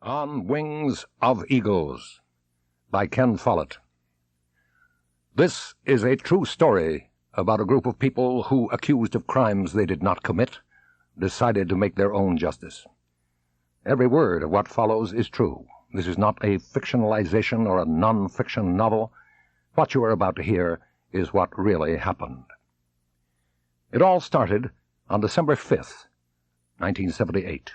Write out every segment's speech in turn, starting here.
On Wings of Eagles by Ken Follett. This is a true story about a group of people who, accused of crimes they did not commit, decided to make their own justice. Every word of what follows is true. This is not a fictionalization or a non-fiction novel. What you are about to hear is what really happened. It all started on December 5th, 1978.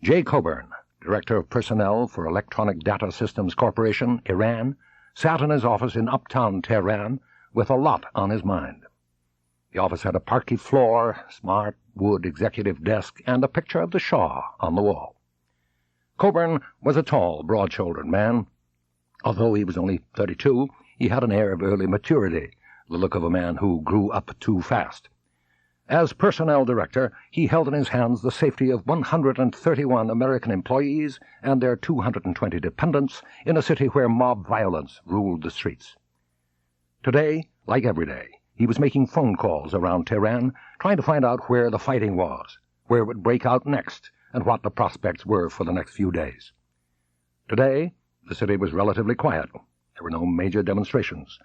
J. Coburn, Director of Personnel for Electronic Data Systems Corporation, Iran, sat in his office in uptown Tehran with a lot on his mind. The office had a parquet floor, smart wood executive desk, and a picture of the Shah on the wall. Coburn was a tall, broad-shouldered man. Although he was only 32, he had an air of early maturity, the look of a man who grew up too fast. As personnel director, he held in his hands the safety of 131 American employees and their 220 dependents in a city where mob violence ruled the streets. Today, like every day, he was making phone calls around Tehran, trying to find out where the fighting was, where it would break out next, and what the prospects were for the next few days. Today, the city was relatively quiet. There were no major demonstrations.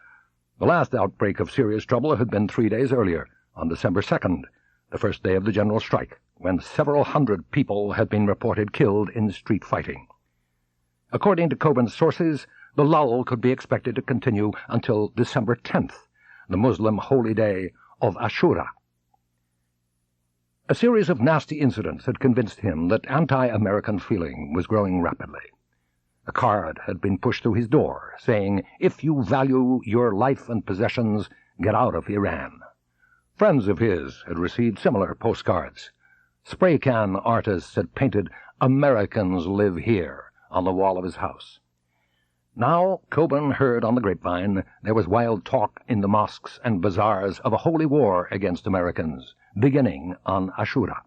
The last outbreak of serious trouble had been 3 days earlier, on December 2nd, the first day of the general strike, when several hundred people had been reported killed in street fighting. According to Coburn's sources, the lull could be expected to continue until December 10th, the Muslim holy day of Ashura. A series of nasty incidents had convinced him that anti-American feeling was growing rapidly. A card had been pushed through his door, saying, "If you value your life and possessions, get out of Iran." Friends of his had received similar postcards. Spray can artists had painted "Americans live here" on the wall of his house. Now Coburn heard on the grapevine there was wild talk in the mosques and bazaars of a holy war against Americans, beginning on Ashura.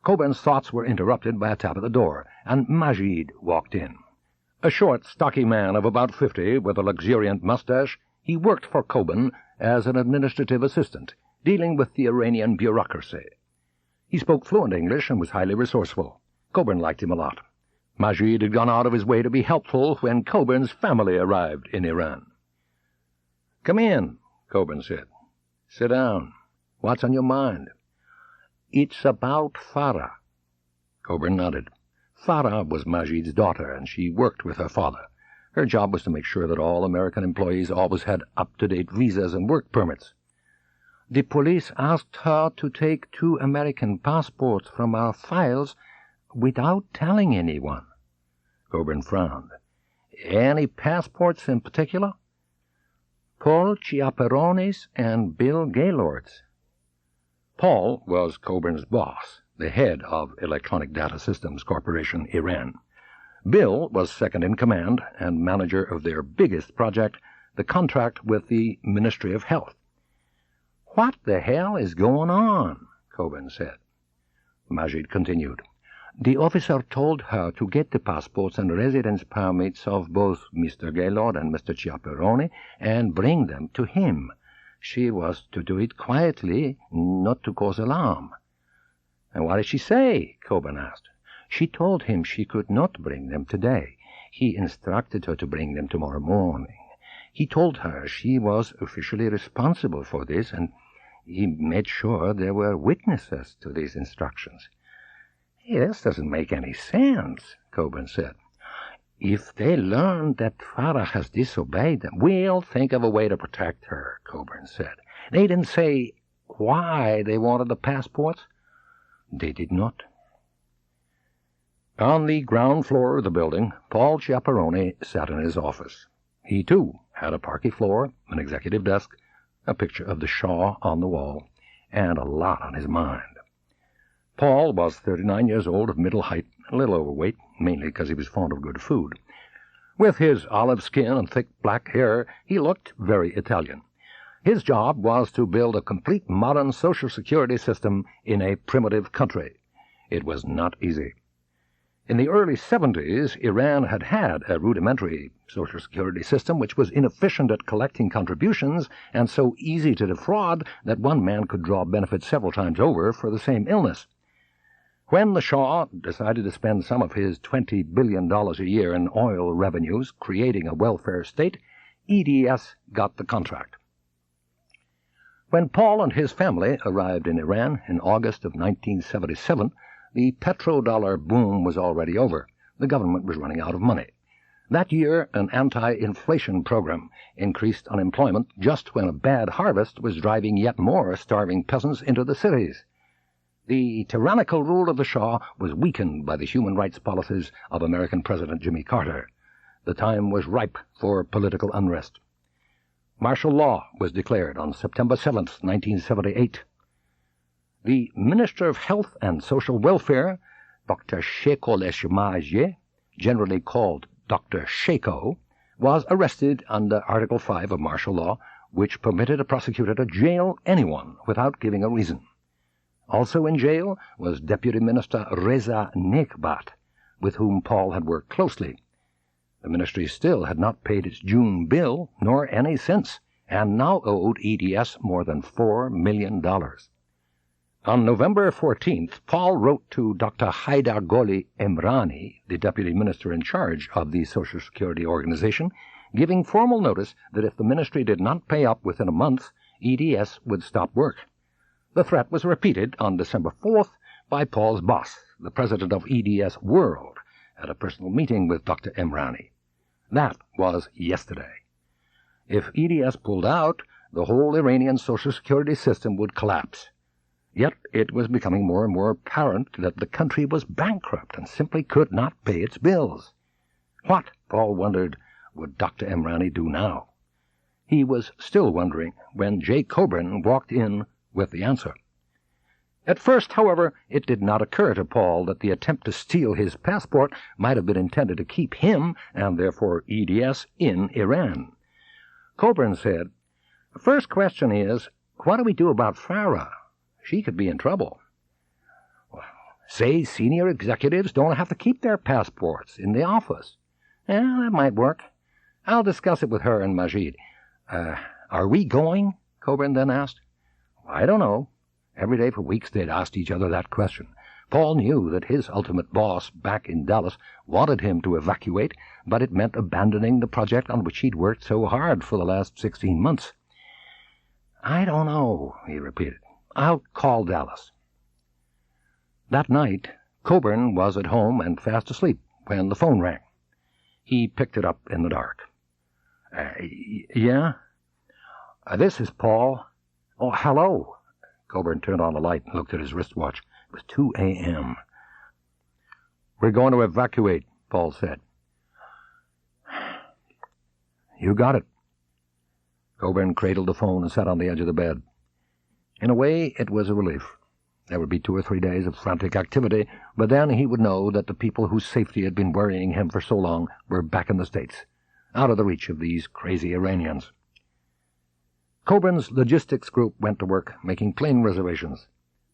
Coburn's thoughts were interrupted by a tap at the door, and Rashid walked in. A short, stocky man of about 50 with a luxuriant mustache, he worked for Coburn as an administrative assistant, dealing with the Iranian bureaucracy. He spoke fluent English and was highly resourceful. Coburn liked him a lot. Rashid had gone out of his way to be helpful when Coburn's family arrived in Iran. "Come in," Coburn said. "Sit down. What's on your mind?" "It's about Farah." Coburn nodded. Farah was Rashid's daughter, and she worked with her father. Her job was to make sure that all American employees always had up-to-date visas and work permits. "The police asked her to take 2 American passports from our files without telling anyone." Coburn frowned. "Any passports in particular?" "Paul Chiapperone's and Bill Gaylord's." Paul was Coburn's boss, the head of Electronic Data Systems Corporation, Iran. Bill was second in command and manager of their biggest project, the contract with the Ministry of Health. "What the hell is going on?" Coburn said. Rashid continued. "The officer told her to get the passports and residence permits of both Mr. Gaylord and Mr. Chiapperone and bring them to him. She was to do it quietly, not to cause alarm." "And what did she say?" Coburn asked. "She told him she could not bring them today. He instructed her to bring them tomorrow morning. He told her she was officially responsible for this, and he made sure there were witnesses to these instructions." "Hey, this doesn't make any sense," Coburn said. "If they learn that Farah has disobeyed them, we'll think of a way to protect her," Coburn said. "They didn't say why they wanted the passports?" "They did not." On the ground floor of the building, Paul Chiapperone sat in his office. He, too, had a parquet floor, an executive desk, a picture of the Shah on the wall, and a lot on his mind. Paul was 39 years old, of middle height, a little overweight, mainly because he was fond of good food. With his olive skin and thick black hair, he looked very Italian. His job was to build a complete modern social security system in a primitive country. It was not easy. In the early 70s, Iran had had a rudimentary social security system which was inefficient at collecting contributions and so easy to defraud that one man could draw benefits several times over for the same illness. When the Shah decided to spend some of his $20 billion a year in oil revenues creating a welfare state, EDS got the contract. When Paul and his family arrived in Iran in August of 1977, the petrodollar boom was already over. The government was running out of money. That year, an anti-inflation program increased unemployment just when a bad harvest was driving yet more starving peasants into the cities. The tyrannical rule of the Shah was weakened by the human rights policies of American President Jimmy Carter. The time was ripe for political unrest. Martial law was declared on September 7, 1978. The Minister of Health and Social Welfare, Dr. Shah, generally called Dr. Shako, was arrested under Article 5 of martial law, which permitted a prosecutor to jail anyone without giving a reason. Also in jail was Deputy Minister Reza Nekbat, with whom Paul had worked closely. The ministry still had not paid its June bill, nor any since, and now owed EDS more than $4 million. On November 14th, Paul wrote to Dr. Haidar Goli Emrani, the deputy minister in charge of the Social Security Organization, giving formal notice that if the ministry did not pay up within a month, EDS would stop work. The threat was repeated on December 4th by Paul's boss, the president of EDS World, at a personal meeting with Dr. Emrani. That was yesterday. If EDS pulled out, the whole Iranian Social Security system would collapse. Yet it was becoming more and more apparent that the country was bankrupt and simply could not pay its bills. What, Paul wondered, would Dr. Emrani do now? He was still wondering when Jay Coburn walked in with the answer. At first, however, it did not occur to Paul that the attempt to steal his passport might have been intended to keep him, and therefore EDS, in Iran. Coburn said, "The first question is, what do we do about Farah? She could be in trouble." Well, say senior executives don't have to keep their passports in the office. That might work. I'll discuss it with her and Majid. Are we going? Coburn then asked. I don't know. Every day for weeks they'd asked each other that question. Paul knew that his ultimate boss back in Dallas wanted him to evacuate, but it meant abandoning the project on which he'd worked so hard for the last 16 months. I don't know, he repeated. I'll call Dallas. That night, Coburn was at home and fast asleep when the phone rang. He picked it up in the dark. Yeah? This is Paul. Oh, hello. Coburn turned on the light and looked at his wristwatch. It was 2 a.m. We're going to evacuate, Paul said. You got it. Coburn cradled the phone and sat on the edge of the bed. In a way, it was a relief. There would be 2 or 3 days of frantic activity, but then he would know that the people whose safety had been worrying him for so long were back in the States, out of the reach of these crazy Iranians. Coburn's logistics group went to work making plane reservations.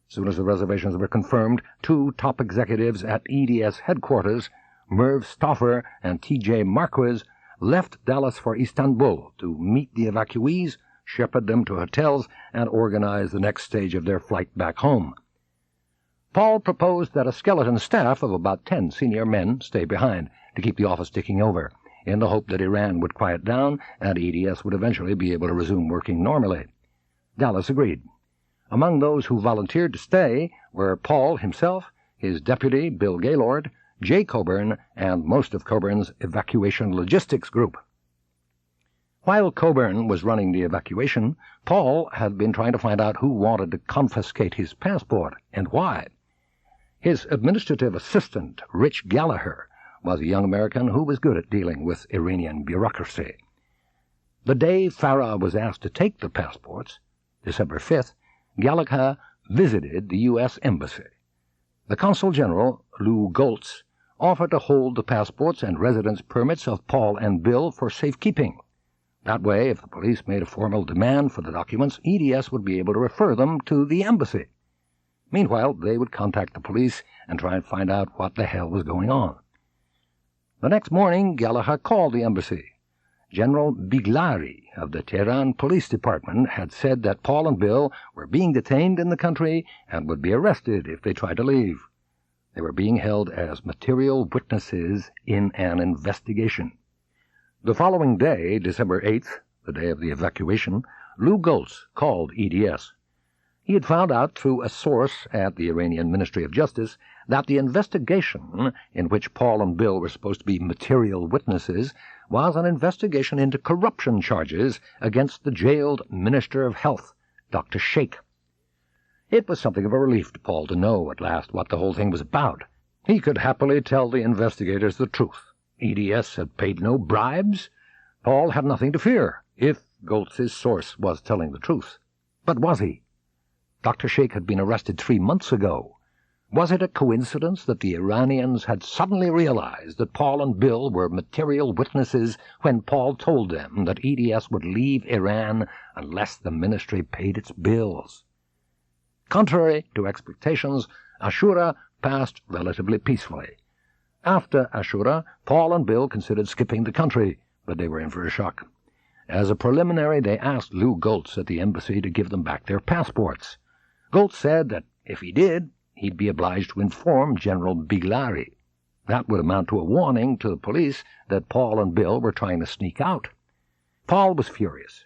As soon as the reservations were confirmed, 2 top executives at EDS headquarters, Merv Stauffer and T.J. Marquez, left Dallas for Istanbul to meet the evacuees, shepherd them to hotels, and organize the next stage of their flight back home. Paul proposed that a skeleton staff of about 10 senior men stay behind to keep the office ticking over, in the hope that Iran would quiet down and EDS would eventually be able to resume working normally. Dallas agreed. Among those who volunteered to stay were Paul himself, his deputy, Bill Gaylord, Jay Coburn, and most of Coburn's evacuation logistics group. While Coburn was running the evacuation, Paul had been trying to find out who wanted to confiscate his passport and why. His administrative assistant, Rich Gallagher, was a young American who was good at dealing with Iranian bureaucracy. The day Farah was asked to take the passports, December 5th, Gallagher visited the U.S. Embassy. The Consul General, Lou Goltz, offered to hold the passports and residence permits of Paul and Bill for safekeeping. That way, if the police made a formal demand for the documents, EDS would be able to refer them to the embassy. Meanwhile, they would contact the police and try and find out what the hell was going on. The next morning, Gallagher called the embassy. General Biglari of the Tehran Police Department had said that Paul and Bill were being detained in the country and would be arrested if they tried to leave. They were being held as material witnesses in an investigation. The following day, December 8th, the day of the evacuation, Lou Goltz called EDS. He had found out through a source at the Iranian Ministry of Justice that the investigation, in which Paul and Bill were supposed to be material witnesses, was an investigation into corruption charges against the jailed Minister of Health, Dr. Sheikh. It was something of a relief to Paul to know at last what the whole thing was about. He could happily tell the investigators the truth. EDS had paid no bribes. Paul had nothing to fear, if Goltz's source was telling the truth. But was he? Dr. Sheikh had been arrested 3 months ago. Was it a coincidence that the Iranians had suddenly realized that Paul and Bill were material witnesses when Paul told them that EDS would leave Iran unless the ministry paid its bills? Contrary to expectations, Ashura passed relatively peacefully. After Ashura, Paul and Bill considered skipping the country, but they were in for a shock. As a preliminary, they asked Lou Goltz at the embassy to give them back their passports. Goltz said that if he did, he'd be obliged to inform General Biglari. That would amount to a warning to the police that Paul and Bill were trying to sneak out. Paul was furious.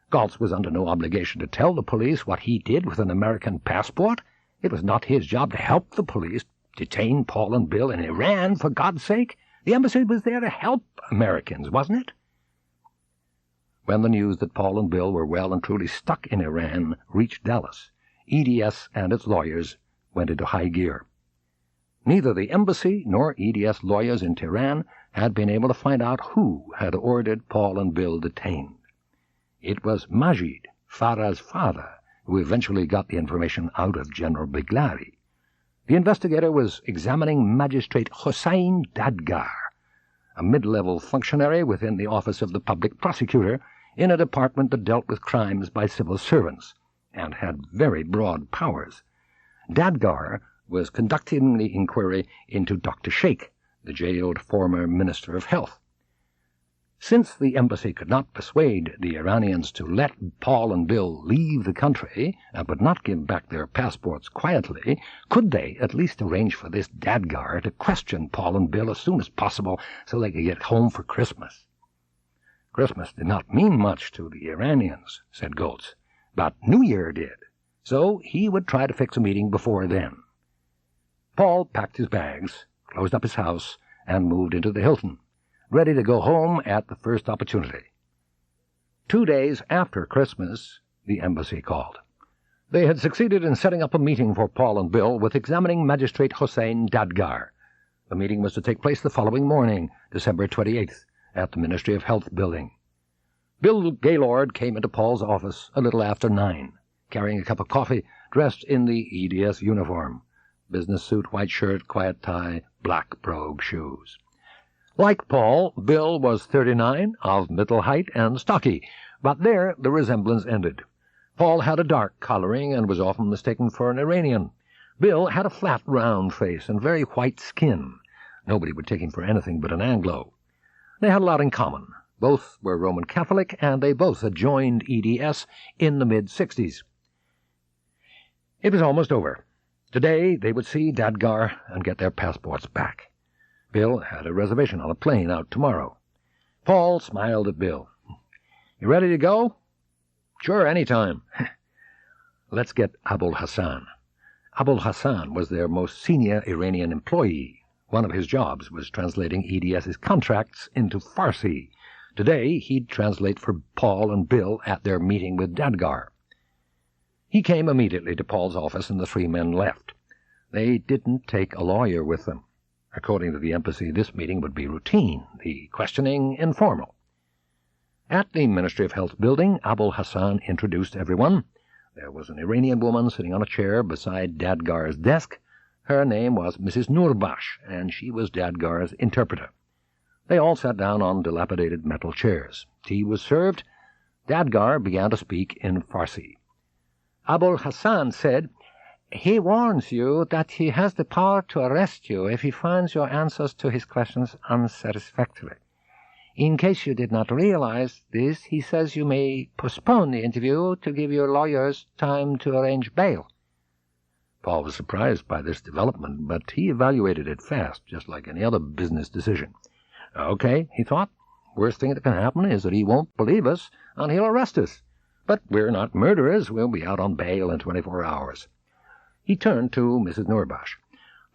Goltz was under no obligation to tell the police what he did with an American passport. It was not his job to help the police detain Paul and Bill in Iran, for God's sake. The embassy was there to help Americans, wasn't it? When the news that Paul and Bill were well and truly stuck in Iran reached Dallas, EDS and its lawyers went into high gear. Neither the embassy nor EDS lawyers in Tehran had been able to find out who had ordered Paul and Bill detained. It was Majid, Farah's father, who eventually got the information out of General Biglari. The investigator was examining Magistrate Hossein Dadgar, a mid-level functionary within the office of the public prosecutor in a department that dealt with crimes by civil servants and had very broad powers. Dadgar was conducting the inquiry into Dr. Sheikh, the jailed former Minister of Health. Since the embassy could not persuade the Iranians to let Paul and Bill leave the country, but not give back their passports quietly, could they at least arrange for this Dadgar to question Paul and Bill as soon as possible so they could get home for Christmas? Christmas did not mean much to the Iranians, said Goltz, but New Year did, so he would try to fix a meeting before then. Paul packed his bags, closed up his house, and moved into the Hilton, ready to go home at the first opportunity. 2 days after Christmas, the embassy called. They had succeeded in setting up a meeting for Paul and Bill with examining Magistrate Hossein Dadgar. The meeting was to take place the following morning, December 28th, at the Ministry of Health building. Bill Gaylord came into Paul's office a little after 9, carrying a cup of coffee, dressed in the EDS uniform. Business suit, white shirt, quiet tie, black brogue shoes. Like Paul, Bill was 39, of middle height and stocky, but there the resemblance ended. Paul had a dark coloring and was often mistaken for an Iranian. Bill had a flat, round face and very white skin. Nobody would take him for anything but an Anglo. They had a lot in common. Both were Roman Catholic, and they both had joined EDS in the mid-60s. It was almost over. Today they would see Dadgar and get their passports back. Bill had a reservation on a plane out tomorrow. Paul smiled at Bill. "You ready to go?" "Sure, any time." "Let's get Abul Hassan." Abul Hassan was their most senior Iranian employee. One of his jobs was translating EDS's contracts into Farsi. Today he'd translate for Paul and Bill at their meeting with Dadgar. He came immediately to Paul's office, and the 3 men left. They didn't take a lawyer with them. According to the embassy, this meeting would be routine, the questioning informal. At the Ministry of Health building, Abul Hassan introduced everyone. There was an Iranian woman sitting on a chair beside Dadgar's desk. Her name was Mrs. Nurbash, and she was Dadgar's interpreter. They all sat down on dilapidated metal chairs. Tea was served. Dadgar began to speak in Farsi. Abul Hassan said, "He warns you that he has the power to arrest you if he finds your answers to his questions unsatisfactory. In case you did not realize this, he says you may postpone the interview to give your lawyers time to arrange bail." Paul was surprised by this development, but he evaluated it fast, just like any other business decision. Okay, he thought, worst thing that can happen is that he won't believe us and he'll arrest us. But we're not murderers. We'll be out on bail in 24 hours. He turned to Mrs. Noorbash.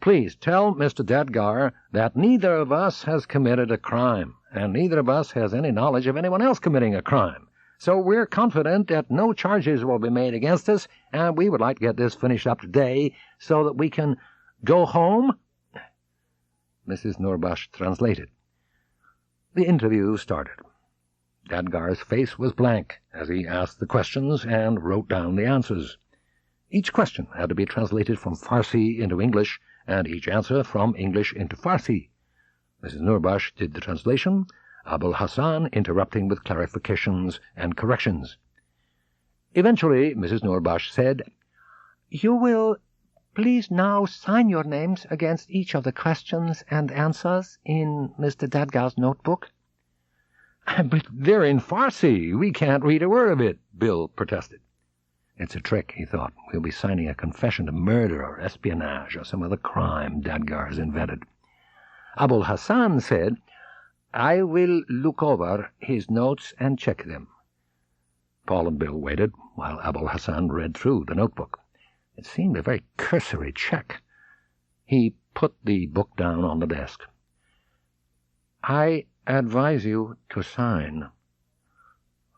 Please tell Mr. Dadgar that neither of us has committed a crime, and neither of us has any knowledge of anyone else committing a crime. So we're confident that no charges will be made against us, and we would like to get this finished up today so that we can go home. Mrs. Noorbash translated. The interview started. Dadgar's face was blank as he asked the questions and wrote down the answers. Each question had to be translated from Farsi into English, and each answer from English into Farsi. Mrs. Noorbash did the translation, Abul Hassan interrupting with clarifications and corrections. Eventually, Mrs. Noorbash said, You will please now sign your names against each of the questions and answers in Mr. Dadgar's notebook. But they're in Farsi. We can't read a word of it, Bill protested. It's a trick, he thought. We'll be signing a confession to murder or espionage or some other crime Dadgar's invented. Abul Hassan said, I will look over his notes and check them. Paul and Bill waited while Abul Hassan read through the notebook. It seemed a very cursory check. He put the book down on the desk. I advise you to sign.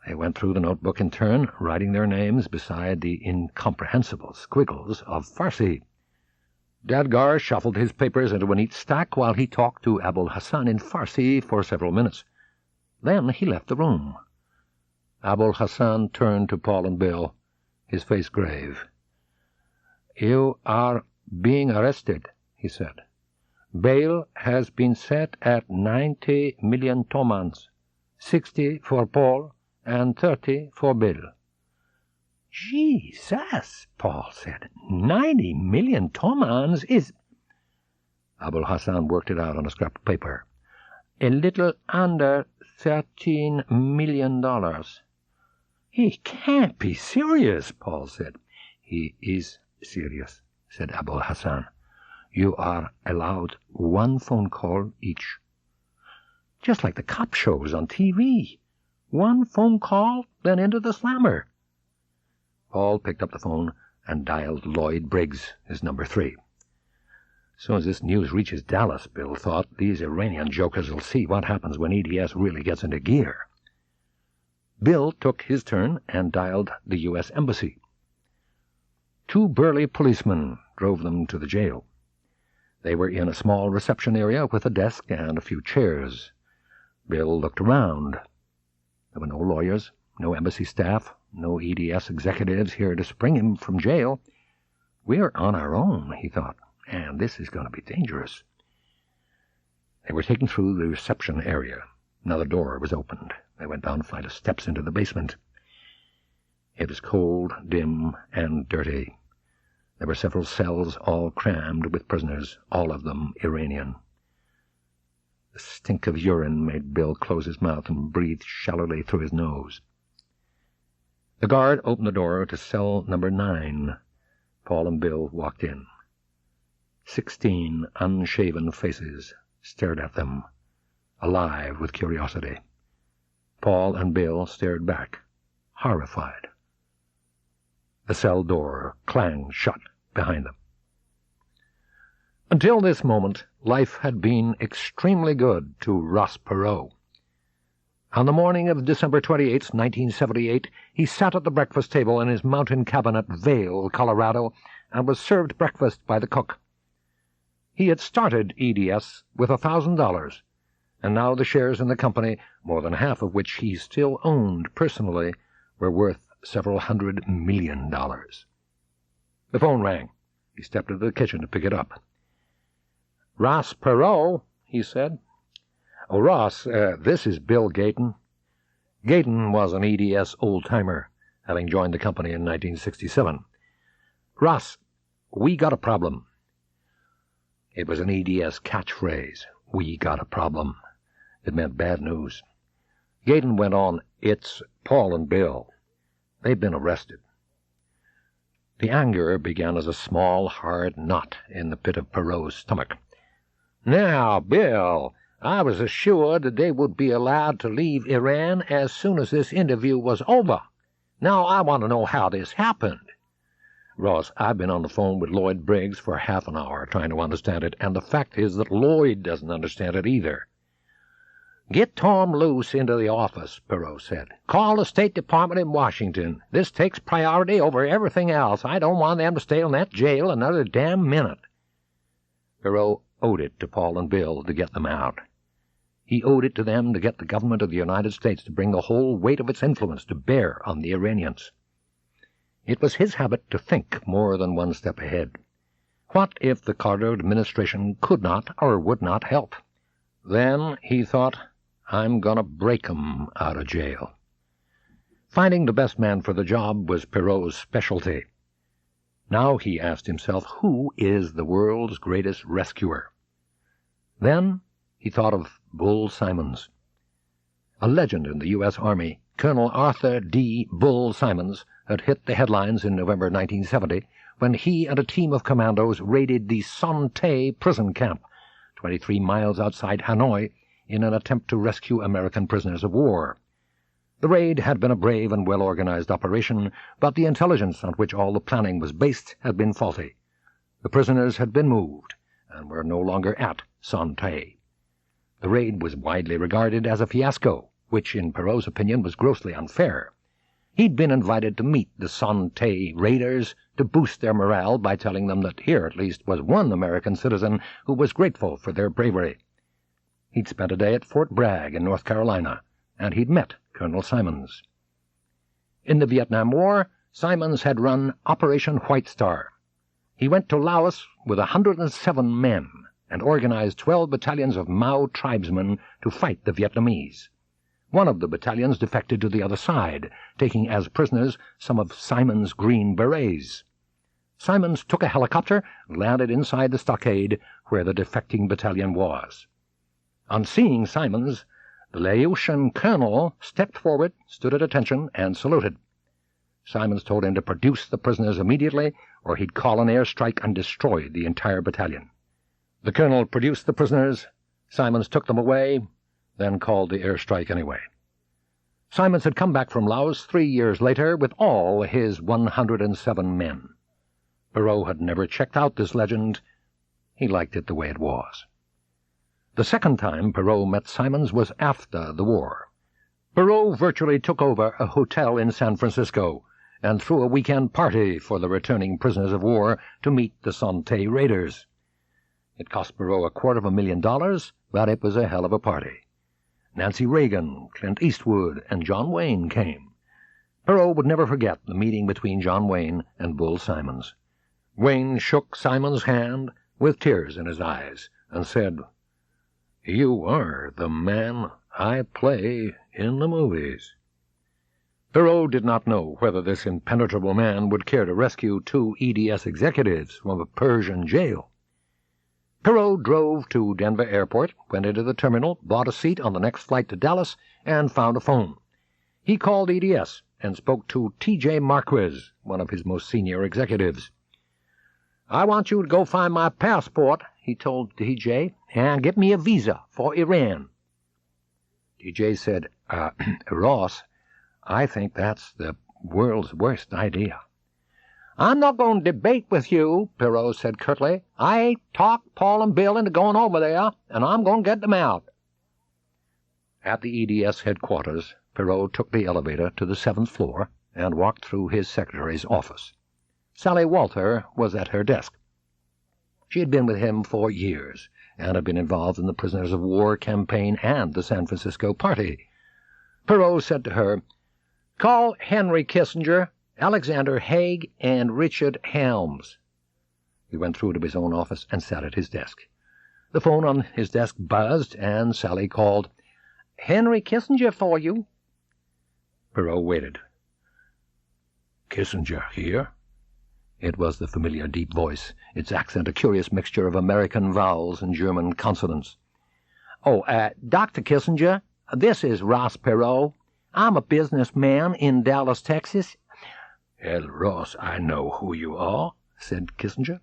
They went through the notebook in turn, writing their names beside the incomprehensible squiggles of Farsi. Dadgar shuffled his papers into a neat stack while he talked to Abul Hassan in Farsi for several minutes. Then he left the room. Abul Hassan turned to Paul and Bill, his face grave. You are being arrested, he said. Bail has been set at 90 million tomans, 60 for Paul and 30 for Bill. Jesus, Paul said. 90 million tomans is... Abul Hassan worked it out on a scrap of paper. A little under $13 million. He can't be serious, Paul said. He is serious, said Abul Hassan. You are allowed one phone call each. Just like the cop shows on TV. One phone call, then into the slammer. Paul picked up the phone and dialed Lloyd Briggs, his number 3. As soon as this news reaches Dallas, Bill thought, these Iranian jokers will see what happens when EDS really gets into gear. Bill took his turn and dialed the U.S. Embassy. 2 burly policemen drove them to the jail. They were in a small reception area with a desk and a few chairs. Bill looked around. There were no lawyers, no embassy staff, no EDS executives here to spring him from jail. We're on our own, he thought, and this is going to be dangerous. They were taken through the reception area. Another door was opened. They went down a flight of steps into the basement. It was cold, dim, and dirty. There were several cells all crammed with prisoners, all of them Iranian. The stink of urine made Bill close his mouth and breathe shallowly through his nose. The guard opened the door to cell number 9. Paul and Bill walked in. 16 unshaven faces stared at them, alive with curiosity. Paul and Bill stared back, horrified. The cell door clanged shut behind them. Until this moment, life had been extremely good to Ross Perot. On the morning of December 28, 1978, he sat at the breakfast table in his mountain cabin at Vail, Colorado, and was served breakfast by the cook. He had started EDS with $1,000, and now the shares in the company, more than half of which he still owned personally, were worth several $100 million. The phone rang. He stepped into the kitchen to pick it up. "Ross Perot," he said. "Oh, Ross, this is Bill Gayton." Gayton was an EDS old-timer, having joined the company in 1967. "Ross, we got a problem." It was an EDS catchphrase. We got a problem. It meant bad news. Gayton went on, "It's Paul and Bill. They've been arrested." The anger began as a small, hard knot in the pit of Perot's stomach. "Now, Bill, I was assured that they would be allowed to leave Iran as soon as this interview was over. Now I want to know how this happened." "Ross, I've been on the phone with Lloyd Briggs for half an hour trying to understand it, and the fact is that Lloyd doesn't understand it either." "Get Tom Luce into the office," Perot said. "Call the State Department in Washington. This takes priority over everything else. I don't want them to stay in that jail another damn minute." Perot owed it to Paul and Bill to get them out. He owed it to them to get the government of the United States to bring the whole weight of its influence to bear on the Iranians. It was his habit to think more than one step ahead. What if the Carter administration could not or would not help? Then, he thought, I'm gonna break 'em out of jail. Finding the best man for the job was Perot's specialty. Now he asked himself, who is the world's greatest rescuer? Then he thought of Bull Simons. A legend in the U.S. Army, Colonel Arthur D. Bull Simons had hit the headlines in November 1970 when he and a team of commandos raided the Son Tay prison camp, 23 miles outside Hanoi, in an attempt to rescue American prisoners of war. The raid had been a brave and well-organized operation, but the intelligence on which all the planning was based had been faulty. The prisoners had been moved, and were no longer at Son Tay. The raid was widely regarded as a fiasco, which in Perot's opinion was grossly unfair. He'd been invited to meet the Son Tay raiders to boost their morale by telling them that here at least was one American citizen who was grateful for their bravery. He'd spent a day at Fort Bragg in North Carolina, and he'd met Colonel Simons. In the Vietnam War, Simons had run Operation White Star. He went to Laos with 107 men and organized 12 battalions of Mao tribesmen to fight the Vietnamese. One of the battalions defected to the other side, taking as prisoners some of Simons' Green Berets. Simons took a helicopter and landed inside the stockade where the defecting battalion was. On seeing Simons, the Laotian colonel stepped forward, stood at attention, and saluted. Simons told him to produce the prisoners immediately, or he'd call an airstrike and destroy the entire battalion. The colonel produced the prisoners. Simons took them away, then called the airstrike anyway. Simons had come back from Laos 3 years later with all his 107 men. Perot had never checked out this legend. He liked it the way it was. The second time Perot met Simons was after the war. Perot virtually took over a hotel in San Francisco and threw a weekend party for the returning prisoners of war to meet the Son Tay raiders. It cost Perot $250,000, but it was a hell of a party. Nancy Reagan, Clint Eastwood, and John Wayne came. Perot would never forget the meeting between John Wayne and Bull Simons. Wayne shook Simons' hand with tears in his eyes and said, "You are the man I play in the movies." Perot did not know whether this impenetrable man would care to rescue 2 EDS executives from a Persian jail. Perot drove to Denver Airport, went into the terminal, bought a seat on the next flight to Dallas, and found a phone. He called EDS and spoke to T.J. Marquez, one of his most senior executives. "I want you to go find my passport," he told T.J., "and get me a visa for Iran." T.J. said, Ross, I think that's the world's worst idea." "I'm not going to debate with you," Perot said curtly. "I talked Paul and Bill into going over there, and I'm going to get them out." At the EDS headquarters, Perot took the elevator to the 7th floor and walked through his secretary's office. Sally Walter was at her desk. She had been with him for years and had been involved in the prisoners of war campaign and the San Francisco party. Perot said to her, "Call Henry Kissinger, Alexander Haig, and Richard Helms." He went through to his own office and sat at his desk. The phone on his desk buzzed, and Sally called, "Henry Kissinger for you." Perot waited. "Kissinger here?" It was the familiar deep voice, its accent a curious mixture of American vowels and German consonants. "Oh, Dr. Kissinger, this is Ross Perot. I'm a businessman in Dallas, Texas. Ross, I know who you are, said Kissinger.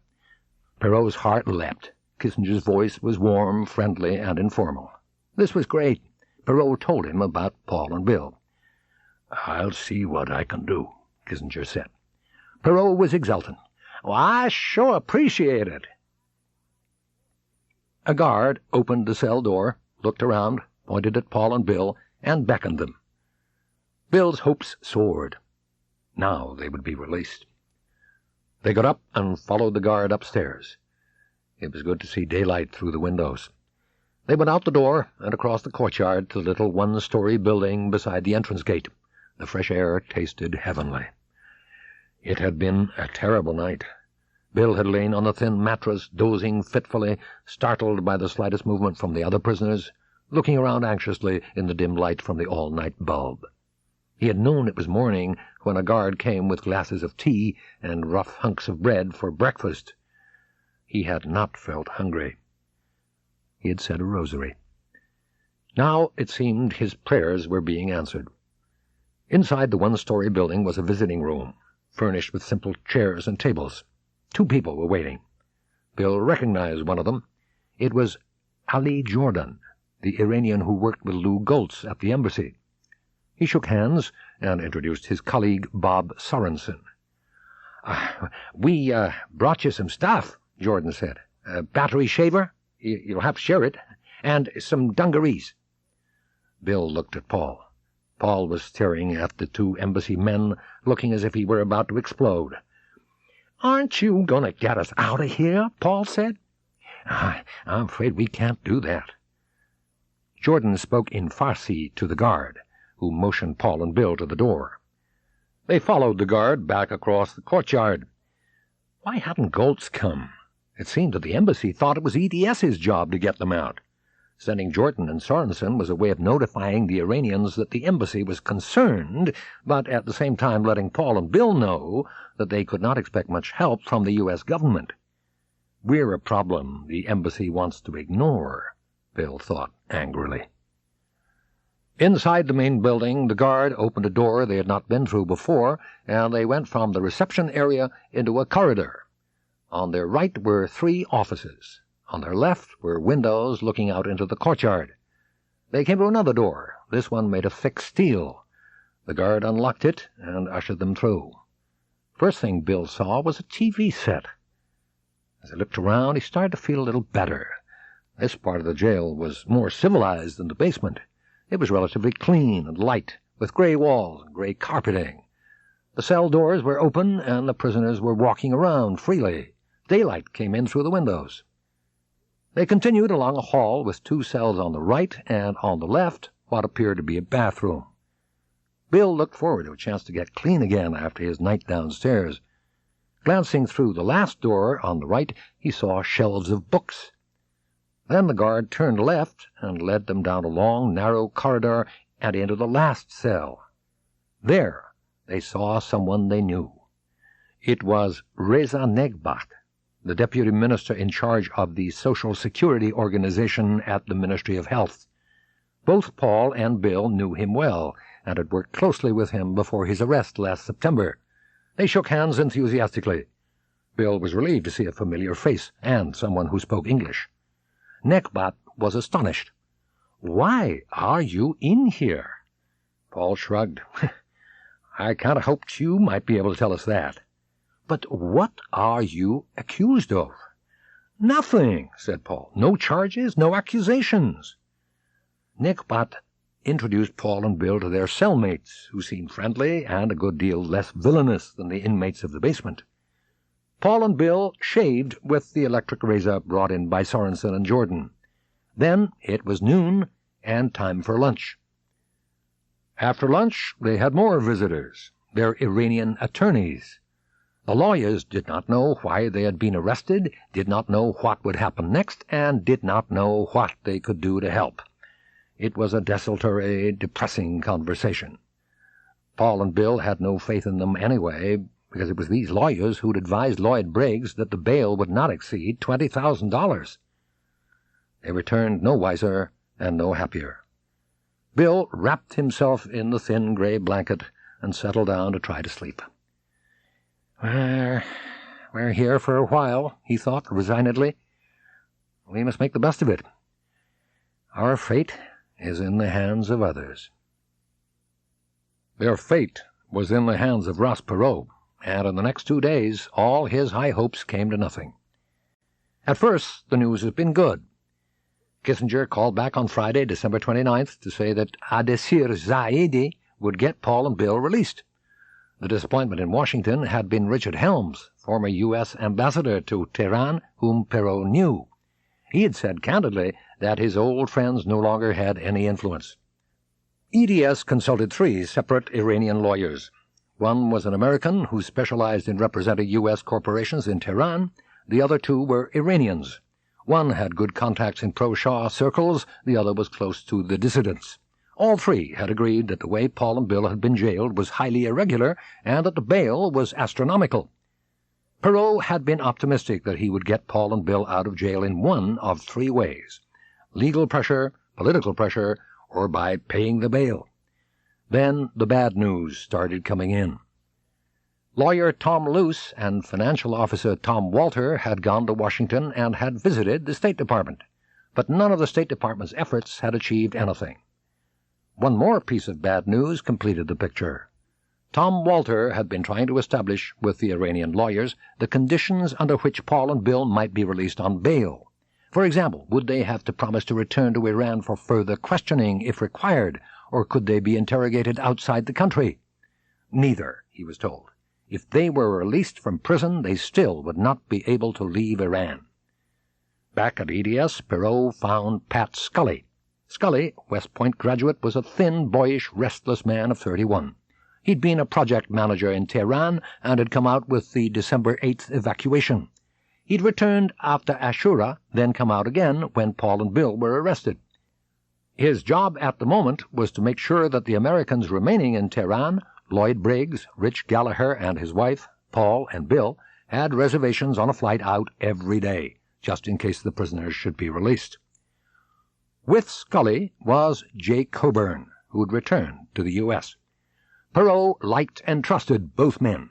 Perot's heart leapt. Kissinger's voice was warm, friendly, and informal. This was great. Perot told him about Paul and Bill. I'll see what I can do, Kissinger said. Perot was exultant. Well, I sure appreciate it. A guard opened the cell door, looked around, pointed at Paul and Bill, and beckoned them. Bill's hopes soared. Now they would be released. They got up and followed the guard upstairs. It was good to see daylight through the windows. They went out the door and across the courtyard to the little one-story building beside the entrance gate. The fresh air tasted heavenly. It had been a terrible night. Bill had lain on the thin mattress, dozing fitfully, startled by the slightest movement from the other prisoners, looking around anxiously in the dim light from the all-night bulb. He had known it was morning when a guard came with glasses of tea and rough hunks of bread for breakfast. He had not felt hungry. He had said a rosary. Now it seemed his prayers were being answered. Inside the one-story building was a visiting room, furnished with simple chairs and tables. 2 people were waiting. Bill recognized one of them. It was Ali Jordan, the Iranian who worked with Lou Goltz at the embassy. He shook hands and introduced his colleague Bob Sorensen. We brought you some stuff, Jordan said. A battery shaver, you'll have to share it, and some dungarees. Bill looked at Paul. Paul was staring at the 2 embassy men, looking as if he were about to explode. "Aren't you going to get us out of here?" Paul said. "I'm afraid we can't do that." Jordan spoke in Farsi to the guard, who motioned Paul and Bill to the door. They followed the guard back across the courtyard. Why hadn't Goltz come? It seemed that the embassy thought it was EDS's job to get them out. Sending Jordan and Sorensen was a way of notifying the Iranians that the embassy was concerned, but at the same time letting Paul and Bill know that they could not expect much help from the U.S. government. We're a problem the embassy wants to ignore, Bill thought angrily. Inside the main building, the guard opened a door they had not been through before, and they went from the reception area into a corridor. On their right were 3 offices. On their left were windows looking out into the courtyard. They came to another door, this one made of thick steel. The guard unlocked it and ushered them through. First thing Bill saw was a TV set. As he looked around, he started to feel a little better. This part of the jail was more civilized than the basement. It was relatively clean and light, with gray walls and gray carpeting. The cell doors were open, and the prisoners were walking around freely. Daylight came in through the windows. They continued along a hall with 2 cells on the right, and on the left, what appeared to be a bathroom. Bill looked forward to a chance to get clean again after his night downstairs. Glancing through the last door on the right, he saw shelves of books. Then the guard turned left and led them down a long, narrow corridor and into the last cell. There they saw someone they knew. It was Reza Negbat, the deputy minister in charge of the Social Security Organization at the Ministry of Health. Both Paul and Bill knew him well and had worked closely with him before his arrest last September. They shook hands enthusiastically. Bill was relieved to see a familiar face and someone who spoke English. Negbat was astonished. "Why are you in here?" Paul shrugged. "I kind of hoped you might be able to tell us that." "But what are you accused of?" "Nothing," said Paul. "No charges, no accusations." Negbat introduced Paul and Bill to their cellmates, who seemed friendly and a good deal less villainous than the inmates of the basement. Paul and Bill shaved with the electric razor brought in by Sorensen and Jordan. Then it was noon and time for lunch. After lunch, they had more visitors, their Iranian attorneys. The lawyers did not know why they had been arrested, did not know what would happen next, and did not know what they could do to help. It was a desultory, depressing conversation. Paul and Bill had no faith in them anyway, because it was these lawyers who'd advised Lloyd Briggs that the bail would not exceed $20,000. They returned no wiser and no happier. Bill wrapped himself in the thin gray blanket and settled down to try to sleep. We're here for a while, he thought resignedly. We must make the best of it. Our fate is in the hands of others. Their fate was in the hands of Ross Perot, and in the next 2 days all his high hopes came to nothing. At first, the news had been good. Kissinger called back on Friday, December 29th, to say that Adesir Zaidi would get Paul and Bill released. The disappointment in Washington had been Richard Helms, former U.S. ambassador to Tehran, whom Perot knew. He had said candidly that his old friends no longer had any influence. EDS consulted 3 separate Iranian lawyers. One was an American who specialized in representing U.S. corporations in Tehran. The other 2 were Iranians. One had good contacts in pro-Shah circles, the other was close to the dissidents. All 3 had agreed that the way Paul and Bill had been jailed was highly irregular and that the bail was astronomical. Perot had been optimistic that he would get Paul and Bill out of jail in one of 3 ways: legal pressure, political pressure, or by paying the bail. Then the bad news started coming in. Lawyer Tom Luce and financial officer Tom Walter had gone to Washington and had visited the State Department, but none of the State Department's efforts had achieved anything. One more piece of bad news completed the picture. Tom Walter had been trying to establish with the Iranian lawyers the conditions under which Paul and Bill might be released on bail. For example, would they have to promise to return to Iran for further questioning if required, or could they be interrogated outside the country? Neither, he was told. If they were released from prison, they still would not be able to leave Iran. Back at EDS, Perot found Pat Scully. Scully, West Point graduate, was a thin, boyish, restless man of 31. He'd been a project manager in Tehran and had come out with the December 8th evacuation. He'd returned after Ashura, then come out again when Paul and Bill were arrested. His job at the moment was to make sure that the Americans remaining in Tehran, Lloyd Briggs, Rich Gallagher and his wife, Paul and Bill, had reservations on a flight out every day, just in case the prisoners should be released. With Scully was Jake Coburn, who had returned to the U.S. Perot liked and trusted both men.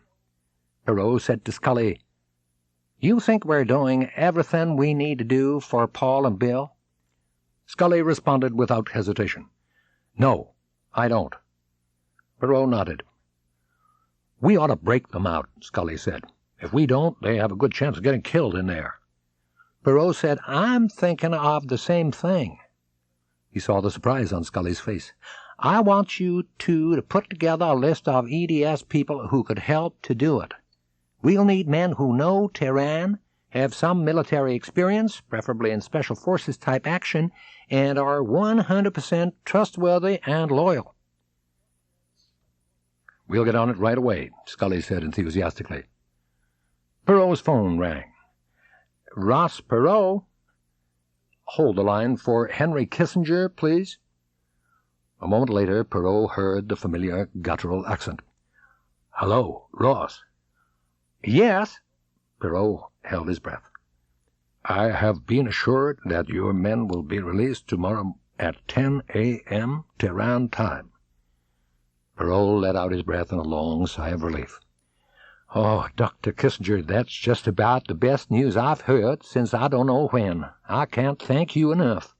Perot said to Scully, "You think we're doing everything we need to do for Paul and Bill?" Scully responded without hesitation, "No, I don't." Perot nodded. "We ought to break them out," Scully said. "If we don't, they have a good chance of getting killed in there." Perot said, "I'm thinking of the same thing." He saw the surprise on Scully's face. "I want you two to put together a list of EDS people who could help to do it. We'll need men who know Tehran, have some military experience, preferably in special forces type action, and are 100% trustworthy and loyal." "We'll get on it right away," Scully said enthusiastically. Perot's phone rang. "Ross Perot?" "Hold the line for Henry Kissinger, please." A moment later, Perot heard the familiar guttural accent. "Hello, Ross." "Yes." Perot held his breath. "I have been assured that your men will be released tomorrow at 10 a.m. Tehran time." Perot let out his breath in a long sigh of relief. "Oh, Dr. Kissinger, that's just about the best news I've heard since I don't know when. I can't thank you enough."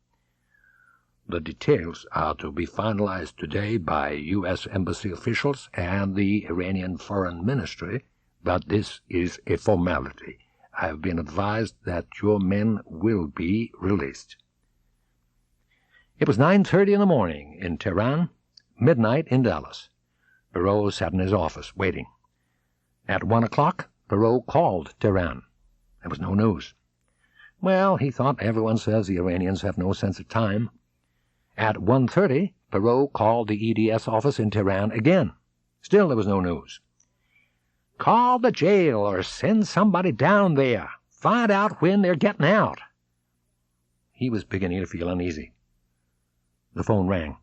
"The details are to be finalized today by U.S. Embassy officials and the Iranian Foreign Ministry, but this is a formality. I have been advised that your men will be released." It was 9:30 in the morning in Tehran, midnight in Dallas. Perot sat in his office, waiting. At 1 o'clock, Perot called Tehran. There was no news. Well, he thought, everyone says the Iranians have no sense of time. At 1:30, Perot called the EDS office in Tehran again. Still there was no news. "Call the jail or send somebody down there. Find out when they're getting out." He was beginning to feel uneasy. The phone rang.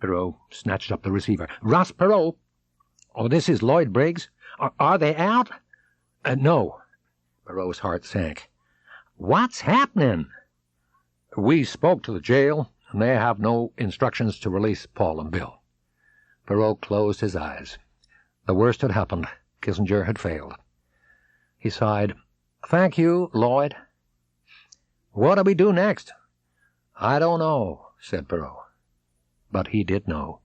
Perot snatched up the receiver. "Ross Perot." "Oh, this is Lloyd Briggs. Are they out?" "No." Perot's heart sank. "What's happening?" "We spoke to the jail, and they have no instructions to release Paul and Bill." Perot closed his eyes. The worst had happened. Kissinger had failed. He sighed. "Thank you, Lloyd." "What do we do next?" "I don't know," said Perot. But he did know.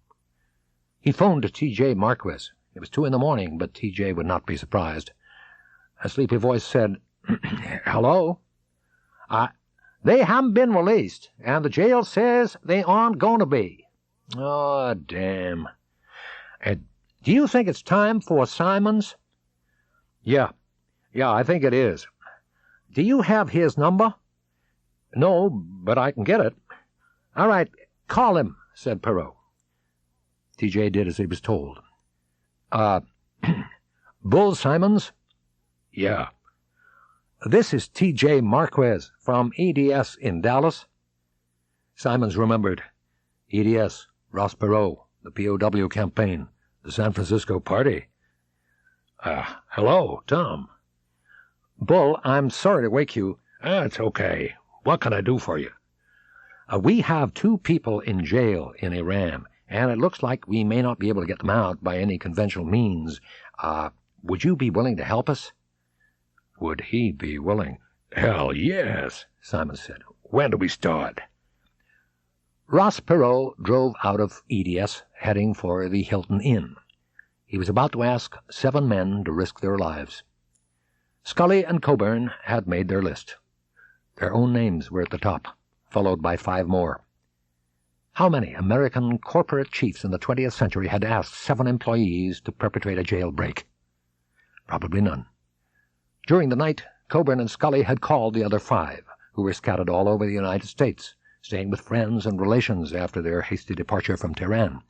He phoned to T.J. Marquis. It was 2 a.m, but T.J. would not be surprised. A sleepy voice said, "Hello?" "They haven't been released, and the jail says they aren't going to be." "Oh, damn. Do you think it's time for Simons?" Yeah, I think it is." "Do you have his number?" "No, but I can get it." "All right, call him," said Perot. T.J. did as he was told. Bull Simons?" "Yeah." "This is T.J. Marquis from EDS in Dallas." Simons remembered. EDS, Ross Perot, the POW campaign, the San Francisco party. Hello, Tom." "Bull, I'm sorry to wake you." It's okay. What can I do for you?" We have 2 people in jail in Iran, and it looks like we may not be able to get them out by any conventional means. Would you be willing to help us?" Would he be willing? Hell, yes, Simon said. When do we start? Ross Perot drove out of EDS, heading for the Hilton Inn. He was about to ask 7 men to risk their lives. Scully and Coburn had made their list. Their own names were at the top, followed by 5 more. How many American corporate chiefs in the 20th century had asked 7 employees to perpetrate a jailbreak? Probably none. During the night, Coburn and Scully had called the other 5, who were scattered all over the United States, staying with friends and relations after their hasty departure from Tehran.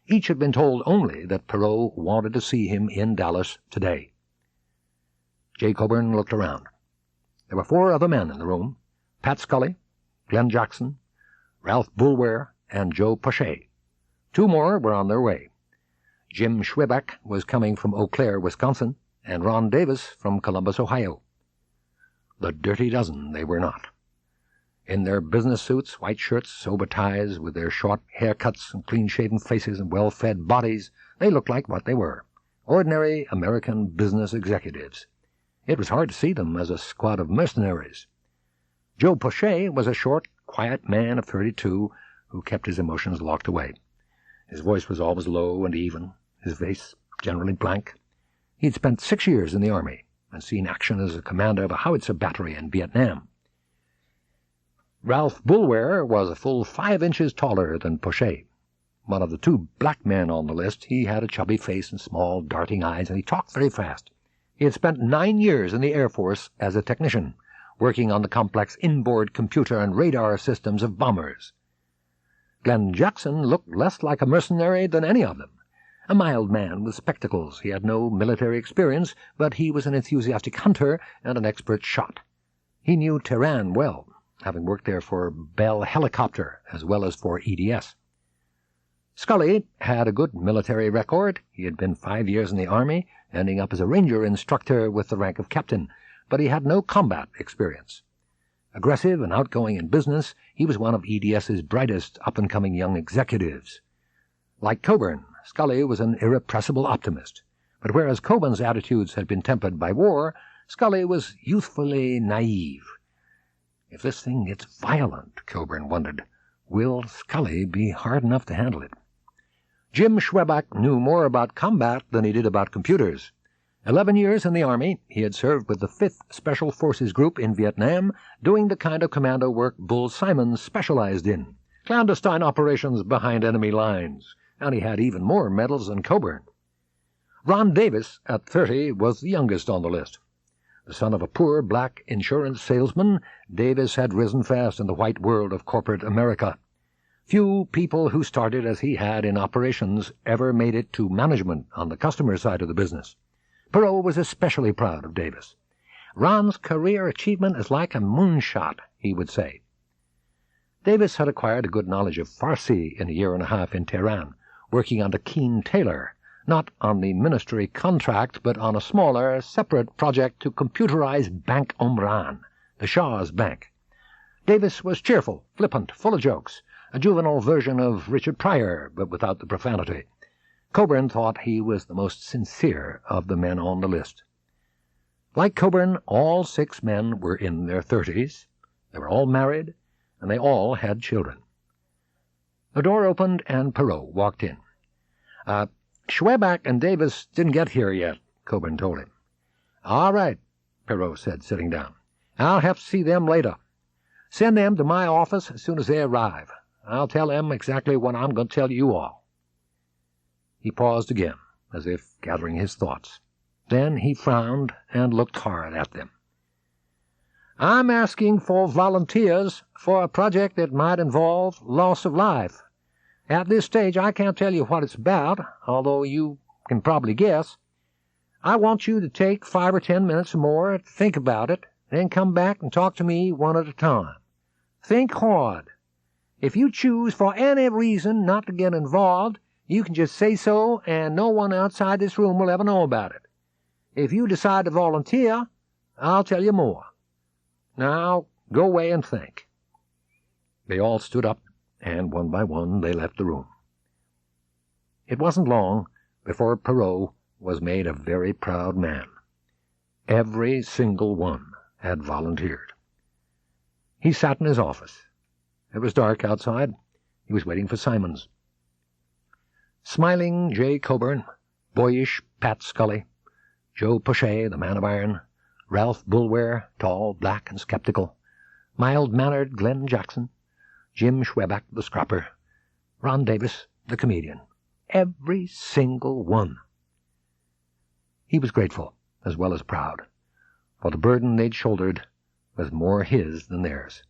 Each had been told only that Perot wanted to see him in Dallas today. J. Coburn looked around. There were 4 other men in the room: Pat Scully, Glenn Jackson, Ralph Boulware, and Joe Pochet. 2 more were on their way. Jim Schwebeck was coming from Eau Claire, Wisconsin, and Ron Davis from Columbus, Ohio. The dirty dozen they were not. In their business suits, white shirts, sober ties, with their short haircuts and clean-shaven faces and well-fed bodies, they looked like what they were: ordinary American business executives. It was hard to see them as a squad of mercenaries. Joe Pochet was a short, quiet man of 32 who kept his emotions locked away. His voice was always low and even, his face generally blank. He'd spent 6 years in the Army and seen action as a commander of a howitzer battery in Vietnam. Ralph Boulware was a full 5 inches taller than Pochet. One of the 2 black men on the list, he had a chubby face and small, darting eyes, and he talked very fast. He had spent 9 years in the Air Force as a technician, working on the complex inboard computer and radar systems of bombers. Glenn Jackson looked less like a mercenary than any of them. A mild man with spectacles, he had no military experience, but he was an enthusiastic hunter and an expert shot. He knew Tehran well, having worked there for Bell Helicopter as well as for EDS. Scully had a good military record. He had been 5 years in the Army, ending up as a ranger instructor with the rank of captain, but he had no combat experience. Aggressive and outgoing in business, he was one of EDS's brightest up-and-coming young executives. Like Coburn, Scully was an irrepressible optimist, but whereas Coburn's attitudes had been tempered by war, Scully was youthfully naive. If this thing gets violent, Coburn wondered, will Scully be hard enough to handle it? Jim Schwebeck knew more about combat than he did about computers. 11 years in the Army, he had served with the 5th Special Forces Group in Vietnam, doing the kind of commando work Bull Simons specialized in, clandestine operations behind enemy lines, and he had even more medals than Coburn. Ron Davis, at 30, was the youngest on the list. The son of a poor black insurance salesman, Davis had risen fast in the white world of corporate America. Few people who started as he had in operations ever made it to management on the customer side of the business. Perot was especially proud of Davis. "Ron's career achievement is like a moonshot," he would say. Davis had acquired a good knowledge of Farsi in a year and a half in Tehran, working under Keen Taylor, not on the ministry contract, but on a smaller, separate project to computerize Bank Omran, the Shah's bank. Davis was cheerful, flippant, full of jokes, a juvenile version of Richard Pryor, but without the profanity. Coburn thought he was the most sincere of the men on the list. Like Coburn, all 6 men were in their 30s. They were all married, and they all had children. The door opened, and Perot walked in. Schweback and Davis didn't get here yet, Coburn told him. All right, Perot said, sitting down. I'll have to see them later. Send them to my office as soon as they arrive. I'll tell them exactly what I'm going to tell you all. He paused again, as if gathering his thoughts. Then he frowned and looked hard at them. I'm asking for volunteers for a project that might involve loss of life. At this stage, I can't tell you what it's about, although you can probably guess. I want you to take 5 or 10 minutes more to think about it, then come back and talk to me one at a time. Think hard. If you choose for any reason not to get involved, you can just say so, and no one outside this room will ever know about it. If you decide to volunteer, I'll tell you more. Now, go away and think. They all stood up, and one by one they left the room. It wasn't long before Perot was made a very proud man. Every single one had volunteered. He sat in his office. It was dark outside. He was waiting for Simons. Smiling J. Coburn, boyish Pat Scully, Joe Pochet, the man of iron, Ralph Bulwer, tall, black, and skeptical, mild-mannered Glenn Jackson, Jim Schweback, the scrapper, Ron Davis, the comedian. Every single one. He was grateful, as well as proud, for the burden they'd shouldered was more his than theirs.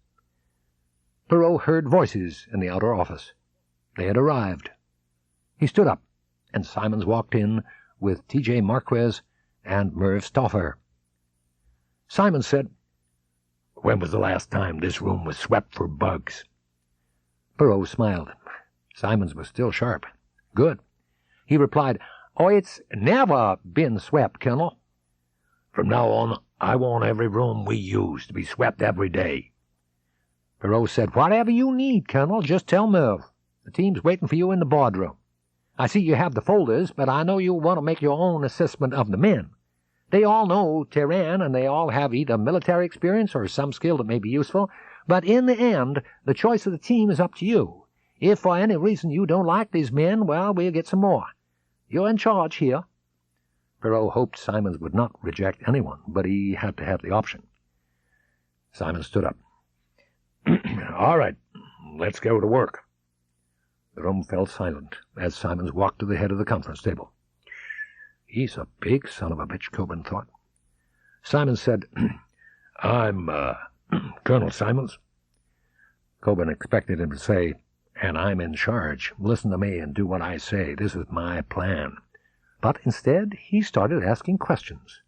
Perot heard voices in the outer office. They had arrived. He stood up, and Simons walked in with T.J. Marquez and Merv Stauffer. Simons said, "When was the last time this room was swept for bugs?" Perot smiled. Simons was still sharp. "Good." He replied, "Oh, it's never been swept, Colonel." "From now on, I want every room we use to be swept every day." Perot said, "Whatever you need, Colonel, just tell Merv. The team's waiting for you in the boardroom. I see you have the folders, but I know you'll want to make your own assessment of the men. They all know Tehran, and they all have either military experience or some skill that may be useful, but in the end, the choice of the team is up to you. If for any reason you don't like these men, well, we'll get some more. You're in charge here." Perot hoped Simons would not reject anyone, but he had to have the option. Simons stood up. "All right, let's go to work." The room fell silent as Simons walked to the head of the conference table. He's a big son of a bitch, Coburn thought. Simons said, "I'm, Colonel Simons." Coburn expected him to say, "And I'm in charge. Listen to me and do what I say. This is my plan." But instead, he started asking questions.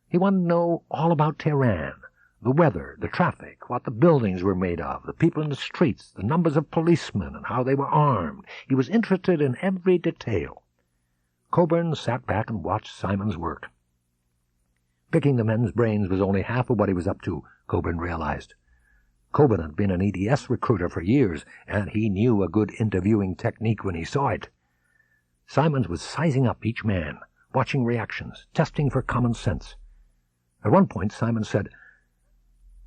He wanted to know all about Tehran, the weather, the traffic, what the buildings were made of, the people in the streets, the numbers of policemen, and how they were armed. He was interested in every detail. Coburn sat back and watched Simons work. Picking the men's brains was only half of what he was up to, Coburn realized. Coburn had been an EDS recruiter for years, and he knew a good interviewing technique when he saw it. Simons was sizing up each man, watching reactions, testing for common sense. At one point, Simons said,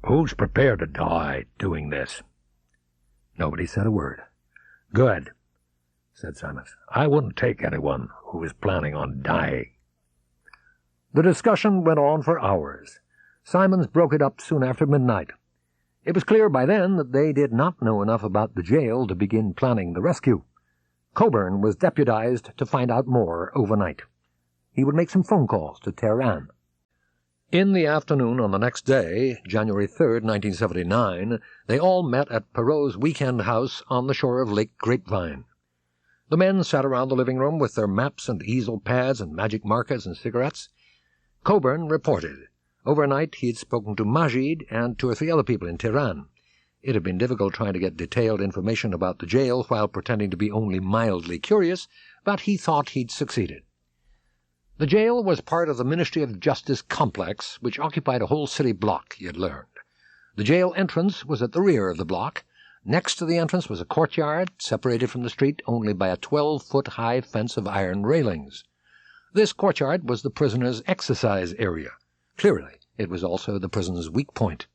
"Who's prepared to die doing this?" Nobody said a word. "Good," said Simons. "I wouldn't take anyone who was planning on dying." The discussion went on for hours. Simons broke it up soon after midnight. It was clear by then that they did not know enough about the jail to begin planning the rescue. Coburn was deputized to find out more overnight. He would make some phone calls to Tehran. In the afternoon on the next day, January 3rd, 1979, they all met at Perot's weekend house on the shore of Lake Grapevine. The men sat around the living room with their maps and easel pads and magic markers and cigarettes. Coburn reported. Overnight he had spoken to Majid and 2 or 3 other people in Tehran. It had been difficult trying to get detailed information about the jail while pretending to be only mildly curious, but he thought he'd succeeded. The jail was part of the Ministry of Justice complex, which occupied a whole city block, he had learned. The jail entrance was at the rear of the block. Next to the entrance was a courtyard, separated from the street only by a 12-foot-high fence of iron railings. This courtyard was the prisoners' exercise area. Clearly, it was also the prison's weak point.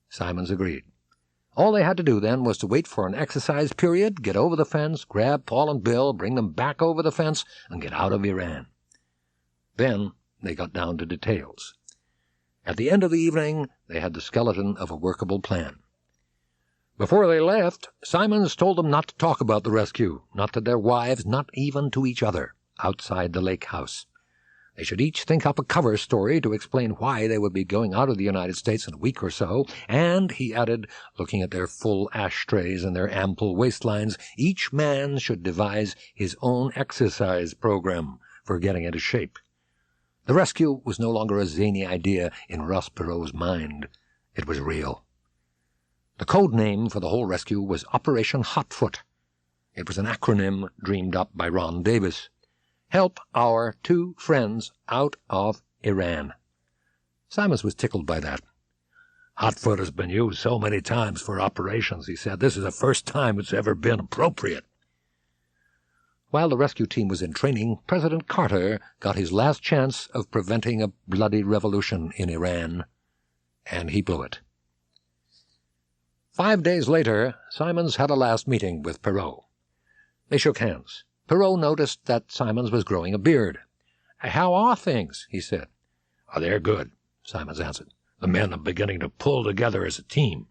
Simons agreed. All they had to do then was to wait for an exercise period, get over the fence, grab Paul and Bill, bring them back over the fence, and get out of Iran. Then they got down to details. At the end of the evening, they had the skeleton of a workable plan. Before they left, Simons told them not to talk about the rescue, not to their wives, not even to each other, outside the lake house. They should each think up a cover story to explain why they would be going out of the United States in a week or so, and, he added, looking at their full ashtrays and their ample waistlines, each man should devise his own exercise program for getting into shape. The rescue was no longer a zany idea in Ross Perot's mind. It was real. The code name for the whole rescue was Operation Hotfoot. It was an acronym dreamed up by Ron Davis. Help our 2 friends out of Iran. Simons was tickled by that. Hotfoot has been used so many times for operations, he said. This is the first time it's ever been appropriate. While the rescue team was in training, President Carter got his last chance of preventing a bloody revolution in Iran, and he blew it. 5 days later, Simons had a last meeting with Perot. They shook hands. Perot noticed that Simons was growing a beard. "How are things?" he said. "Oh, they're good," Simons answered. "The men are beginning to pull together as a team."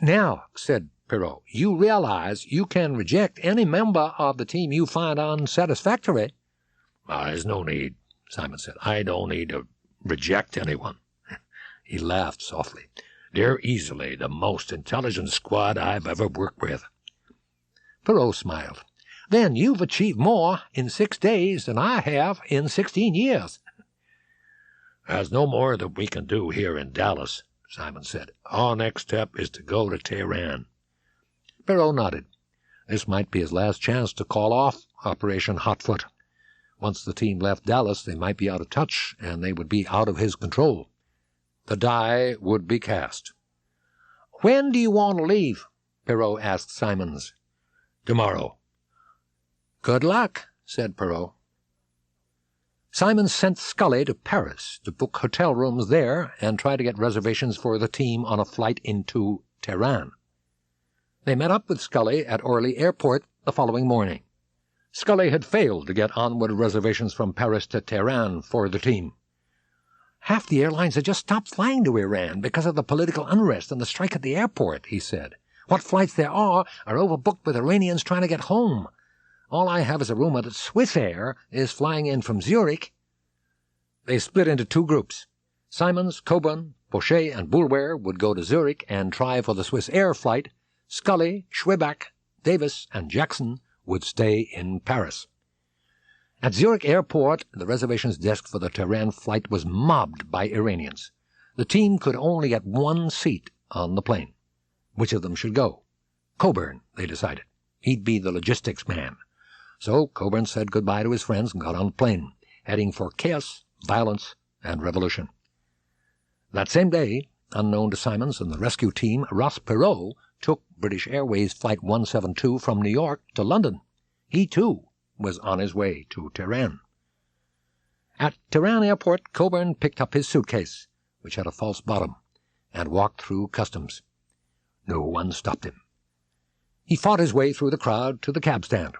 "Now," said Perot, "you realize you can reject any member of the team you find unsatisfactory." "There's no need," Simons said. "I don't need to reject anyone." He laughed softly. "They're easily the most intelligent squad I've ever worked with." Perot smiled. "Then you've achieved more in 6 days than I have in 16 years. "There's no more that we can do here in Dallas," Simons said. "Our next step is to go to Tehran." Perot nodded. This might be his last chance to call off Operation Hotfoot. Once the team left Dallas, they might be out of touch, and they would be out of his control. The die would be cast. "When do you want to leave?" Perot asked Simons. "Tomorrow." "Good luck," said Perot. Simons sent Scully to Paris to book hotel rooms there and try to get reservations for the team on a flight into Tehran. They met up with Scully at Orly Airport the following morning. Scully had failed to get onward reservations from Paris to Tehran for the team. "Half the airlines had just stopped flying to Iran because of the political unrest and the strike at the airport," he said. "What flights there are overbooked with Iranians trying to get home. All I have is a rumor that Swiss Air is flying in from Zurich." They split into 2 groups. Simons, Coburn, Boucher, and Boulware would go to Zurich and try for the Swiss Air flight. Scully, Schwebeck, Davis, and Jackson would stay in Paris. At Zurich Airport, the reservations desk for the Tehran flight was mobbed by Iranians. The team could only get 1 seat on the plane. Which of them should go? Coburn, they decided. He'd be the logistics man. So Coburn said goodbye to his friends and got on the plane, heading for chaos, violence, and revolution. That same day, unknown to Simons and the rescue team, Ross Perot took British Airways Flight 172 from New York to London. He, too, was on his way to Tehran. At Tehran Airport, Coburn picked up his suitcase, which had a false bottom, and walked through customs. No one stopped him. He fought his way through the crowd to the cab stand.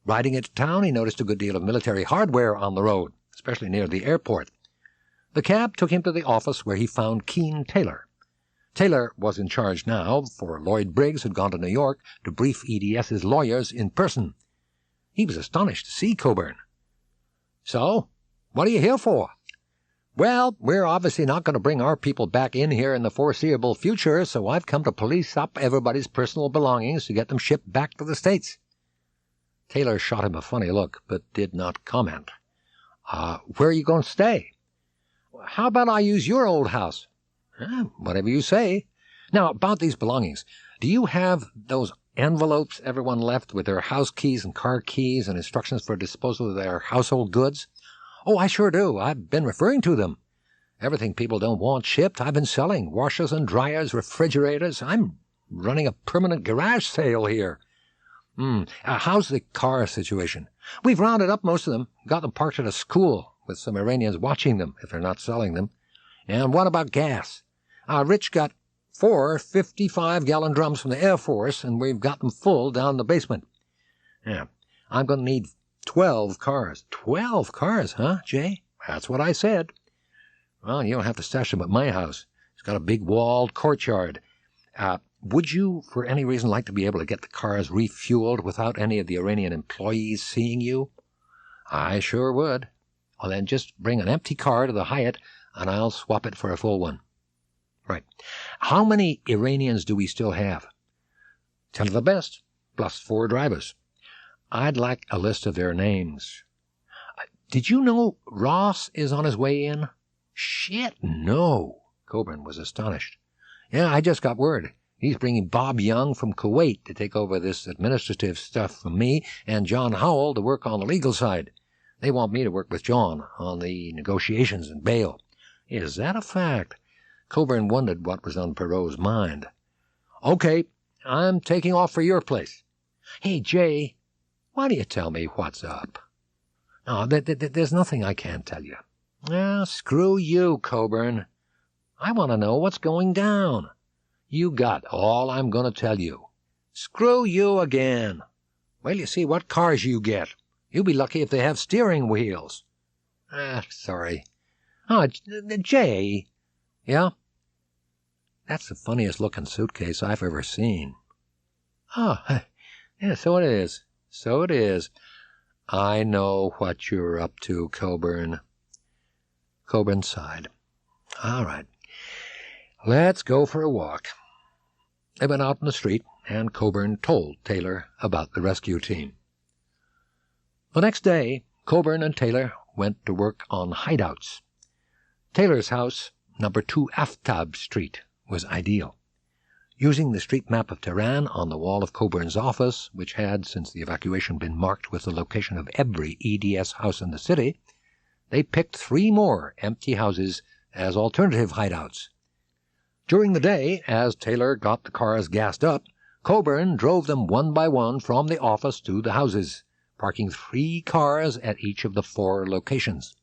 Riding into town, he noticed a good deal of military hardware on the road, especially near the airport. The cab took him to the office where he found Keen Taylor. Taylor was in charge now, for Lloyd Briggs had gone to New York to brief EDS's lawyers in person. He was astonished to see Coburn. "So, what are you here for?" "Well, we're obviously not going to bring our people back in here in the foreseeable future, so I've come to police up everybody's personal belongings to get them shipped back to the States." Taylor shot him a funny look, but did not comment. Where are you going to stay?" "How about I use your old house?" "Whatever you say. Now, about these belongings, do you have those envelopes everyone left with their house keys and car keys and instructions for disposal of their household goods?" "Oh, I sure do. I've been referring to them. Everything people don't want shipped, I've been selling. Washers and dryers, refrigerators. I'm running a permanent garage sale here." How's the car situation?" "We've rounded up most of them, got them parked at a school. with some Iranians watching them if they're not selling them. And what about gas? Rich got 4 55-gallon drums from the Air Force, and we've got them full down the basement. Yeah, I'm going to need 12 cars. 12 cars, huh, Jay? That's what I said. Well, you don't have to stash them at my house. It's got a big walled courtyard. Would you, for any reason, like to be able to get the cars refueled without any of the Iranian employees seeing you? I sure would. Well, then just bring an empty car to the Hyatt, and I'll swap it for a full one. Right. How many Iranians do we still have? 10 of the best, plus 4 drivers. I'd like a list of their names. Did you know Ross is on his way in? Shit, no. Coburn was astonished. Yeah, I just got word. He's bringing Bob Young from Kuwait to take over this administrative stuff from me, and John Howell to work on the legal side. They want me to work with John on the negotiations and bail. Is that a fact? Coburn wondered what was on Perot's mind. Okay, I'm taking off for your place. Hey, Jay, why don't you tell me what's up? No, there's nothing I can't tell you. Screw you, Coburn. I want to know what's going down. You got all I'm going to tell you. Screw you again. Well, you see what cars you get. You'll be lucky if they have steering wheels. Sorry. Jay. Yeah? That's the funniest looking suitcase I've ever seen. Yeah, so it is. So it is. I know what you're up to, Coburn. Coburn sighed. All right. Let's go for a walk. They went out in the street, and Coburn told Taylor about the rescue team. The next day, Coburn and Taylor went to work on hideouts. Taylor's house, number 2 Aftab Street, was ideal. Using the street map of Tehran on the wall of Coburn's office, which had, since the evacuation, been marked with the location of every EDS house in the city, they picked 3 more empty houses as alternative hideouts. During the day, as Taylor got the cars gassed up, Coburn drove them one by one from the office to the houses, parking 3 cars at each of the 4 locations.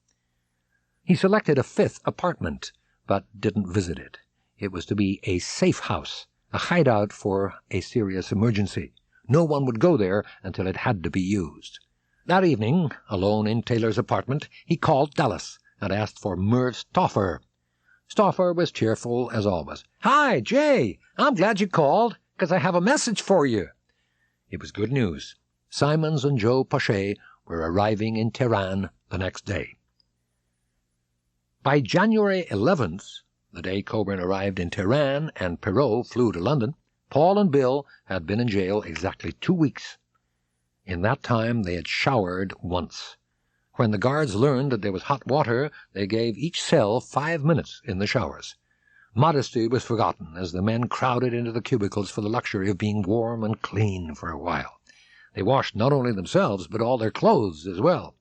He selected a 5th apartment, but didn't visit it. It was to be a safe house, a hideout for a serious emergency. No one would go there until it had to be used. That evening, alone in Taylor's apartment, he called Dallas and asked for Merv Stauffer. Stauffer was cheerful as always. "Hi, Jay! I'm glad you called, because I have a message for you." It was good news. Simons and Joe Pache were arriving in Tehran the next day. By January 11th, the day Coburn arrived in Tehran and Perot flew to London, Paul and Bill had been in jail exactly 2 weeks. In that time they had showered once. When the guards learned that there was hot water, they gave each cell 5 minutes in the showers. Modesty was forgotten as the men crowded into the cubicles for the luxury of being warm and clean for a while. They washed not only themselves, but all their clothes as well.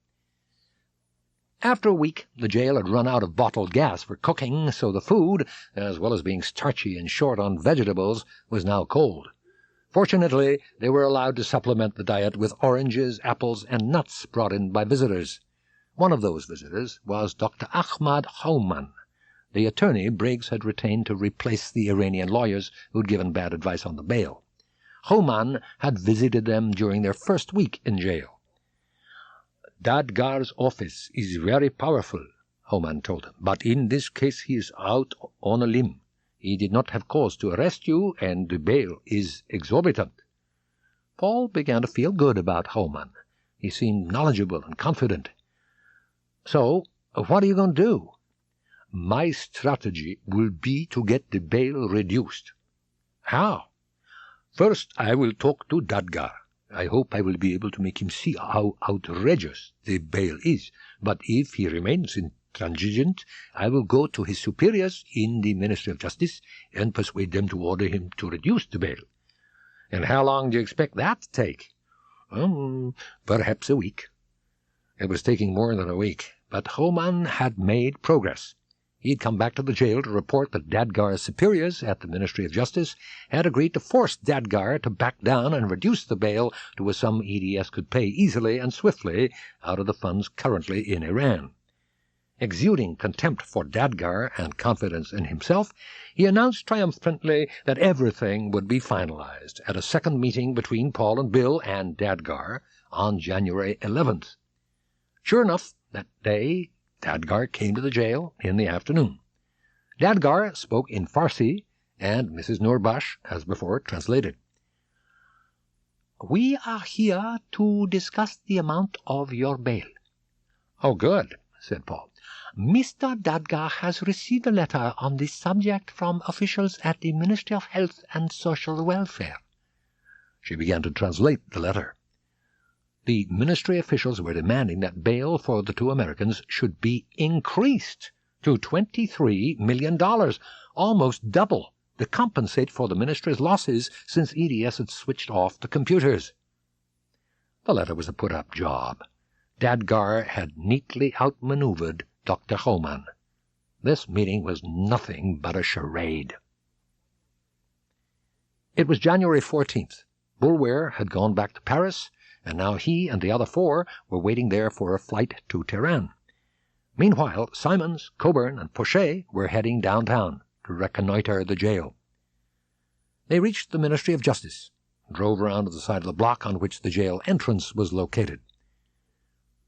After a week, the jail had run out of bottled gas for cooking, so the food, as well as being starchy and short on vegetables, was now cold. Fortunately, they were allowed to supplement the diet with oranges, apples, and nuts brought in by visitors. One of those visitors was Dr. Ahmad Houman, the attorney Briggs had retained to replace the Iranian lawyers who'd given bad advice on the bail. Houman had visited them during their first week in jail. "Dadgar's office is very powerful," Houman told him, "but in this case he is out on a limb. He did not have cause to arrest you, and the bail is exorbitant." Paul began to feel good about Houman. He seemed knowledgeable and confident. "So, what are you going to do?" "My strategy will be to get the bail reduced." "How?" "First, I will talk to Dadgar. I hope I will be able to make him see how outrageous the bail is. But if he remains intransigent, I will go to his superiors in the Ministry of Justice and persuade them to order him to reduce the bail." "And how long do you expect that to take?" "Perhaps a week." It was taking more than a week, but Houman had made progress. He had come back to the jail to report that Dadgar's superiors at the Ministry of Justice had agreed to force Dadgar to back down and reduce the bail to a sum EDS could pay easily and swiftly out of the funds currently in Iran. Exuding contempt for Dadgar and confidence in himself, he announced triumphantly that everything would be finalized at a second meeting between Paul and Bill and Dadgar on January 11th. Sure enough, that day Dadgar came to the jail in the afternoon. Dadgar spoke in Farsi, and Mrs. Noorbash, as before, translated. "We are here to discuss the amount of your bail." "Oh, good," said Paul. "Mr. Dadgar has received a letter on this subject from officials at the Ministry of Health and Social Welfare." She began to translate the letter. The ministry officials were demanding that bail for the two Americans should be increased to $23 million, almost double, to compensate for the ministry's losses since EDS had switched off the computers. The letter was a put-up job. Dadgar had neatly outmaneuvered Dr. Homan. This meeting was nothing but a charade. It was January 14th. Boulware had gone back to Paris, and now he and the other four were waiting there for a flight to Tehran. Meanwhile, Simons, Coburn, and Pochet were heading downtown to reconnoiter the jail. They reached the Ministry of Justice, and drove around to the side of the block on which the jail entrance was located.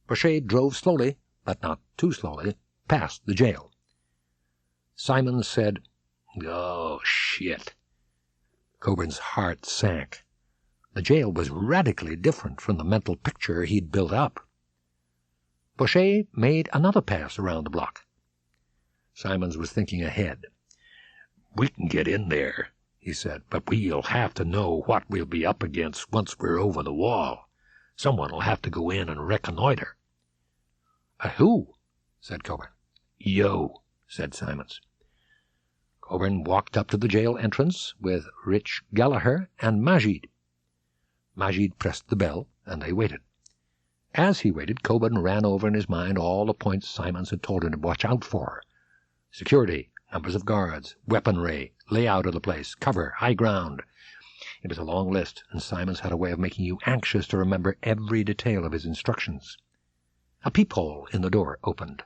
Pochet drove slowly, but not too slowly, past the jail. Simons said, "Oh, shit." Coburn's heart sank. The jail was radically different from the mental picture he'd built up. Pochet made another pass around the block. Simons was thinking ahead. "We can get in there," he said, "but we'll have to know what we'll be up against once we're over the wall. Someone will have to go in and reconnoiter." "Who?" said Coburn. "Yo," said Simons. Coburn walked up to the jail entrance with Rich Gallagher and Majid. Majid pressed the bell, and they waited. As he waited, Coburn ran over in his mind all the points Simons had told him to watch out for. Security, numbers of guards, weaponry, layout of the place, cover, high ground. It was a long list, and Simons had a way of making you anxious to remember every detail of his instructions. A peephole in the door opened.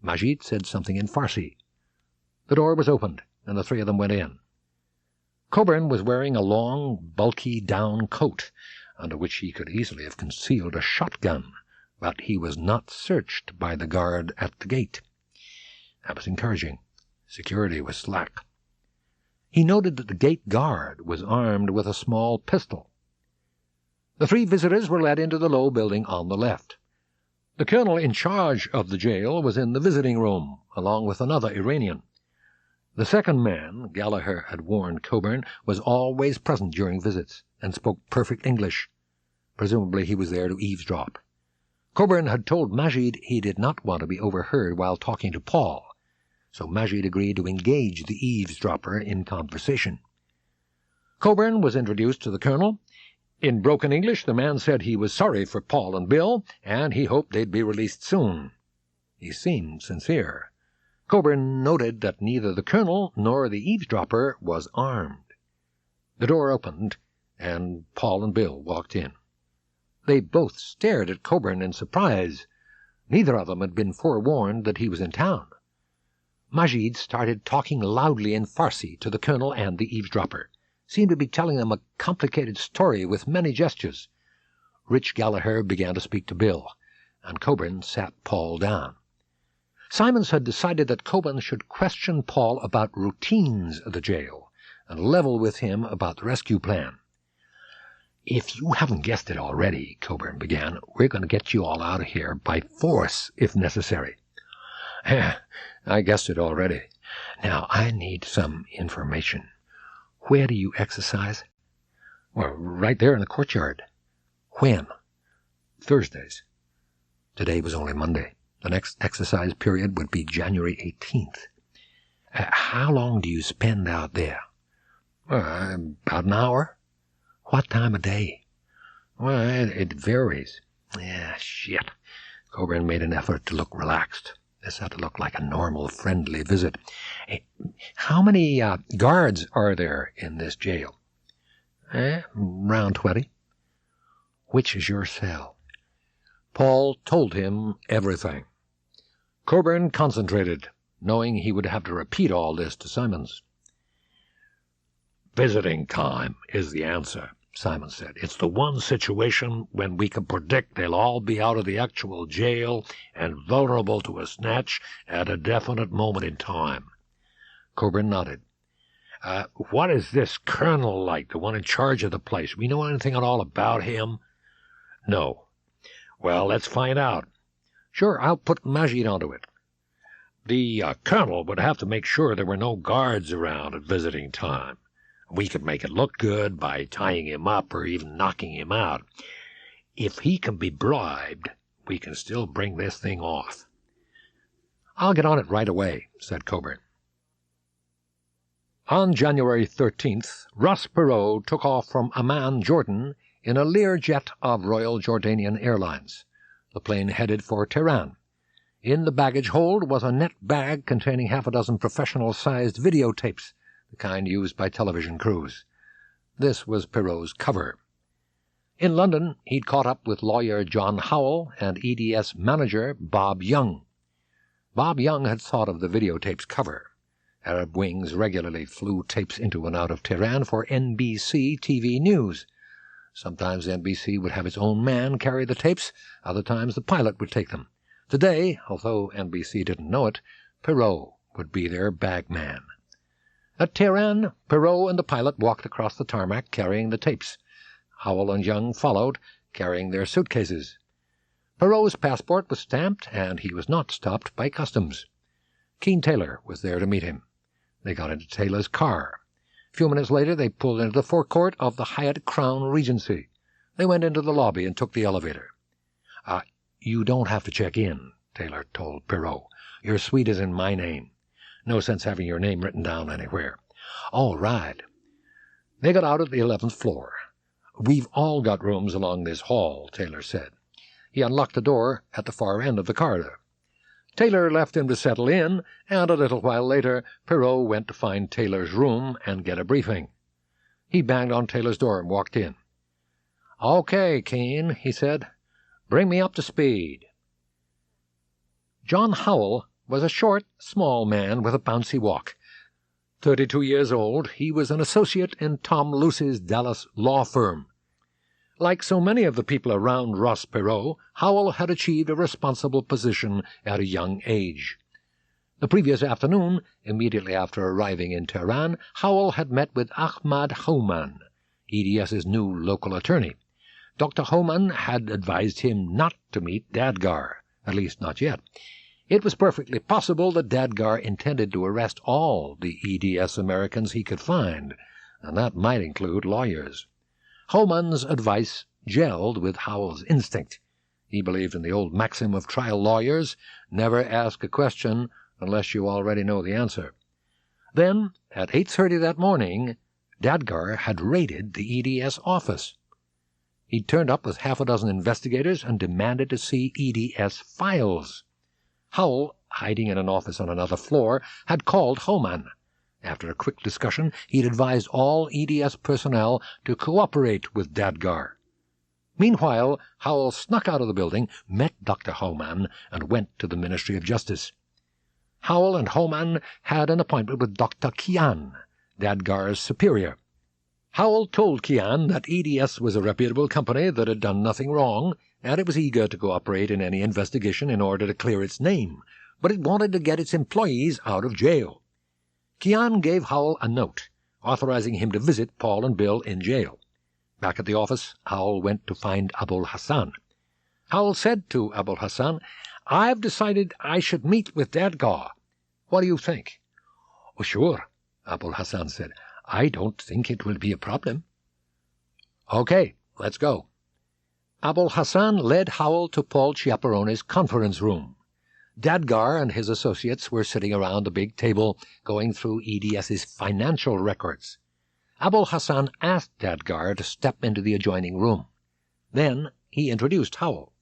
Majid said something in Farsi. The door was opened, and the three of them went in. Coburn was wearing a long, bulky down coat, under which he could easily have concealed a shotgun, but he was not searched by the guard at the gate. That was encouraging. Security was slack. He noted that the gate guard was armed with a small pistol. The three visitors were led into the low building on the left. The colonel in charge of the jail was in the visiting room, along with another Iranian. The second man, Gallagher had warned Coburn, was always present during visits, and spoke perfect English. Presumably he was there to eavesdrop. Coburn had told Majid he did not want to be overheard while talking to Paul, so Majid agreed to engage the eavesdropper in conversation. Coburn was introduced to the colonel. In broken English, the man said he was sorry for Paul and Bill, and he hoped they'd be released soon. He seemed sincere. Coburn noted that neither the colonel nor the eavesdropper was armed. The door opened, and Paul and Bill walked in. They both stared at Coburn in surprise. Neither of them had been forewarned that he was in town. Majid started talking loudly in Farsi to the colonel and the eavesdropper, seemed to be telling them a complicated story with many gestures. Rich Gallagher began to speak to Bill, and Coburn sat Paul down. Simons had decided that Coburn should question Paul about routines of the jail, and level with him about the rescue plan. "If you haven't guessed it already," Coburn began, "we're going to get you all out of here by force, if necessary." "I guessed it already. Now, I need some information. Where do you exercise?" "Well, right there in the courtyard." "When?" "Thursdays." Today was only Monday. The next exercise period would be January 18th. "How long do you spend out there?" "About an hour." "What time of day?" "Well, it varies." Shit. Coburn made an effort to look relaxed. This had to look like a normal, friendly visit. "How many guards are there in this jail?" "Around 20. "Which is your cell?" Paul told him everything. Coburn concentrated, knowing he would have to repeat all this to Simons. "Visiting time is the answer," Simons said. "It's the one situation when we can predict they'll all be out of the actual jail and vulnerable to a snatch at a definite moment in time." Coburn nodded. What is this colonel like, the one in charge of the place? We know anything at all about him?" "No." "Well, let's find out." "Sure, I'll put Majid onto it." "The colonel would have to make sure there were no guards around at visiting time. We could make it look good by tying him up or even knocking him out. If he can be bribed, we can still bring this thing off." "I'll get on it right away," said Coburn. On January 13th, Ross Perot took off from Amman, Jordan, in a Learjet of Royal Jordanian Airlines. The plane headed for Tehran. In the baggage hold was a net bag containing half a dozen professional-sized videotapes, the kind used by television crews. This was Perot's cover. In London, he'd caught up with lawyer John Howell and EDS manager Bob Young. Bob Young had thought of the videotape's cover. Arab wings regularly flew tapes into and out of Tehran for NBC TV news. Sometimes NBC would have its own man carry the tapes, other times the pilot would take them. Today, although NBC didn't know it, Perot would be their bagman. At Tehran, Perot and the pilot walked across the tarmac carrying the tapes. Howell and Young followed, carrying their suitcases. Perot's passport was stamped, and he was not stopped by customs. Keen Taylor was there to meet him. They got into Taylor's car. A few minutes later, they pulled into the forecourt of the Hyatt Crown Regency. They went into the lobby and took the elevator. You don't have to check in," Taylor told Perot. "Your suite is in my name. No sense having your name written down anywhere." "All right." They got out at the 11th floor. "We've all got rooms along this hall," Taylor said. He unlocked the door at the far end of the corridor. Taylor left him to settle in, and a little while later Perot went to find Taylor's room and get a briefing. He banged on Taylor's door and walked in. "Okay, Keen," he said. "Bring me up to speed." John Howell was a short, small man with a bouncy walk. 32 years old, he was an associate in Tom Lucy's Dallas law firm. Like so many of the people around Ross Perot, Howell had achieved a responsible position at a young age. The previous afternoon, immediately after arriving in Tehran, Howell had met with Ahmad Houman, EDS's new local attorney. Dr. Houman had advised him not to meet Dadgar, at least not yet. It was perfectly possible that Dadgar intended to arrest all the EDS Americans he could find, and that might include lawyers. Houman's advice gelled with Howell's instinct. He believed in the old maxim of trial lawyers, never ask a question unless you already know the answer. Then, at 8:30 that morning, Dadgar had raided the EDS office. He'd turned up with half a dozen investigators and demanded to see EDS files. Howell, hiding in an office on another floor, had called Houman. After a quick discussion, he'd advised all EDS personnel to cooperate with Dadgar. Meanwhile, Howell snuck out of the building, met Dr. Houman, and went to the Ministry of Justice. Howell and Houman had an appointment with Dr. Kian, Dadgar's superior. Howell told Kian that EDS was a reputable company that had done nothing wrong, and it was eager to cooperate in any investigation in order to clear its name, but it wanted to get its employees out of jail. Kian gave Howell a note, authorizing him to visit Paul and Bill in jail. Back at the office, Howell went to find Abul Hassan. Howell said to Abul Hassan, "I've decided I should meet with Dadgar. What do you think?" "Oh, sure," Abul Hassan said. "I don't think it will be a problem." "Okay, let's go." Abul Hassan led Howell to Paul Chiaparone's conference room. Dadgar and his associates were sitting around the big table, going through EDS's financial records. Abul Hassan asked Dadgar to step into the adjoining room. Then he introduced Howell.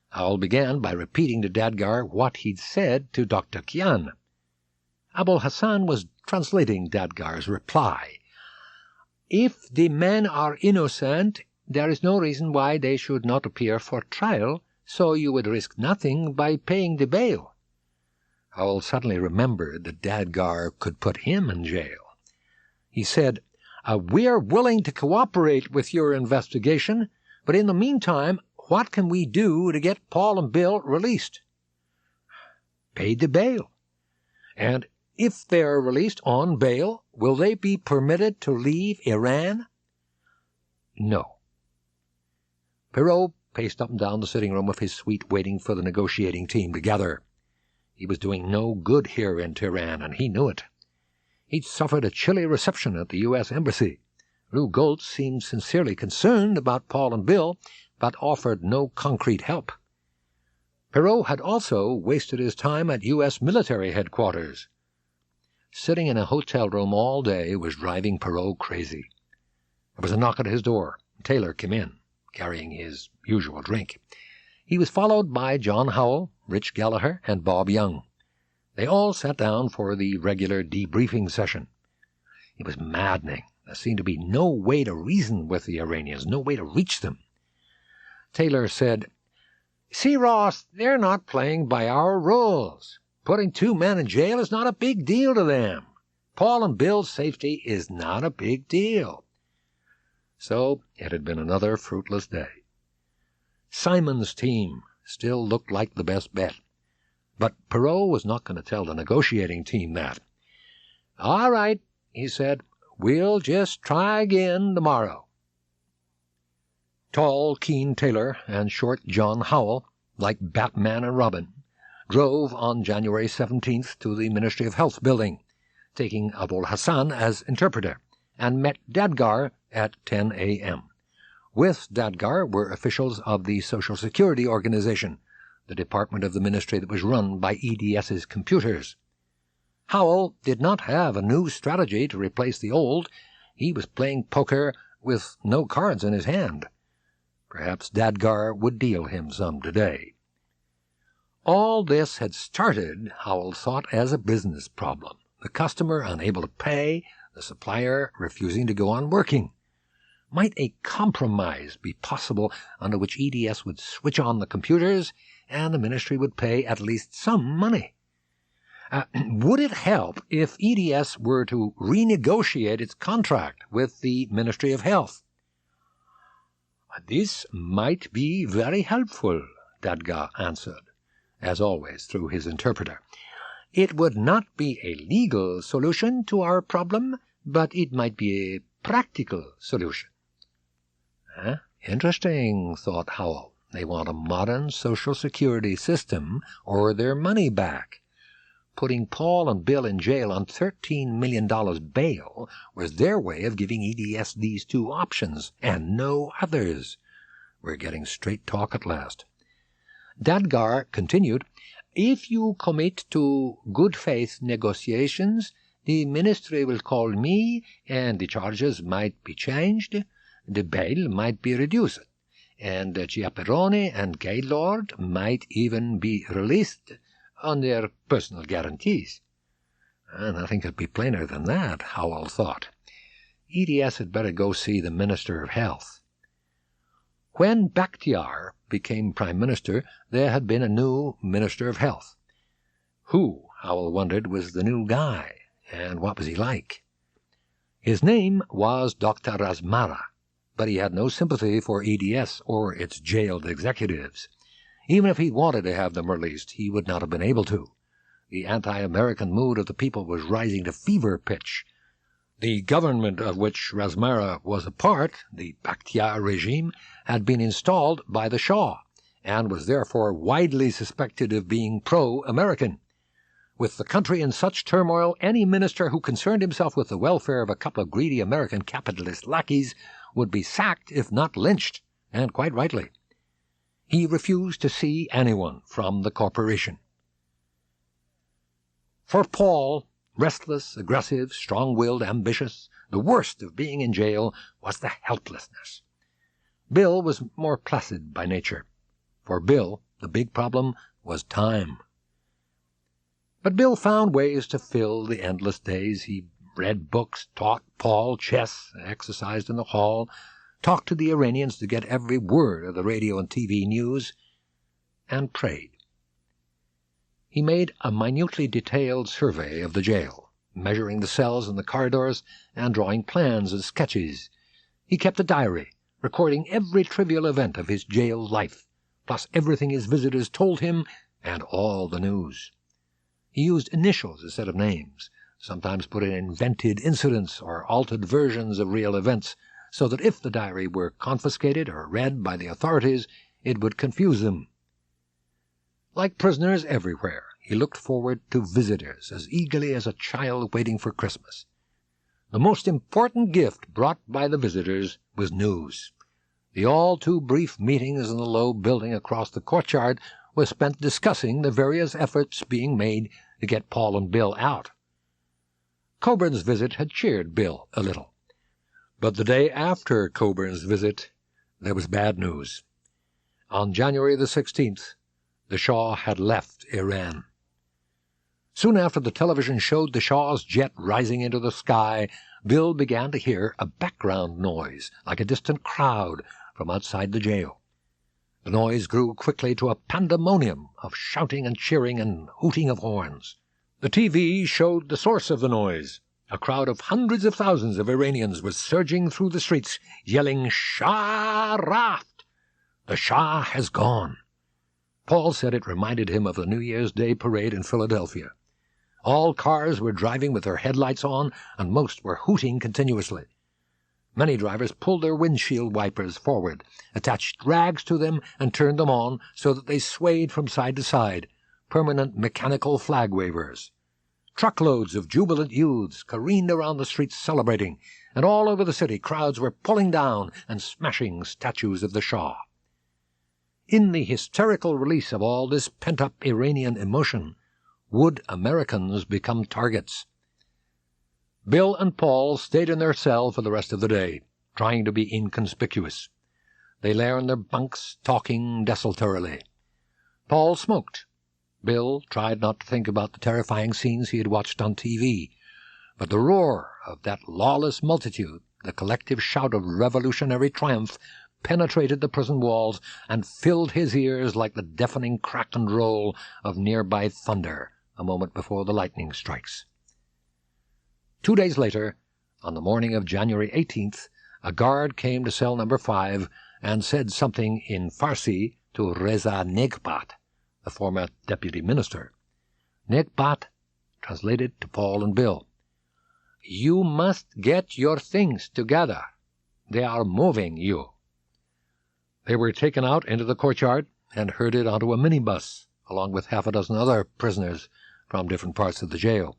Howell began by repeating to Dadgar what he'd said to Dr. Kian. Abul Hassan was translating Dadgar's reply. "If the men are innocent, there is no reason why they should not appear for trial, so you would risk nothing by paying the bail. Howell suddenly remembered that Dadgar could put him in jail. He said, "We're willing to cooperate with your investigation, but in the meantime, what can we do to get Paul and Bill released?" "Pay the bail." "And if they are released on bail, will they be permitted to leave Iran?" "No." Perot paced up and down the sitting room of his suite waiting for the negotiating team to gather. He was doing no good here in Tehran, and he knew it. He'd suffered a chilly reception at the U.S. Embassy. Lou Goltz seemed sincerely concerned about Paul and Bill, but offered no concrete help. Perot had also wasted his time at U.S. military headquarters. Sitting in a hotel room all day was driving Perot crazy. There was a knock at his door. Taylor came in, carrying his usual drink. He was followed by John Howell, Rich Gallagher, and Bob Young. They all sat down for the regular debriefing session. It was maddening. There seemed to be no way to reason with the Iranians, no way to reach them. Taylor said, "See, Ross, they're not playing by our rules. Putting 2 men in jail is not a big deal to them. Paul and Bill's safety is not a big deal." So it had been another fruitless day. Simon's team still looked like the best bet. But Perot was not going to tell the negotiating team that. "All right," he said, "we'll just try again tomorrow." Tall, keen Taylor and short John Howell, like Batman and Robin, drove on January 17th to the Ministry of Health building, taking Abul Hassan as interpreter, and met Dadgar at 10 a.m. With Dadgar were officials of the Social Security Organization, the department of the ministry that was run by EDS's computers. Howell did not have a new strategy to replace the old. He was playing poker with no cards in his hand. Perhaps Dadgar would deal him some today. All this had started, Howell thought, as a business problem. The customer unable to pay, the supplier refusing to go on working. Might a compromise be possible under which EDS would switch on the computers and the ministry would pay at least some money? Would it help if EDS were to renegotiate its contract with the Ministry of Health? "This might be very helpful," Dadgar answered, as always through his interpreter. "It would not be a legal solution to our problem, but it might be a practical solution." Interesting, thought Howell. They want a modern Social Security system or their money back. Putting Paul and Bill in jail on $13 million bail was their way of giving EDS these 2 options, and no others. We're getting straight talk at last. Dadgar continued, "If you commit to good faith negotiations, the ministry will call me, and the charges might be changed. The bail might be reduced, and Chiaperone and Gaylord might even be released on their personal guarantees." Nothing could be plainer than that, Howell thought. EDS had better go see the Minister of Health. When Bakhtiar became Prime Minister, there had been a new Minister of Health. Who, Howell wondered, was the new guy, and what was he like? His name was Dr. Razmara, but he had no sympathy for EDS or its jailed executives. Even if he wanted to have them released, he would not have been able to. The anti-American mood of the people was rising to fever pitch. The government of which Razmara was a part, the Bakhtiar regime, had been installed by the Shah, and was therefore widely suspected of being pro-American. With the country in such turmoil, any minister who concerned himself with the welfare of a couple of greedy American capitalist lackeys would be sacked if not lynched, and quite rightly. He refused to see anyone from the corporation. For Paul, restless, aggressive, strong-willed, ambitious, the worst of being in jail was the helplessness. Bill was more placid by nature. For Bill, the big problem was time. But Bill found ways to fill the endless days. He read books, taught Paul chess, exercised in the hall, talked to the Iranians to get every word of the radio and TV news, and prayed. He made a minutely detailed survey of the jail, measuring the cells and the corridors and drawing plans and sketches. He kept a diary, recording every trivial event of his jail life, plus everything his visitors told him and all the news. He used initials instead of names, sometimes put in invented incidents or altered versions of real events, so that if the diary were confiscated or read by the authorities, it would confuse them. Like prisoners everywhere, he looked forward to visitors as eagerly as a child waiting for Christmas. The most important gift brought by the visitors was news. The all-too-brief meetings in the low building across the courtyard were spent discussing the various efforts being made to get Paul and Bill out. Coburn's visit had cheered Bill a little. But the day after Coburn's visit, there was bad news. On January the 16th, the Shah had left Iran. Soon after the television showed the Shah's jet rising into the sky, Bill began to hear a background noise, like a distant crowd, from outside the jail. The noise grew quickly to a pandemonium of shouting and cheering and hooting of horns. The TV showed the source of the noise. A crowd of hundreds of thousands of Iranians was surging through the streets, yelling, "Shah Raft! The Shah has gone!" Paul said it reminded him of the New Year's Day parade in Philadelphia. All cars were driving with their headlights on, and most were hooting continuously. Many drivers pulled their windshield wipers forward, attached rags to them, and turned them on so that they swayed from side to side, permanent mechanical flag wavers. Truckloads of jubilant youths careened around the streets celebrating, and all over the city crowds were pulling down and smashing statues of the Shah. In the hysterical release of all this pent-up Iranian emotion, would Americans become targets? Bill and Paul stayed in their cell for the rest of the day, trying to be inconspicuous. They lay on their bunks, talking desultorily. Paul smoked. Bill tried not to think about the terrifying scenes he had watched on TV, but the roar of that lawless multitude, the collective shout of revolutionary triumph, penetrated the prison walls and filled his ears like the deafening crack and roll of nearby thunder a moment before the lightning strikes. 2 days later, on the morning of January 18th, a guard came to cell number 5 and said something in Farsi to Reza Negbat, the former deputy minister. Negbat translated to Paul and Bill, "You must get your things together. They are moving you." They were taken out into the courtyard and herded onto a minibus, along with half a dozen other prisoners from different parts of the jail.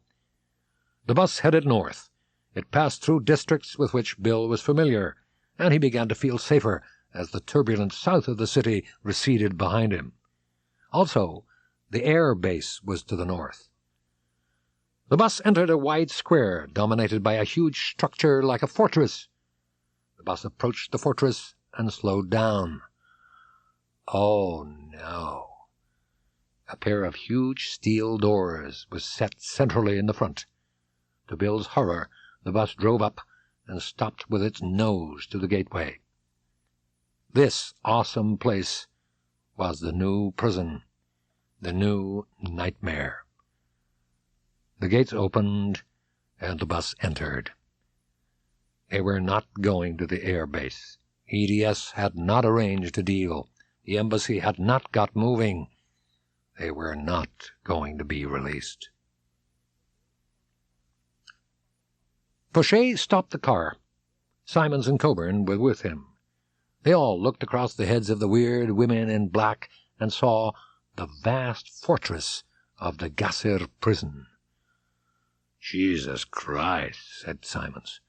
The bus headed north. It passed through districts with which Bill was familiar, and he began to feel safer as the turbulent south of the city receded behind him. Also, the air base was to the north. The bus entered a wide square dominated by a huge structure like a fortress. The bus approached the fortress and slowed down. Oh, no. A pair of huge steel doors was set centrally in the front. To Bill's horror, the bus drove up and stopped with its nose to the gateway. This awesome place was the new prison, the new nightmare. The gates opened, and the bus entered. They were not going to the air base. EDS had not arranged a deal. The embassy had not got moving. They were not going to be released. Fauché stopped the car. Simons and Coburn were with him. They all looked across the heads of the weird women in black and saw the vast fortress of the Gasser prison. "Jesus Christ," said Simons.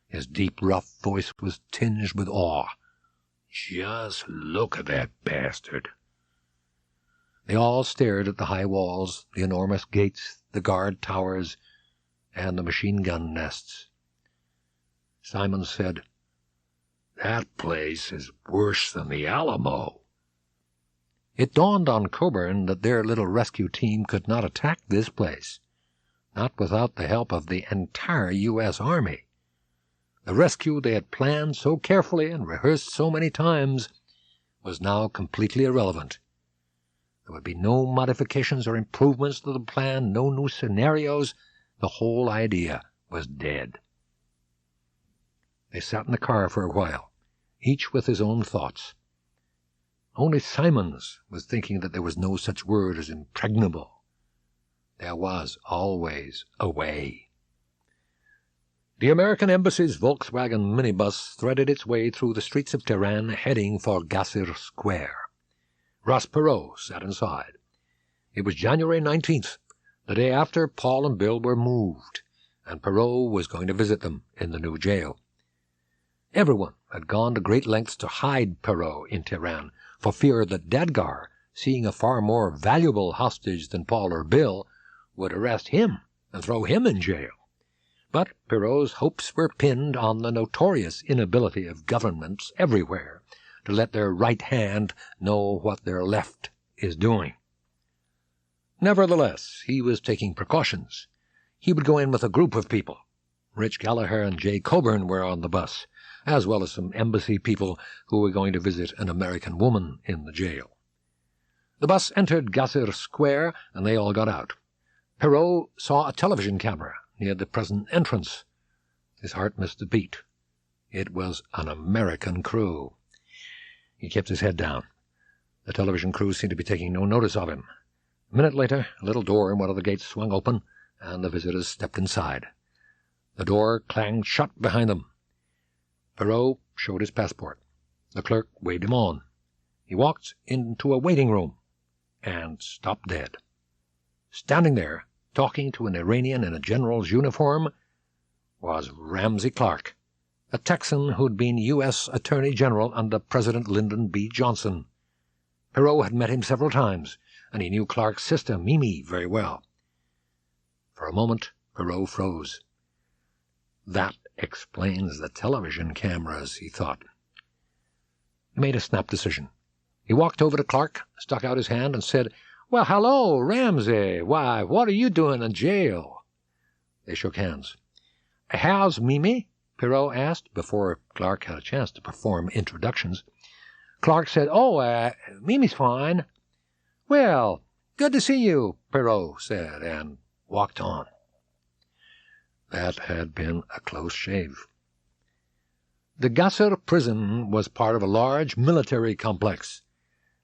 His deep, rough voice was tinged with awe. "Just look at that bastard." They all stared at the high walls, the enormous gates, the guard towers, and the machine-gun nests. Simons said, "That place is worse than the Alamo." It dawned on Coburn that their little rescue team could not attack this place, not without the help of the entire U.S. Army. The rescue they had planned so carefully and rehearsed so many times was now completely irrelevant. There would be no modifications or improvements to the plan, no new scenarios. The whole idea was dead. They sat in the car for a while, each with his own thoughts. Only Simons was thinking that there was no such word as impregnable. There was always a way. The American Embassy's Volkswagen minibus threaded its way through the streets of Tehran, heading for Qasr Square. Ross Perot sat inside. It was January 19th, the day after Paul and Bill were moved, and Perot was going to visit them in the new jail. Everyone had gone to great lengths to hide Perot in Tehran, for fear that Dadgar, seeing a far more valuable hostage than Paul or Bill, would arrest him and throw him in jail. But Perot's hopes were pinned on the notorious inability of governments everywhere to let their right hand know what their left is doing. Nevertheless, he was taking precautions. He would go in with a group of people. Rich Gallagher and Jay Coburn were on the bus, as well as some embassy people who were going to visit an American woman in the jail. The bus entered Qasr Square, and they all got out. Perot saw a television camera near the present entrance. His heart missed a beat. It was an American crew. He kept his head down. The television crew seemed to be taking no notice of him. A minute later, a little door in one of the gates swung open, and the visitors stepped inside. The door clanged shut behind them. Perot showed his passport. The clerk waved him on. He walked into a waiting room and stopped dead. Standing there, talking to an Iranian in a general's uniform, was Ramsey Clark, a Texan who'd been U.S. Attorney General under President Lyndon B. Johnson. Perot had met him several times, and he knew Clark's sister, Mimi, very well. For a moment, Perot froze. That explains the television cameras, he thought. He made a snap decision. He walked over to Clark, stuck out his hand, and said, "Well, hello, Ramsey. Why, what are you doing in jail?" They shook hands. "How's Mimi?" Perot asked, before Clark had a chance to perform introductions. Clark said, Mimi's fine." "Well, good to see you," Perot said, and walked on. That had been a close shave. The Qasr prison was part of a large military complex.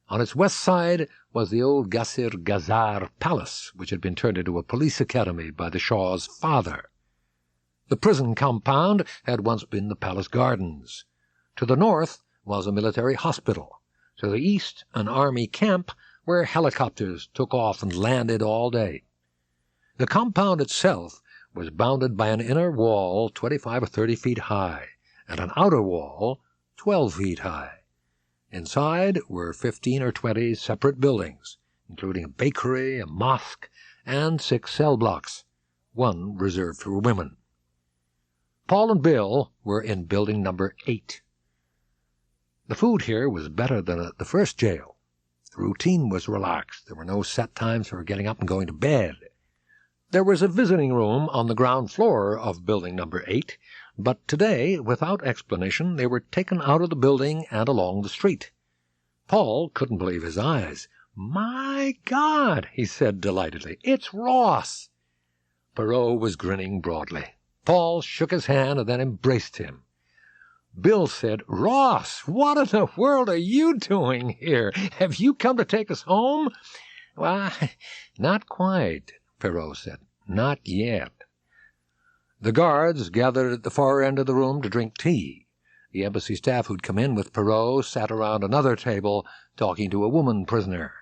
On its west side was the old Qasr Gazar Palace, which had been turned into a police academy by the Shah's father. The prison compound had once been the palace gardens. To the north was a military hospital. To the east, an army camp where helicopters took off and landed all day. The compound itself was bounded by an inner wall 25 or 30 feet high, and an outer wall 12 feet high. Inside were 15 or 20 separate buildings, including a bakery, a mosque, and 6 cell blocks, one reserved for women. Paul and Bill were in building number 8. The food here was better than at the first jail. The routine was relaxed. There were no set times for getting up and going to bed. There was a visiting room on the ground floor of building number 8, but today, without explanation, they were taken out of the building and along the street. Paul couldn't believe his eyes. "My God," he said delightedly, "it's Ross." Perot was grinning broadly. Paul shook his hand and then embraced him. Bill said, "Ross, what in the world are you doing here? Have you come to take us home?" "Well, not quite," Perot said. "Not yet." The guards gathered at the far end of the room to drink tea. The embassy staff who'd come in with Perot sat around another table talking to a woman prisoner.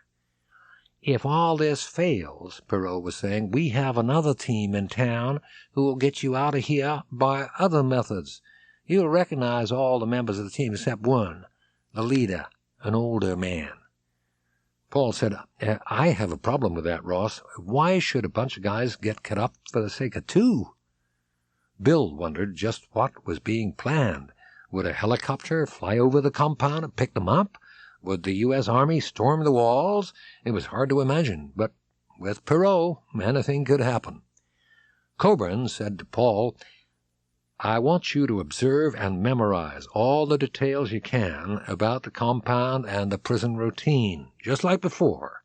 "If all this fails," Perot was saying, "we have another team in town who will get you out of here by other methods. You'll recognize all the members of the team except one, the leader, an older man." Paul said, "I have a problem with that, Ross. Why should a bunch of guys get cut up for the sake of 2? Bill wondered just what was being planned. Would a helicopter fly over the compound and pick them up? Would the U.S. Army storm the walls? It was hard to imagine, but with Perot, anything could happen. Coburn said to Paul, "I want you to observe and memorize all the details you can about the compound and the prison routine, just like before.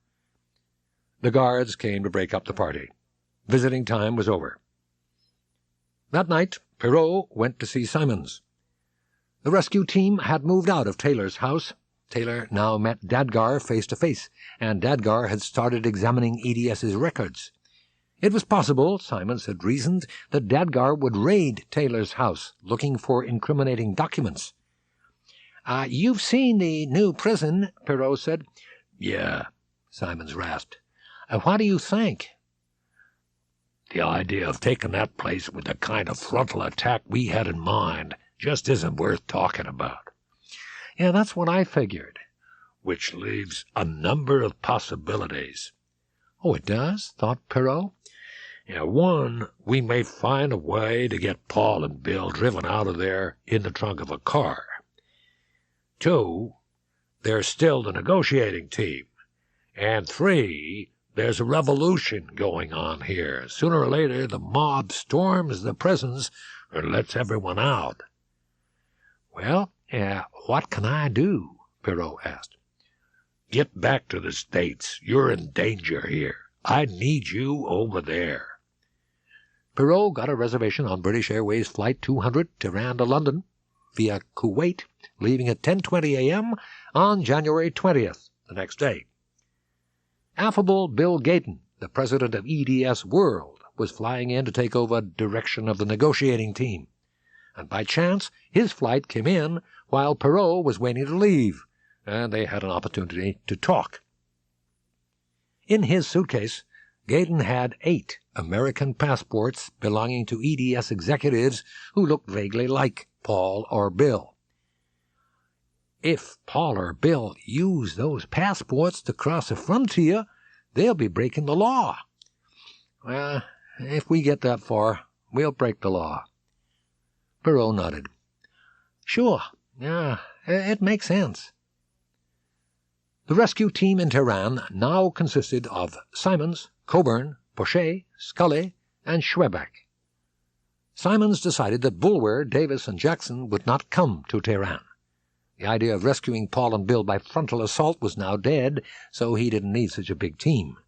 The guards came to break up the party. Visiting time was over. That night, Perot went to see Simons. The rescue team had moved out of Taylor's house. Taylor now met Dadgar face to face, and Dadgar had started examining EDS's records. It was possible, Simons had reasoned, that Dadgar would raid Taylor's house, looking for incriminating documents. "You've seen the new prison," Perot said. "Yeah," Simons rasped. "What do you think?" "The idea of taking that place with the kind of frontal attack we had in mind just isn't worth talking about." "Yeah, that's what I figured." "Which leaves a number of possibilities." "Oh, it does?" thought Perot. "Yeah, one, we may find a way to get Paul and Bill driven out of there in the trunk of a car. Two, there's still the negotiating team. And three, there's a revolution going on here. Sooner or later, the mob storms the prisons and lets everyone out." "Well, what can I do?" Perot asked. "Get back to the States. You're in danger here. I need you over there." Perot got a reservation on British Airways Flight 200, Tehran to London, via Kuwait, leaving at 10:20 a.m. on January 20th, the next day. Affable Bill Gaydon, the president of EDS World, was flying in to take over direction of the negotiating team, and by chance his flight came in while Perot was waiting to leave, and they had an opportunity to talk. In his suitcase, Gaydon had 8 American passports belonging to EDS executives who looked vaguely like Paul or Bill. "If Paul or Bill use those passports to cross the frontier, they'll be breaking the law." "Well, if we get that far, we'll break the law." Perot nodded. "Sure, yeah, it makes sense." The rescue team in Tehran now consisted of Simons, Coburn, Pochet, Scully, and Schwebeck. Simons decided that Bulwer, Davis, and Jackson would not come to Tehran. The idea of rescuing Paul and Bill by frontal assault was now dead, so he didn't need such a big team.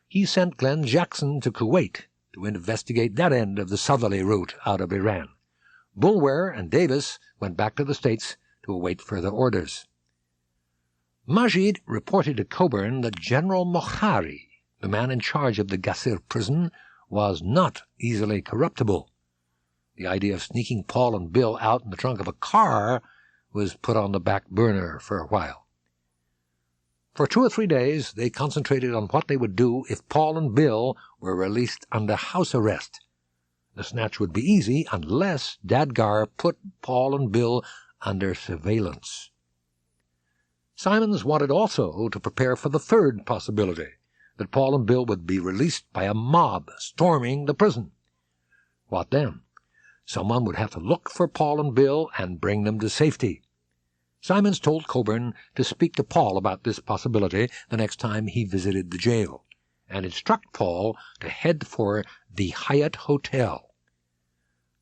He sent Glenn Jackson to Kuwait to investigate that end of the southerly route out of Iran. Bulwer and Davis went back to the States to await further orders. Rashid reported to Coburn that General Mokhari, the man in charge of the Gasir prison, was not easily corruptible. The idea of sneaking Paul and Bill out in the trunk of a car was put on the back burner for a while. For 2 or 3 days they concentrated on what they would do if Paul and Bill were released under house arrest. The snatch would be easy unless Dadgar put Paul and Bill under surveillance. Simons wanted also to prepare for the third possibility, that Paul and Bill would be released by a mob storming the prison. What then? Someone would have to look for Paul and Bill and bring them to safety. Simons told Coburn to speak to Paul about this possibility the next time he visited the jail, and instruct Paul to head for the Hyatt Hotel.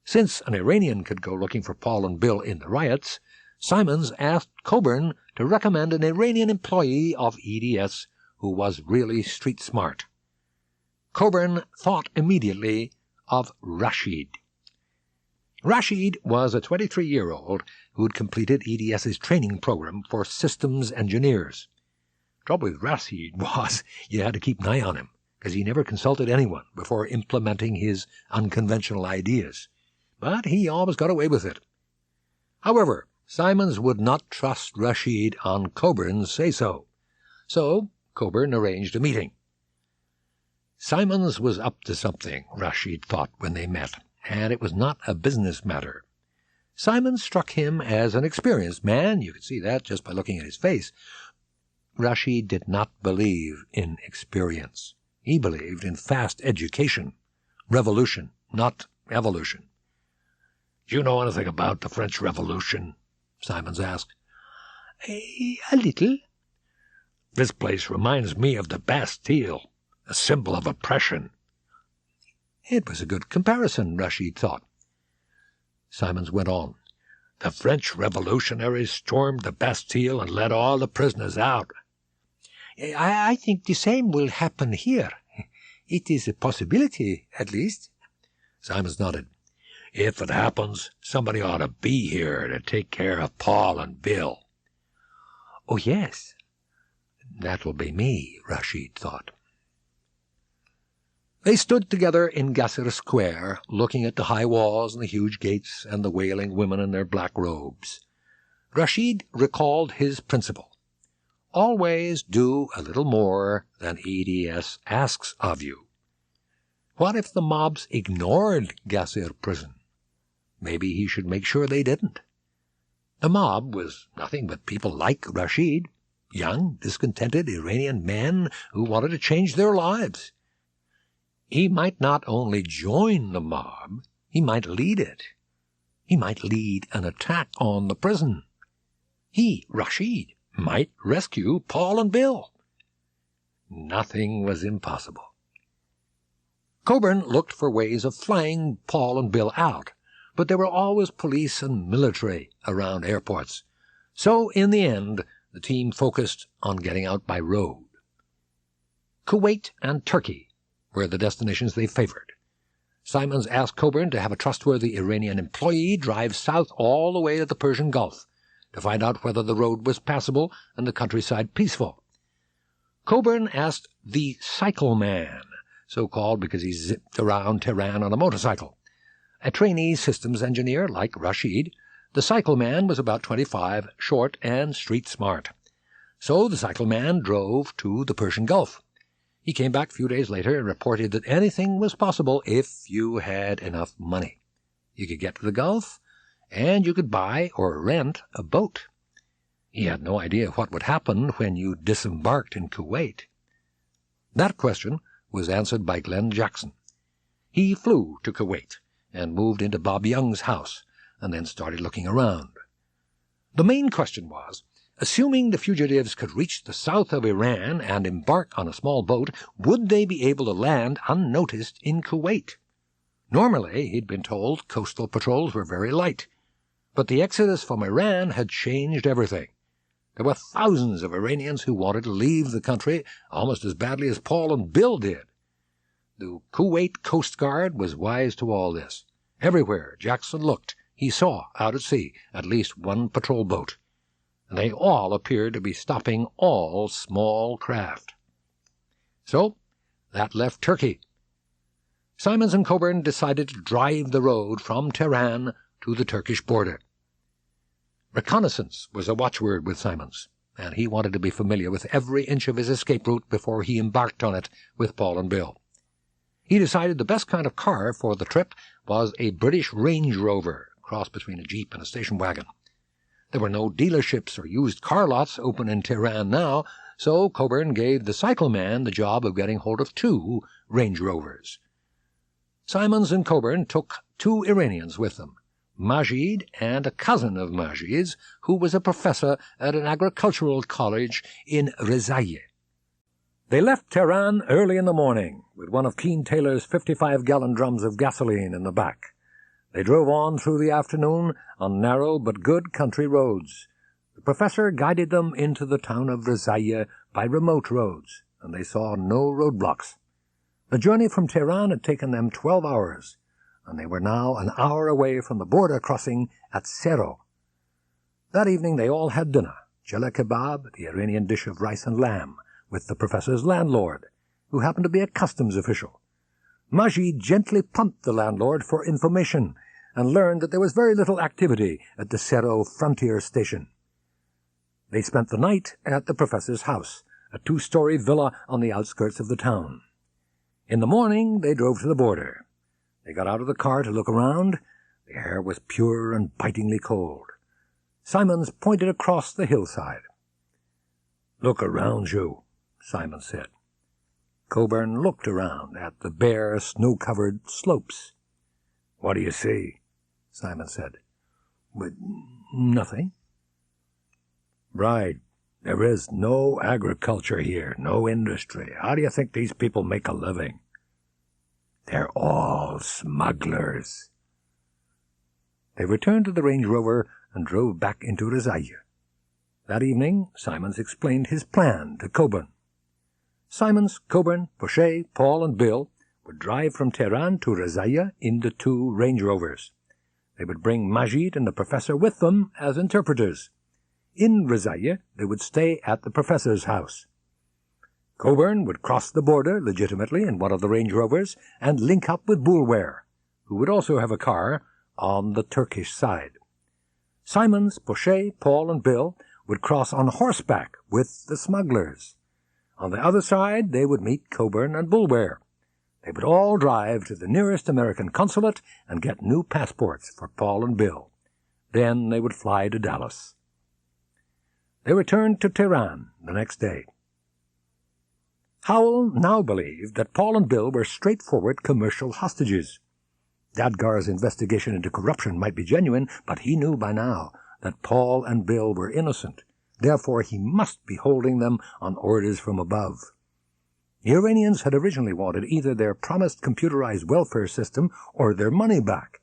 Since an Iranian could go looking for Paul and Bill in the riots, Simons asked Coburn to recommend an Iranian employee of EDS who was really street smart. Coburn thought immediately of Rashid. Rashid was a 23-year-old who'd completed EDS's training program for systems engineers. Trouble with Rashid was you had to keep an eye on him, because he never consulted anyone before implementing his unconventional ideas. But he always got away with it. However, Simons would not trust Rashid on Coburn's say-so, so Coburn arranged a meeting. Simons was up to something, Rashid thought when they met, and it was not a business matter. Simons struck him as an experienced man. You could see that just by looking at his face. Rashid did not believe in experience. He believed in fast education, revolution, not evolution. "Do you know anything about the French Revolution?" Simons asked. A little. "This place reminds me of the Bastille, a symbol of oppression." It was a good comparison, Rashid thought. Simons went on. "The French revolutionaries stormed the Bastille and let all the prisoners out." I think the same will happen here. It is a possibility, at least. Simons nodded. If it happens, somebody ought to be here to take care of Paul and Bill. Oh, yes. That will be me, Rashid thought. They stood together in Gasser Square, looking at the high walls and the huge gates and the wailing women in their black robes. Rashid recalled his principle. Always do a little more than EDS asks of you. What if the mobs ignored Gasser prison? Maybe he should make sure they didn't. The mob was nothing but people like Rashid, young, discontented Iranian men who wanted to change their lives. He might not only join the mob, he might lead it. He might lead an attack on the prison. He, Rashid, might rescue Paul and Bill. Nothing was impossible. Coburn looked for ways of flying Paul and Bill out, but there were always police and military around airports. So, in the end, the team focused on getting out by road. Kuwait and Turkey were the destinations they favored. Simons asked Coburn to have a trustworthy Iranian employee drive south all the way to the Persian Gulf to find out whether the road was passable and the countryside peaceful. Coburn asked the cycle man, so called because he zipped around Tehran on a motorcycle. A trainee systems engineer like Rashid, the cycle man was about 25, short and street smart. So the cycle man drove to the Persian Gulf. He came back a few days later and reported that anything was possible if you had enough money. You could get to the Gulf, and you could buy or rent a boat. He had no idea what would happen when you disembarked in Kuwait. That question was answered by Glenn Jackson. He flew to Kuwait and moved into Bob Young's house, and then started looking around. The main question was, assuming the fugitives could reach the south of Iran and embark on a small boat, would they be able to land unnoticed in Kuwait? Normally, he'd been told, coastal patrols were very light. But the exodus from Iran had changed everything. There were thousands of Iranians who wanted to leave the country almost as badly as Paul and Bill did. The Kuwait Coast Guard was wise to all this. Everywhere Jackson looked, he saw, out at sea, at least one patrol boat. And they all appeared to be stopping all small craft. So, that left Turkey. Simons and Coburn decided to drive the road from Tehran to the Turkish border. Reconnaissance was a watchword with Simons, and he wanted to be familiar with every inch of his escape route before he embarked on it with Paul and Bill. He decided the best kind of car for the trip was a British Range Rover, a cross between a Jeep and a station wagon. There were no dealerships or used car lots open in Tehran now, so Coburn gave the cycle man the job of getting hold of 2 Range Rovers. Simons and Coburn took 2 Iranians with them, Majid and a cousin of Majid's, who was a professor at an agricultural college in Rezaie. They left Tehran early in the morning, with one of Keen Taylor's 55-gallon drums of gasoline in the back. They drove on through the afternoon on narrow but good country roads. The professor guided them into the town of Rezaie by remote roads, and they saw no roadblocks. The journey from Tehran had taken them 12 hours, and they were now an hour away from the border crossing at Sero. That evening they all had dinner, jela kebab, the Iranian dish of rice and lamb, with the professor's landlord, who happened to be a customs official. Majid gently pumped the landlord for information and learned that there was very little activity at the Sero frontier station. They spent the night at the professor's house, a 2-story villa on the outskirts of the town. In the morning they drove to the border. They got out of the car to look around. The air was pure and bitingly cold. Simons pointed across the hillside. "Look around you," Simons said. Coburn looked around at the bare, snow-covered slopes. "What do you see?" Simons said. "But nothing." "Right. There is no agriculture here, no industry. How do you think these people make a living?" "They're all smugglers." They returned to the Range Rover and drove back into Rezaie. That evening, Simons explained his plan to Coburn. Simons, Coburn, Fouché, Paul, and Bill would drive from Tehran to Rezaiya in the 2 Range Rovers. They would bring Majid and the professor with them as interpreters. In Rezaiya, they would stay at the professor's house. Coburn would cross the border legitimately in one of the Range Rovers and link up with Boulware, who would also have a car on the Turkish side. Simons, Fouché, Paul, and Bill would cross on horseback with the smugglers. On the other side, they would meet Coburn and Boulware. They would all drive to the nearest American consulate and get new passports for Paul and Bill. Then they would fly to Dallas. They returned to Tehran the next day. Howell now believed that Paul and Bill were straightforward commercial hostages. Dadgar's investigation into corruption might be genuine, but he knew by now that Paul and Bill were innocent. Therefore, he must be holding them on orders from above. The Iranians had originally wanted either their promised computerized welfare system or their money back.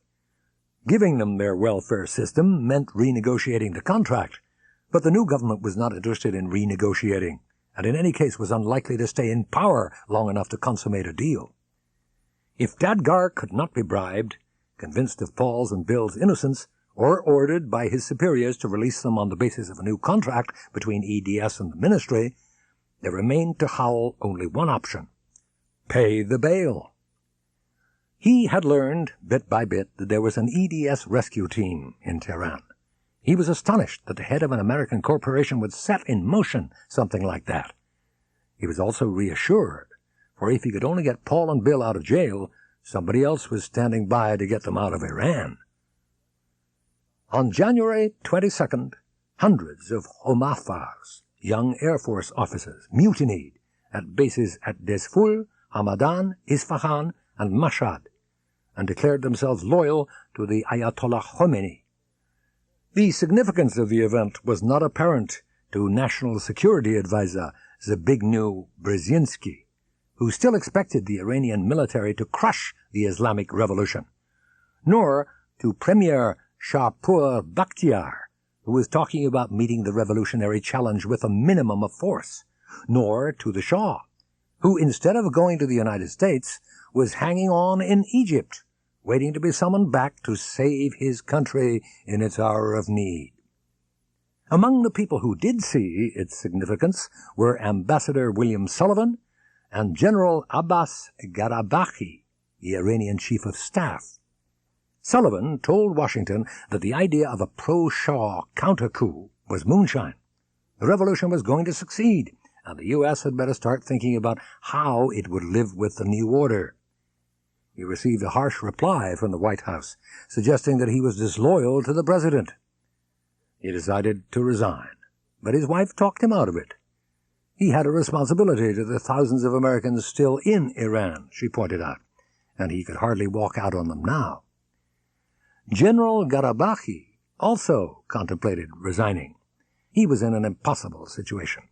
Giving them their welfare system meant renegotiating the contract, but the new government was not interested in renegotiating, and in any case was unlikely to stay in power long enough to consummate a deal. If Dadgar could not be bribed, convinced of Paul's and Bill's innocence, or ordered by his superiors to release them on the basis of a new contract between EDS and the ministry, there remained to Howell only one option: pay the bail. He had learned, bit by bit, that there was an EDS rescue team in Tehran. He was astonished that the head of an American corporation would set in motion something like that. He was also reassured, for if he could only get Paul and Bill out of jail, somebody else was standing by to get them out of Iran. On January 22nd, hundreds of Homafars, young Air Force officers, mutinied at bases at Desful, Hamadan, Isfahan, and Mashhad, and declared themselves loyal to the Ayatollah Khomeini. The significance of the event was not apparent to National Security Advisor Zbigniew Brzezinski, who still expected the Iranian military to crush the Islamic Revolution, nor to Premier Shah Bakhtiar, who was talking about meeting the revolutionary challenge with a minimum of force, nor to the Shah, who, instead of going to the United States, was hanging on in Egypt, waiting to be summoned back to save his country in its hour of need. Among the people who did see its significance were Ambassador William Sullivan and General Abbas Garabakhi, the Iranian chief of staff. Sullivan told Washington that the idea of a pro-Shah counter-coup was moonshine. The revolution was going to succeed, and the U.S. had better start thinking about how it would live with the new order. He received a harsh reply from the White House, suggesting that he was disloyal to the president. He decided to resign, but his wife talked him out of it. He had a responsibility to the thousands of Americans still in Iran, she pointed out, and he could hardly walk out on them now. General Garabakhi also contemplated resigning. He was in an impossible situation.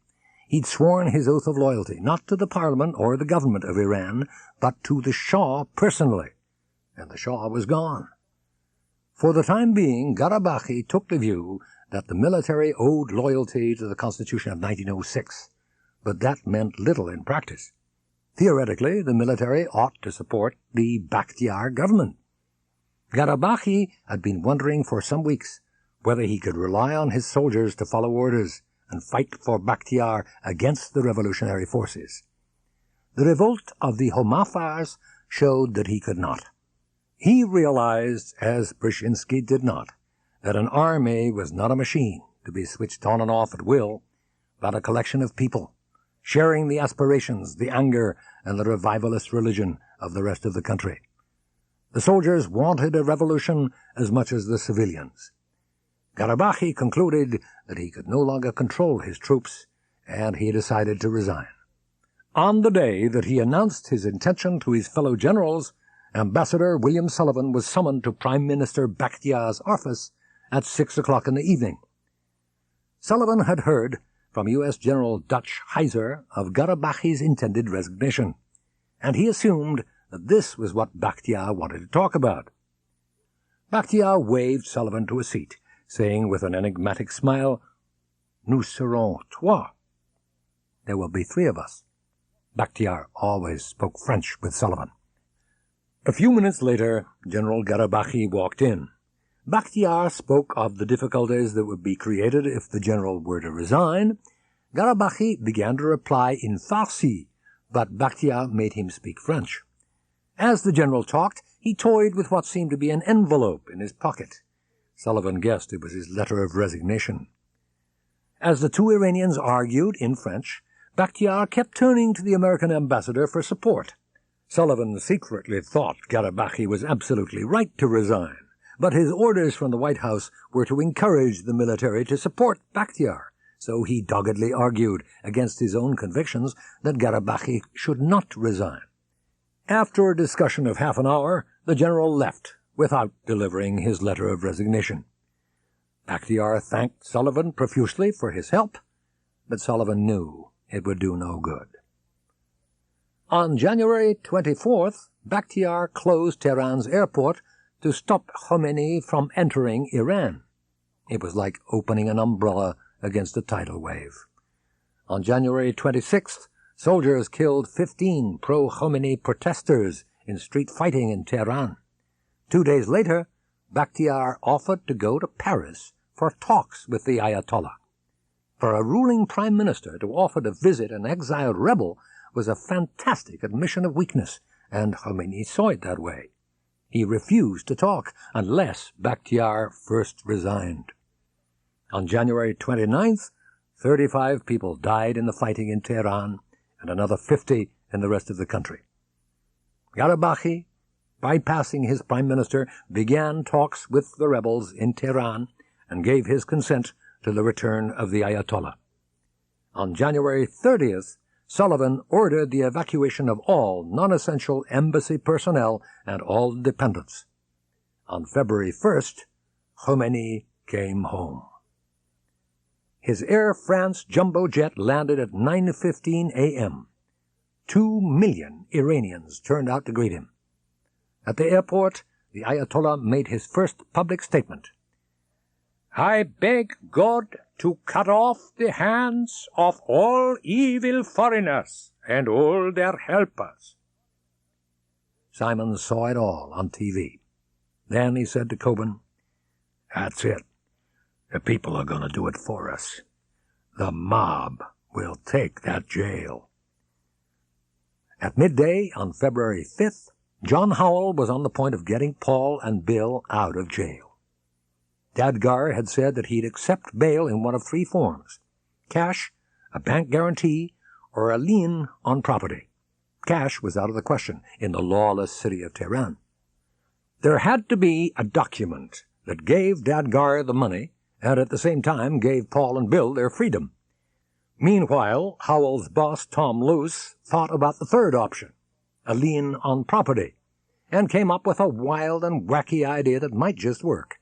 He'd sworn his oath of loyalty, not to the parliament or the government of Iran, but to the Shah personally, and the Shah was gone. For the time being, Garabakhi took the view that the military owed loyalty to the Constitution of 1906, but that meant little in practice. Theoretically, the military ought to support the Bakhtiar government. Garabakhi had been wondering for some weeks whether he could rely on his soldiers to follow orders and fight for Bakhtiar against the revolutionary forces. The revolt of the Homafars showed that he could not. He realized, as Brzezinski did not, that an army was not a machine to be switched on and off at will, but a collection of people, sharing the aspirations, the anger, and the revivalist religion of the rest of the country. The soldiers wanted a revolution as much as the civilians. Garabakhi concluded that he could no longer control his troops, and he decided to resign. On the day that he announced his intention to his fellow generals, Ambassador William Sullivan was summoned to Prime Minister Bakhtiar's office at 6 o'clock in the evening. Sullivan had heard from U.S. General Dutch Heiser of Garabakhi's intended resignation, and he assumed that this was what Bakhtiar wanted to talk about. Bakhtiar waved Sullivan to a seat, saying with an enigmatic smile, "Nous serons trois." There will be 3 of us. Bakhtiar always spoke French with Sullivan. A few minutes later, General Garabakhi walked in. Bakhtiar spoke of the difficulties that would be created if the general were to resign. Garabakhi began to reply in Farsi, but Bakhtiar made him speak French. As the general talked, he toyed with what seemed to be an envelope in his pocket. Sullivan guessed it was his letter of resignation. As the two Iranians argued in French, Bakhtiar kept turning to the American ambassador for support. Sullivan secretly thought Garabakhi was absolutely right to resign, but his orders from the White House were to encourage the military to support Bakhtiar, so he doggedly argued against his own convictions that Garabakhi should not resign. After a discussion of half an hour, the general left without delivering his letter of resignation. Bakhtiar thanked Sullivan profusely for his help, but Sullivan knew it would do no good. On January 24th, Bakhtiar closed Tehran's airport to stop Khomeini from entering Iran. It was like opening an umbrella against a tidal wave. On January 26th, soldiers killed 15 pro-Khomeini protesters in street fighting in Tehran. 2 days later, Bakhtiar offered to go to Paris for talks with the Ayatollah. For a ruling prime minister to offer to visit an exiled rebel was a fantastic admission of weakness, and Khomeini saw it that way. He refused to talk unless Bakhtiar first resigned. On January 29th, 35 people died in the fighting in Tehran, and another 50 in the rest of the country. Garabakhi, bypassing his prime minister, began talks with the rebels in Tehran and gave his consent to the return of the Ayatollah. On January 30th, Sullivan ordered the evacuation of all non-essential embassy personnel and all dependents. On February 1st, Khomeini came home. His Air France jumbo jet landed at 9:15 a.m. 2 million Iranians turned out to greet him. At the airport, the Ayatollah made his first public statement. "I beg God to cut off the hands of all evil foreigners and all their helpers." Simon saw it all on TV. Then he said to Coben, "That's it. The people are going to do it for us. The mob will take that jail." At midday on February 5th, John Howell was on the point of getting Paul and Bill out of jail. Dadgar had said that he'd accept bail in one of 3 forms: cash, a bank guarantee, or a lien on property. Cash was out of the question in the lawless city of Tehran. There had to be a document that gave Dadgar the money and at the same time gave Paul and Bill their freedom. Meanwhile, Howell's boss, Tom Luce, thought about the third option, a lien on property, and came up with a wild and wacky idea that might just work,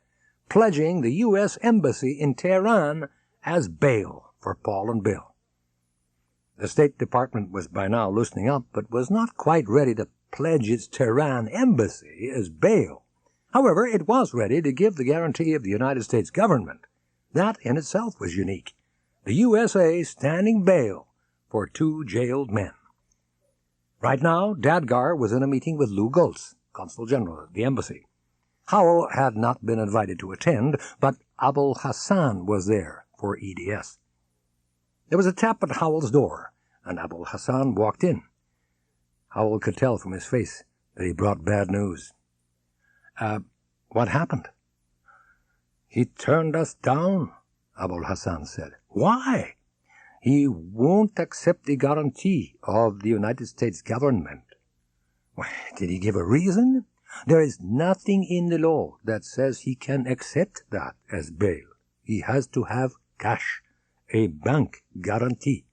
pledging the U.S. Embassy in Tehran as bail for Paul and Bill. The State Department was by now loosening up, but was not quite ready to pledge its Tehran embassy as bail. However, it was ready to give the guarantee of the United States government. That in itself was unique. The USA standing bail for 2 jailed men. Right now, Dadgar was in a meeting with Lou Goltz, Consul General at the embassy. Howell had not been invited to attend, but Abul Hassan was there for EDS. There was a tap at Howell's door, and Abul Hassan walked in. Howell could tell from his face that he brought bad news. What happened?" "He turned us down," Abul Hassan said. "Why?" "He won't accept the guarantee of the United States government." "Did he give a reason?" "There is nothing in the law that says he can accept that as bail. He has to have cash, a bank guarantee."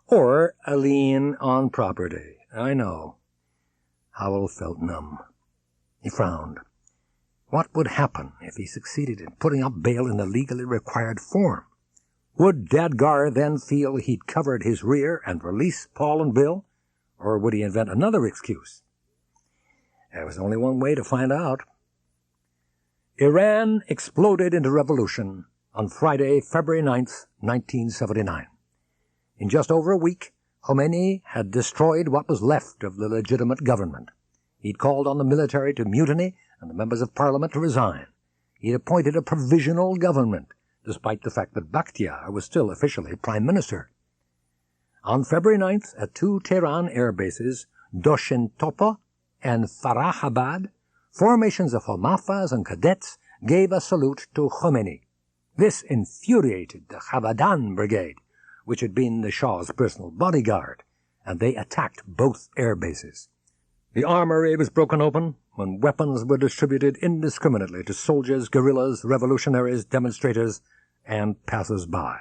"Or a lien on property. I know." Howell felt numb. He frowned. What would happen if he succeeded in putting up bail in the legally required form? Would Dadgar then feel he'd covered his rear and release Paul and Bill? Or would he invent another excuse? There was only one way to find out. Iran exploded into revolution on Friday, February 9th, 1979. In just over a week, Khomeini had destroyed what was left of the legitimate government. He'd called on the military to mutiny and the members of parliament to resign. He'd appointed a provisional government, despite the fact that Bakhtiar was still officially prime minister. On February 9th, at two Tehran air bases, Doshentopo and Farrahabad, formations of Homafas and cadets gave a salute to Khomeini. This infuriated the Havadan Brigade, which had been the Shah's personal bodyguard, and they attacked both air bases. The armory was broken open when weapons were distributed indiscriminately to soldiers, guerrillas, revolutionaries, demonstrators, and passers-by.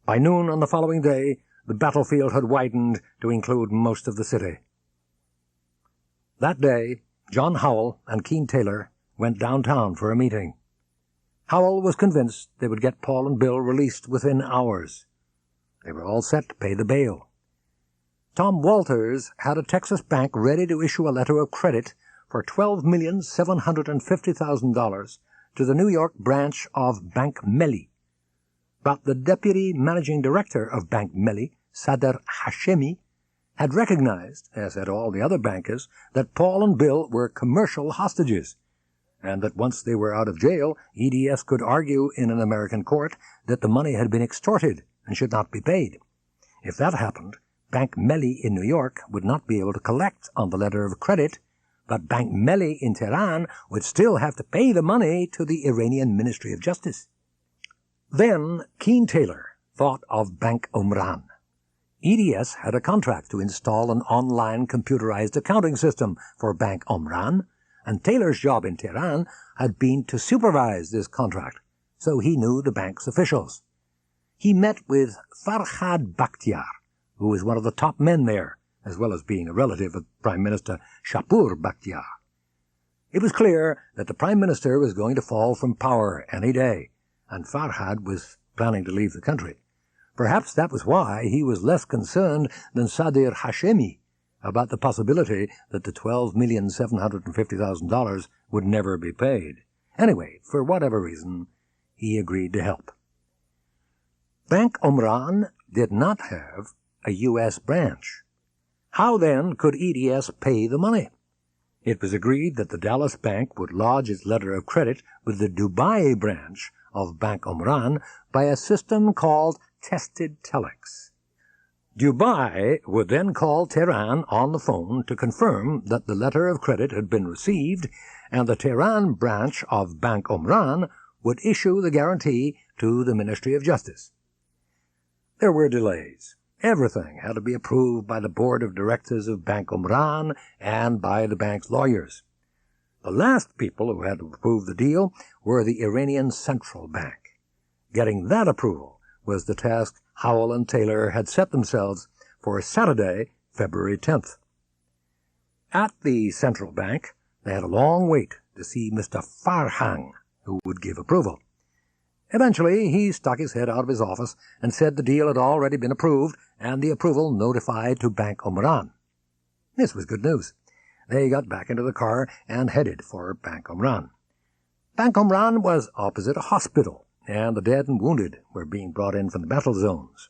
By noon on the following day, the battlefield had widened to include most of the city. That day, John Howell and Keen Taylor went downtown for a meeting. Howell was convinced they would get Paul and Bill released within hours. They were all set to pay the bail. Tom Walters had a Texas bank ready to issue a letter of credit for $12,750,000 to the New York branch of Bank Melli. But the deputy managing director of Bank Melli, Sadr Hashemi, had recognized, as had all the other bankers, that Paul and Bill were commercial hostages, and that once they were out of jail, EDS could argue in an American court that the money had been extorted and should not be paid. If that happened, Bank Melli in New York would not be able to collect on the letter of credit, but Bank Melli in Tehran would still have to pay the money to the Iranian Ministry of Justice. Then Keen Taylor thought of Bank Omran. EDS had a contract to install an online computerized accounting system for Bank Omran, and Taylor's job in Tehran had been to supervise this contract, so he knew the bank's officials. He met with Farhad Bakhtiar, who was one of the top men there, as well as being a relative of Prime Minister Shapur Bakhtiar. It was clear that the Prime Minister was going to fall from power any day, and Farhad was planning to leave the country. Perhaps that was why he was less concerned than Sadr Hashemi about the possibility that the $12,750,000 would never be paid. Anyway, for whatever reason, he agreed to help. Bank Omran did not have a U.S. branch. How then could EDS pay the money? It was agreed that the Dallas bank would lodge its letter of credit with the Dubai branch of Bank Omran by a system called tested telex. Dubai would then call Tehran on the phone to confirm that the letter of credit had been received, and the Tehran branch of Bank Omran would issue the guarantee to the Ministry of Justice. There were delays. Everything had to be approved by the board of directors of Bank Omran and by the bank's lawyers. The last people who had to approve the deal were the Iranian Central Bank. Getting that approval was the task Howell and Taylor had set themselves for Saturday, February 10th. At the Central Bank, they had a long wait to see Mr. Farhang, who would give approval. Eventually, he stuck his head out of his office and said the deal had already been approved and the approval notified to Bank Omran. This was good news. They got back into the car and headed for Bank Omran. Bank Omran was opposite a hospital, and the dead and wounded were being brought in from the battle zones.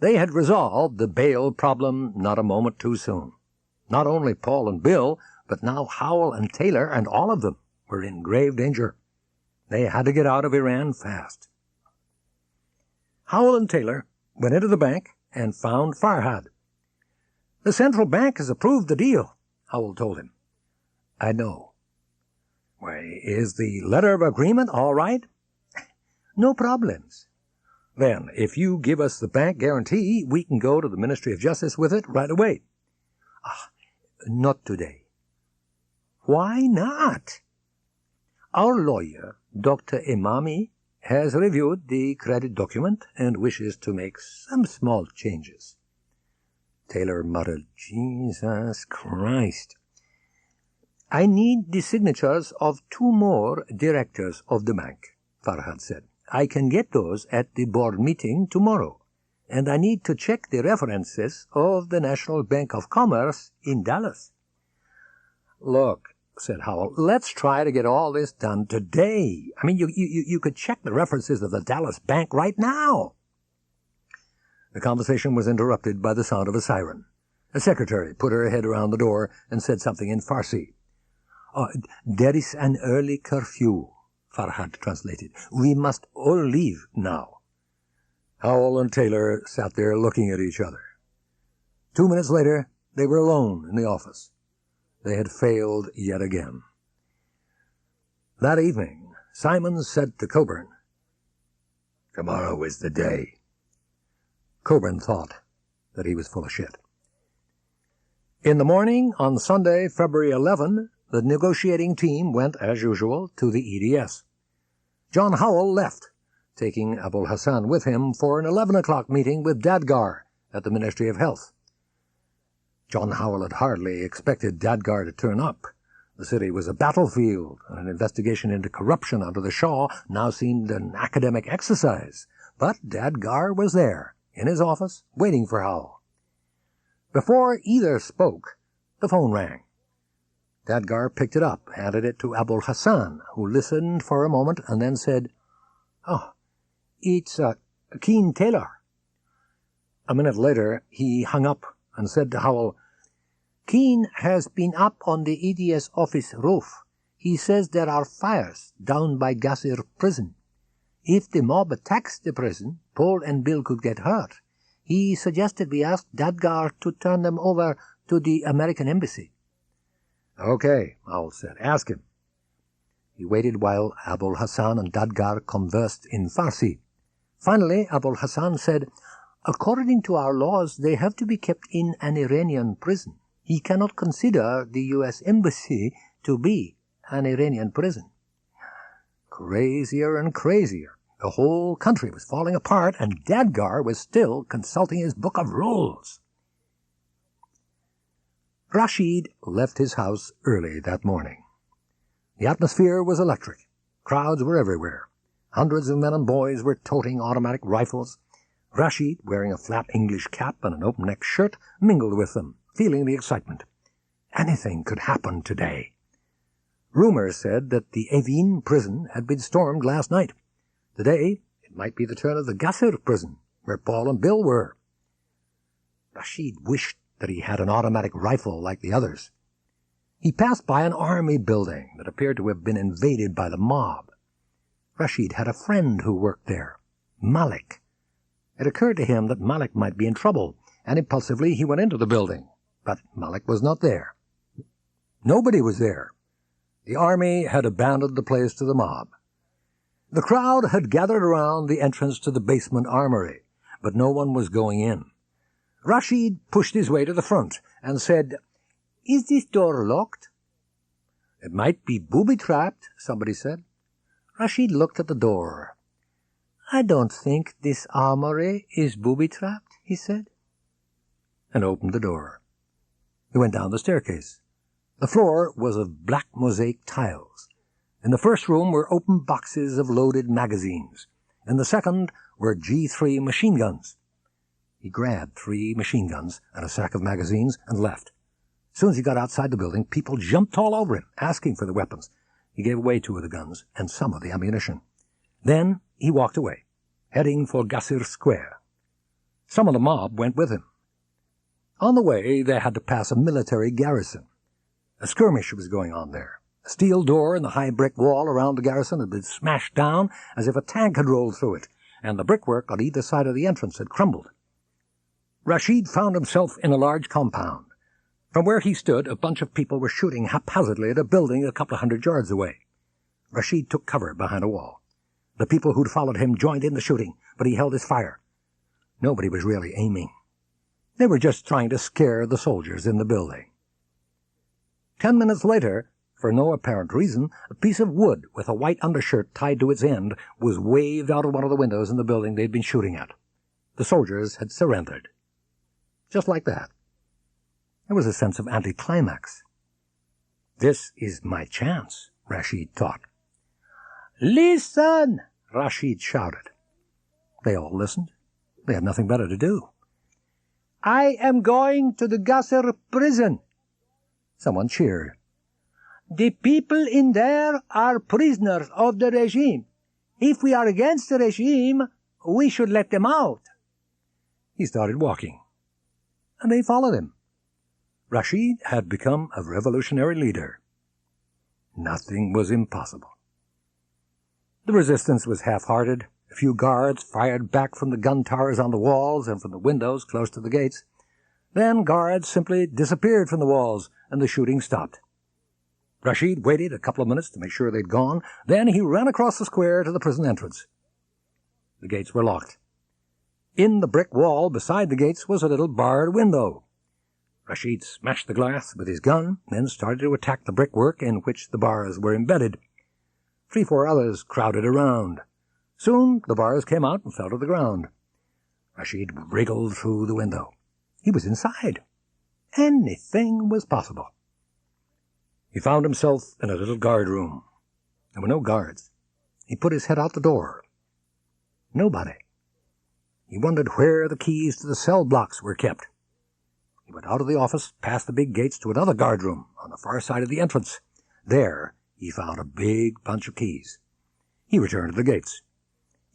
They had resolved the bail problem not a moment too soon. Not only Paul and Bill, but now Howell and Taylor and all of them were in grave danger. They had to get out of Iran fast. Howell and Taylor went into the bank and found Farhad. "The central bank has approved the deal," Howell told him. "I know." "Why, is the letter of agreement all right?" "No problems." "Then, if you give us the bank guarantee, we can go to the Ministry of Justice with it right away." "Not today." "Why not?" "Our lawyer, Dr. Imami, has reviewed the credit document and wishes to make some small changes." Taylor muttered, "Jesus Christ." "I need the signatures of 2 more directors of the bank," Farhad said. "I can get those at the board meeting tomorrow, and I need to check the references of the National Bank of Commerce in Dallas." "Look," said Howell, "let's try to get all this done today. I mean, you could check the references of the Dallas bank right now." The conversation was interrupted by the sound of a siren. A secretary put her head around the door and said something in Farsi. "There is an early curfew," Farhad translated. "We must all leave now." Howell and Taylor sat there looking at each other. 2 minutes later, they were alone in the office. They had failed yet again. That evening, Simons said to Coburn, "Tomorrow is the day." Coburn thought that he was full of shit. In the morning, on Sunday, February 11, the negotiating team went, as usual, to the EDS. John Howell left, taking Abul Hassan with him for an 11 o'clock meeting with Dadgar at the Ministry of Health. John Howell had hardly expected Dadgar to turn up. The city was a battlefield, and an investigation into corruption under the Shah now seemed an academic exercise. But Dadgar was there, in his office, waiting for Howell. Before either spoke, the phone rang. Dadgar picked it up, handed it to Abul Hassan, who listened for a moment and then said, "Oh, it's Keen Taylor." A minute later, he hung up and said to Howell, "Keen has been up on the EDS office roof. He says there are fires down by Gassir prison. If the mob attacks the prison, Paul and Bill could get hurt. He suggested we ask Dadgar to turn them over to the American embassy." "Okay," Howell said. "Ask him." He waited while Abul Hassan and Dadgar conversed in Farsi. Finally, Abul Hassan said, "According to our laws, they have to be kept in an Iranian prison. He cannot consider the U.S. embassy to be an Iranian prison." Crazier and crazier. The whole country was falling apart, and Dadgar was still consulting his book of rules. Rashid left his house early that morning. The atmosphere was electric. Crowds were everywhere. Hundreds of men and boys were toting automatic rifles. Rashid, wearing a flat English cap and an open-neck shirt, mingled with them, feeling the excitement. Anything could happen today. Rumors said that the Evin prison had been stormed last night. Today, it might be the turn of the Gassir prison, where Paul and Bill were. Rashid wished that he had an automatic rifle like the others. He passed by an army building that appeared to have been invaded by the mob. Rashid had a friend who worked there, Malik. It occurred to him that Malik might be in trouble, and impulsively he went into the building. But Malik was not there. Nobody was there. The army had abandoned the place to the mob. The crowd had gathered around the entrance to the basement armory, but no one was going in. Rashid pushed his way to the front and said, "Is this door locked?" "It might be booby-trapped," somebody said. Rashid looked at the door. "I don't think this armory is booby-trapped," he said, and opened the door. He went down the staircase. The floor was of black mosaic tiles. In the first room were open boxes of loaded magazines. In the second were G3 machine guns. He grabbed 3 machine guns and a sack of magazines and left. As soon as he got outside the building, people jumped all over him, asking for the weapons. He gave away 2 of the guns and some of the ammunition. Then he walked away, heading for Gassir Square. Some of the mob went with him. On the way, they had to pass a military garrison. A skirmish was going on there. A steel door in the high brick wall around the garrison had been smashed down as if a tank had rolled through it, and the brickwork on either side of the entrance had crumbled. Rashid found himself in a large compound. From where he stood, a bunch of people were shooting haphazardly at a building a couple of 100 yards away. Rashid took cover behind a wall. The people who'd followed him joined in the shooting, but he held his fire. Nobody was really aiming. They were just trying to scare the soldiers in the building. 10 minutes later, for no apparent reason, a piece of wood with a white undershirt tied to its end was waved out of one of the windows in the building they'd been shooting at. The soldiers had surrendered. Just like that. There was a sense of anticlimax. "This is my chance," Rashid thought. "Listen!" Rashid shouted. They all listened. They had nothing better to do. "I am going to the Gassir prison." Someone cheered. "The people in there are prisoners of the regime. If we are against the regime, we should let them out." He started walking, and they followed him. Rashid had become a revolutionary leader. Nothing was impossible. The resistance was half-hearted. A few guards fired back from the gun towers on the walls and from the windows close to the gates. Then guards simply disappeared from the walls, and the shooting stopped. Rashid waited a couple of minutes to make sure they'd gone. Then he ran across the square to the prison entrance. The gates were locked. In the brick wall beside the gates was a little barred window. Rashid smashed the glass with his gun, then started to attack the brickwork in which the bars were embedded. 3-4 others crowded around. Soon the bars came out and fell to the ground. Rashid wriggled through the window. He was inside. Anything was possible. He found himself in a little guard room. There were no guards. He put his head out the door. Nobody. He wondered where the keys to the cell blocks were kept. He went out of the office, past the big gates, to another guard room on the far side of the entrance. There he found a big bunch of keys. He returned to the gates.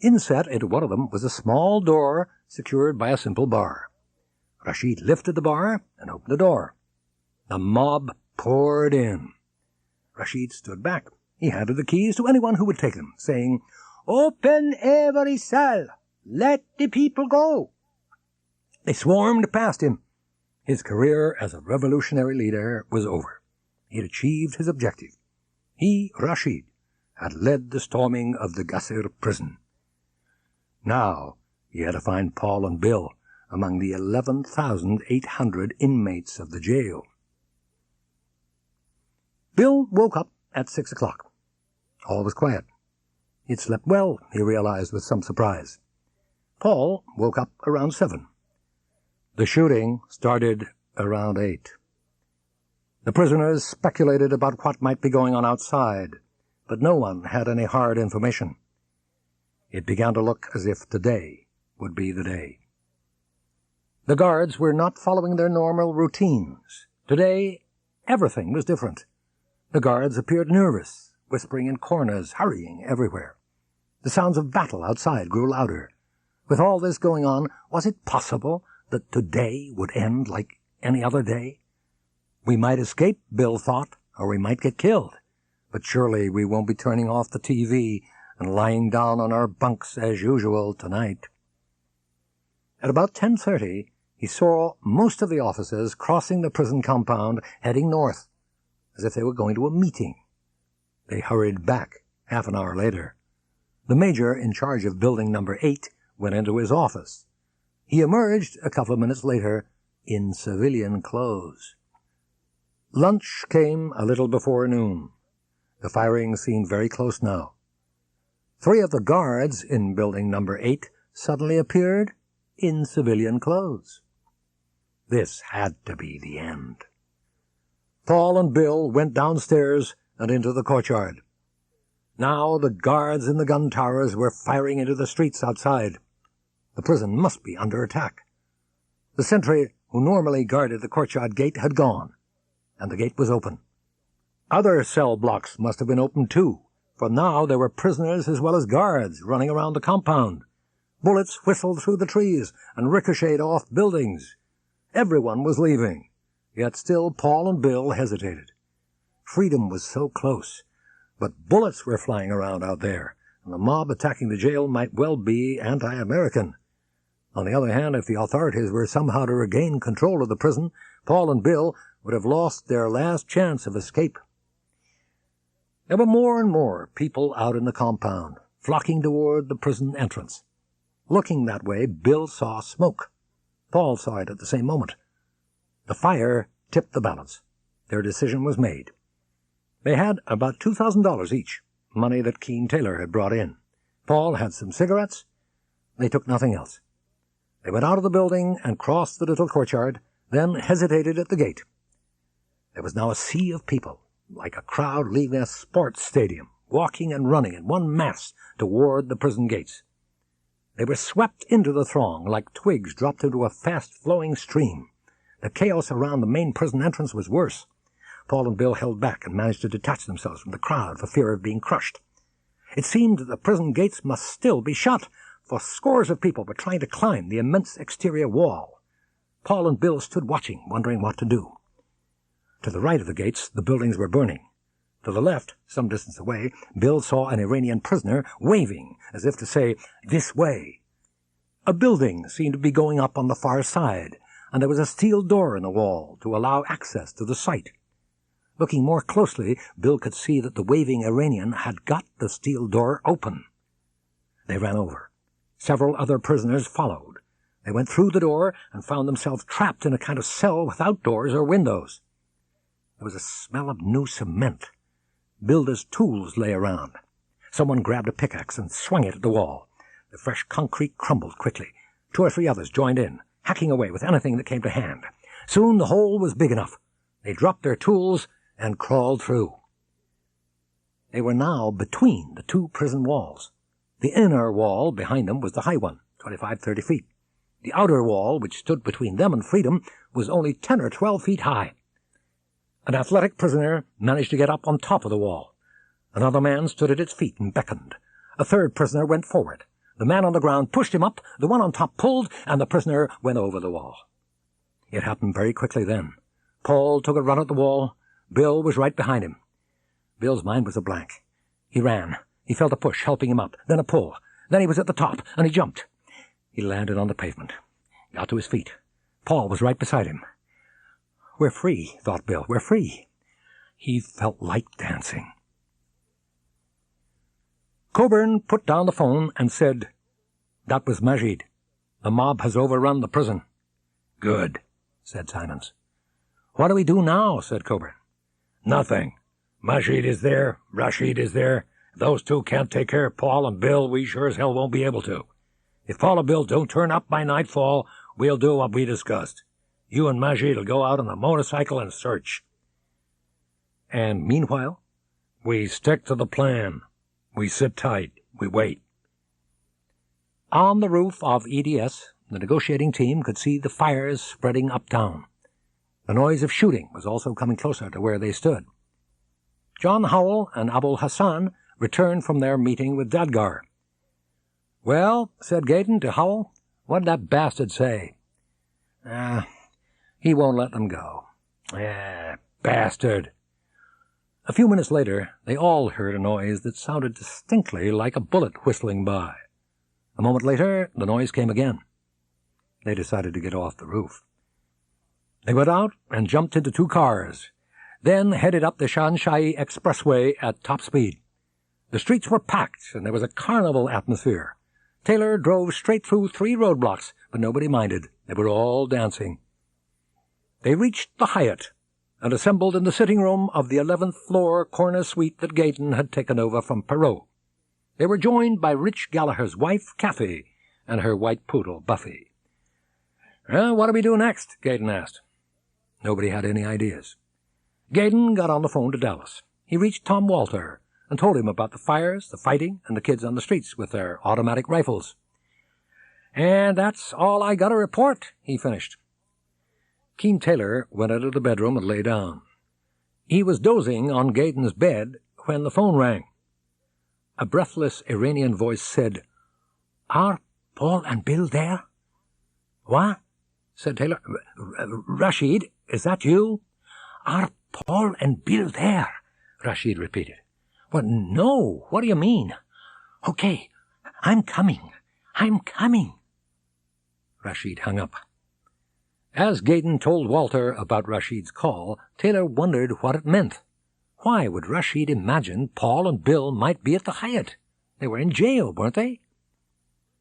Inset into one of them was a small door secured by a simple bar. Rashid lifted the bar and opened the door. The mob poured in. Rashid stood back. He handed the keys to anyone who would take them, saying, "Open every cell. Let the people go." They swarmed past him. His career as a revolutionary leader was over. He had achieved his objective. He, Rashid, had led the storming of the Qasr prison. Now he had to find Paul and Bill among the 11,800 inmates of the jail. Bill woke up at 6 o'clock. All was quiet. He had slept well, he realized with some surprise. Paul woke up around 7. The shooting started around 8. The prisoners speculated about what might be going on outside, but no one had any hard information. It began to look as if today would be the day. The guards were not following their normal routines. Today, everything was different. The guards appeared nervous, whispering in corners, hurrying everywhere. The sounds of battle outside grew louder. With all this going on, was it possible that today would end like any other day? We might escape, Bill thought, or we might get killed. But surely we won't be turning off the TV and lying down on our bunks as usual tonight. At about 10:30, he saw most of the officers crossing the prison compound, heading north, as if they were going to a meeting. They hurried back half an hour later. The major in charge of building number 8 went into his office. He emerged a couple of minutes later in civilian clothes. Lunch came a little before noon. The firing seemed very close now. 3 of the guards in building number 8 suddenly appeared in civilian clothes. This had to be the end. Paul and Bill went downstairs and into the courtyard. Now the guards in the gun towers were firing into the streets outside. The prison must be under attack. The sentry who normally guarded the courtyard gate had gone, and the gate was open. Other cell blocks must have been opened too, for now there were prisoners as well as guards running around the compound. Bullets whistled through the trees and ricocheted off buildings. Everyone was leaving, yet still Paul and Bill hesitated. Freedom was so close, but bullets were flying around out there, and the mob attacking the jail might well be anti-American. On the other hand, if the authorities were somehow to regain control of the prison, Paul and Bill would have lost their last chance of escape. There were more and more people out in the compound, flocking toward the prison entrance. Looking that way, Bill saw smoke. Paul saw it at the same moment. The fire tipped the balance. Their decision was made. They had about $2,000 each, money that Keene Taylor had brought in. Paul had some cigarettes. They took nothing else. They went out of the building and crossed the little courtyard, then hesitated at the gate. There was now a sea of people, like a crowd leaving a sports stadium, walking and running in one mass toward the prison gates. They were swept into the throng like twigs dropped into a fast-flowing stream. The chaos around the main prison entrance was worse. Paul and Bill held back and managed to detach themselves from the crowd for fear of being crushed. It seemed that the prison gates must still be shut, for scores of people were trying to climb the immense exterior wall. Paul and Bill stood watching, wondering what to do. To the right of the gates, the buildings were burning. To the left, some distance away, Bill saw an Iranian prisoner waving, as if to say, "This way." A building seemed to be going up on the far side, and there was a steel door in the wall to allow access to the site. Looking more closely, Bill could see that the waving Iranian had got the steel door open. They ran over. Several other prisoners followed. They went through the door and found themselves trapped in a kind of cell without doors or windows. There was a smell of new cement. Builders' tools lay around. Someone grabbed a pickaxe and swung it at the wall. The fresh concrete crumbled quickly. 2 or 3 others joined in, hacking away with anything that came to hand. Soon the hole was big enough. They dropped their tools and crawled through. They were now between the 2 prison walls. The inner wall behind them was the high one, 25-30 feet. The outer wall, which stood between them and freedom, was only 10 or 12 feet high. An athletic prisoner managed to get up on top of the wall. Another man stood at its feet and beckoned. A third prisoner went forward. The man on the ground pushed him up, the one on top pulled, and the prisoner went over the wall. It happened very quickly then. Paul took a run at the wall. Bill was right behind him. Bill's mind was a blank. He ran. He felt a push helping him up, then a pull. Then he was at the top, and he jumped. He landed on the pavement. Got to his feet. Paul was right beside him. "We're free," thought Bill. "We're free." He felt like dancing. Coburn put down the phone and said, "That was Rashid. The mob has overrun the prison." "Good," said Simons. "What do we do now?" said Coburn. Nothing. Rashid is there. Rashid is there. If those 2 can't take care of Paul and Bill, we sure as hell won't be able to. If Paul and Bill don't turn up by nightfall, we'll do what we discussed. You and Rashid will go out on the motorcycle and search." "And meanwhile?" "We stick to the plan. We sit tight. We wait." On the roof of EDS, the negotiating team could see the fires spreading uptown. The noise of shooting was also coming closer to where they stood. John Howell and Abul Hassan returned from their meeting with Dadgar. "Well," said Gaydon to Howell, "what did that bastard say?" He won't let them go." Bastard." A few minutes later, they all heard a noise that sounded distinctly like a bullet whistling by. A moment later, the noise came again. They decided to get off the roof. They went out and jumped into 2 cars, then headed up the Shanshai Expressway at top speed. The streets were packed, and there was a carnival atmosphere. Taylor drove straight through 3 roadblocks, but nobody minded. They were all dancing. They reached the Hyatt and assembled in the sitting room of the 11th floor corner suite that Gaydon had taken over from Perot. They were joined by Rich Gallagher's wife, Kathy, and her white poodle, Buffy. "What do we do next?" Gaydon asked. Nobody had any ideas. Gaydon got on the phone to Dallas. He reached Tom Walter and told him about the fires, the fighting, and the kids on the streets with their automatic rifles. "And that's all I got to report," he finished. Keen Taylor went out of the bedroom and lay down. He was dozing on Gaydon's bed when the phone rang. A breathless Iranian voice said, "Are Paul and Bill there?" "What?" said Taylor. "Rashid, is that you?" "Are Paul and Bill there?" Rashid repeated. "Well, no. What do you mean?" "Okay, I'm coming. Rashid hung up. As Gaydon told Walter about Rashid's call, Taylor wondered what it meant. Why would Rashid imagine Paul and Bill might be at the Hyatt? They were in jail, weren't they?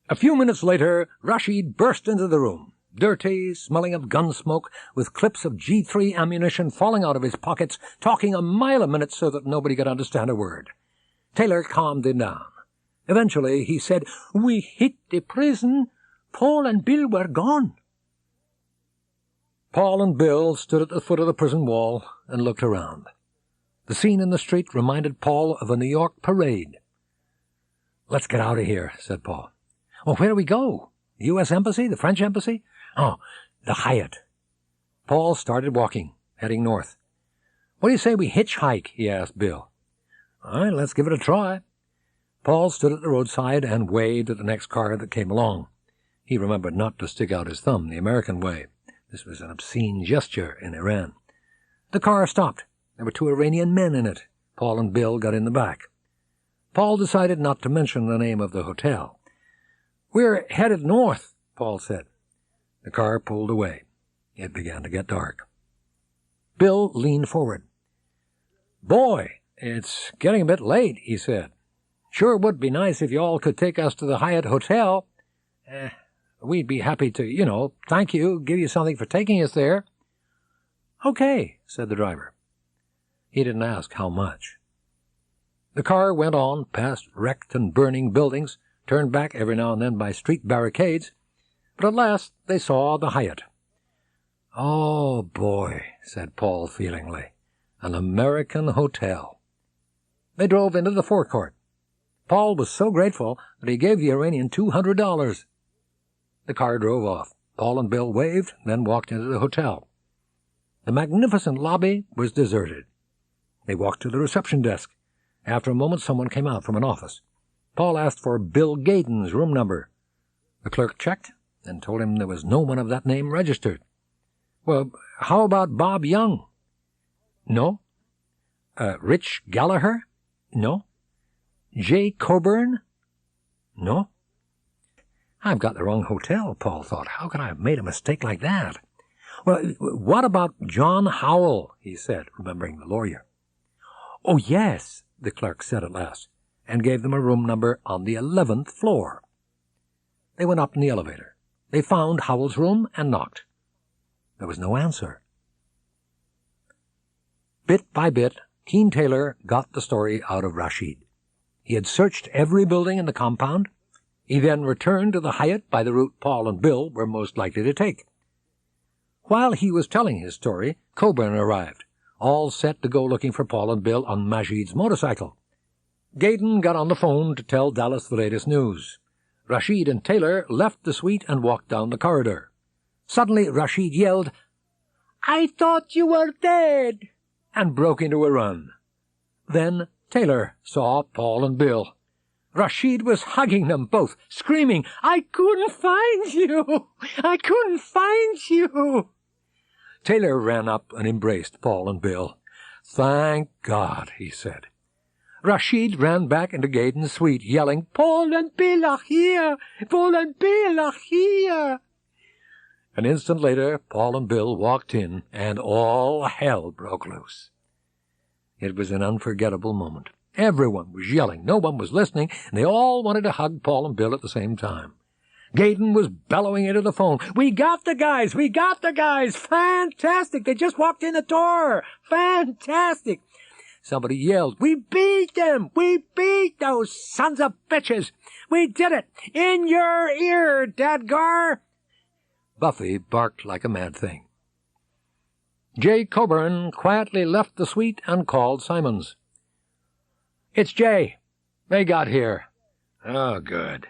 A few minutes later, Rashid burst into the room, dirty, smelling of gun smoke, with clips of G3 ammunition falling out of his pockets, talking a mile a minute so that nobody could understand a word. Taylor calmed him down. Eventually, he said, "We hit the prison. Paul and Bill were gone." Paul and Bill stood at the foot of the prison wall and looked around. The scene in the street reminded Paul of a New York parade. "Let's get out of here," said Paul. "Well, where do we go? The U.S. Embassy? The French Embassy?" "Oh, the Hyatt." Paul started walking, heading north. "What do you say we hitchhike?" he asked Bill. "All right, let's give it a try." Paul stood at the roadside and waved at the next car that came along. He remembered not to stick out his thumb the American way. This was an obscene gesture in Iran. The car stopped. There were 2 Iranian men in it. Paul and Bill got in the back. Paul decided not to mention the name of the hotel. "We're headed north," Paul said. The car pulled away. It began to get dark. Bill leaned forward. "Boy, it's getting a bit late," he said. "Sure would be nice if you all could take us to the Hyatt Hotel. We'd be happy to, thank you, give you something for taking us there." "Okay," said the driver. He didn't ask how much. The car went on past wrecked and burning buildings, turned back every now and then by street barricades, but at last they saw the Hyatt. "Oh, boy," said Paul feelingly, "an American hotel." They drove into the forecourt. Paul was so grateful that he gave the Iranian $200. The car drove off. Paul and Bill waved, then walked into the hotel. The magnificent lobby was deserted. They walked to the reception desk. After a moment, someone came out from an office. Paul asked for Bill Gaydon's room number. The clerk checked and told him there was no one of that name registered. "Well, how about Bob Young?" "No." "Rich Gallagher?" "No." "J. Coburn?" "No." "I've got the wrong hotel," Paul thought. "How could I have made a mistake like that?" "Well, what about John Howell?" he said, remembering the lawyer. "Oh, yes," the clerk said at last, and gave them a room number on the 11th floor. They went up in the elevator. They found Howell's room and knocked. There was no answer. Bit by bit, Keen Taylor got the story out of Rashid. He had searched every building in the compound. He then returned to the Hyatt by the route Paul and Bill were most likely to take. While he was telling his story, Coburn arrived, all set to go looking for Paul and Bill on Majid's motorcycle. Gaydon got on the phone to tell Dallas the latest news. Rashid and Taylor left the suite and walked down the corridor. Suddenly Rashid yelled, "I thought you were dead!" and broke into a run. Then Taylor saw Paul and Bill. Rashid was hugging them both, screaming, "I couldn't find you! I couldn't find you!" Taylor ran up and embraced Paul and Bill. "Thank God," he said. Rashid ran back into Gaydon's suite, yelling, "Paul and Bill are here! Paul and Bill are here!" An instant later, Paul and Bill walked in, and all hell broke loose. It was an unforgettable moment. Everyone was yelling, no one was listening, and they all wanted to hug Paul and Bill at the same time. Gaydon was bellowing into the phone, "We got the guys! We got the guys! Fantastic! They just walked in the door! Fantastic!" Somebody yelled, "We beat them! We beat those sons of bitches! We did it! In your ear, Dadgar!" Buffy barked like a mad thing. J. Coburn quietly left the suite and called Simons. "It's Jay. They got here." "Oh, good."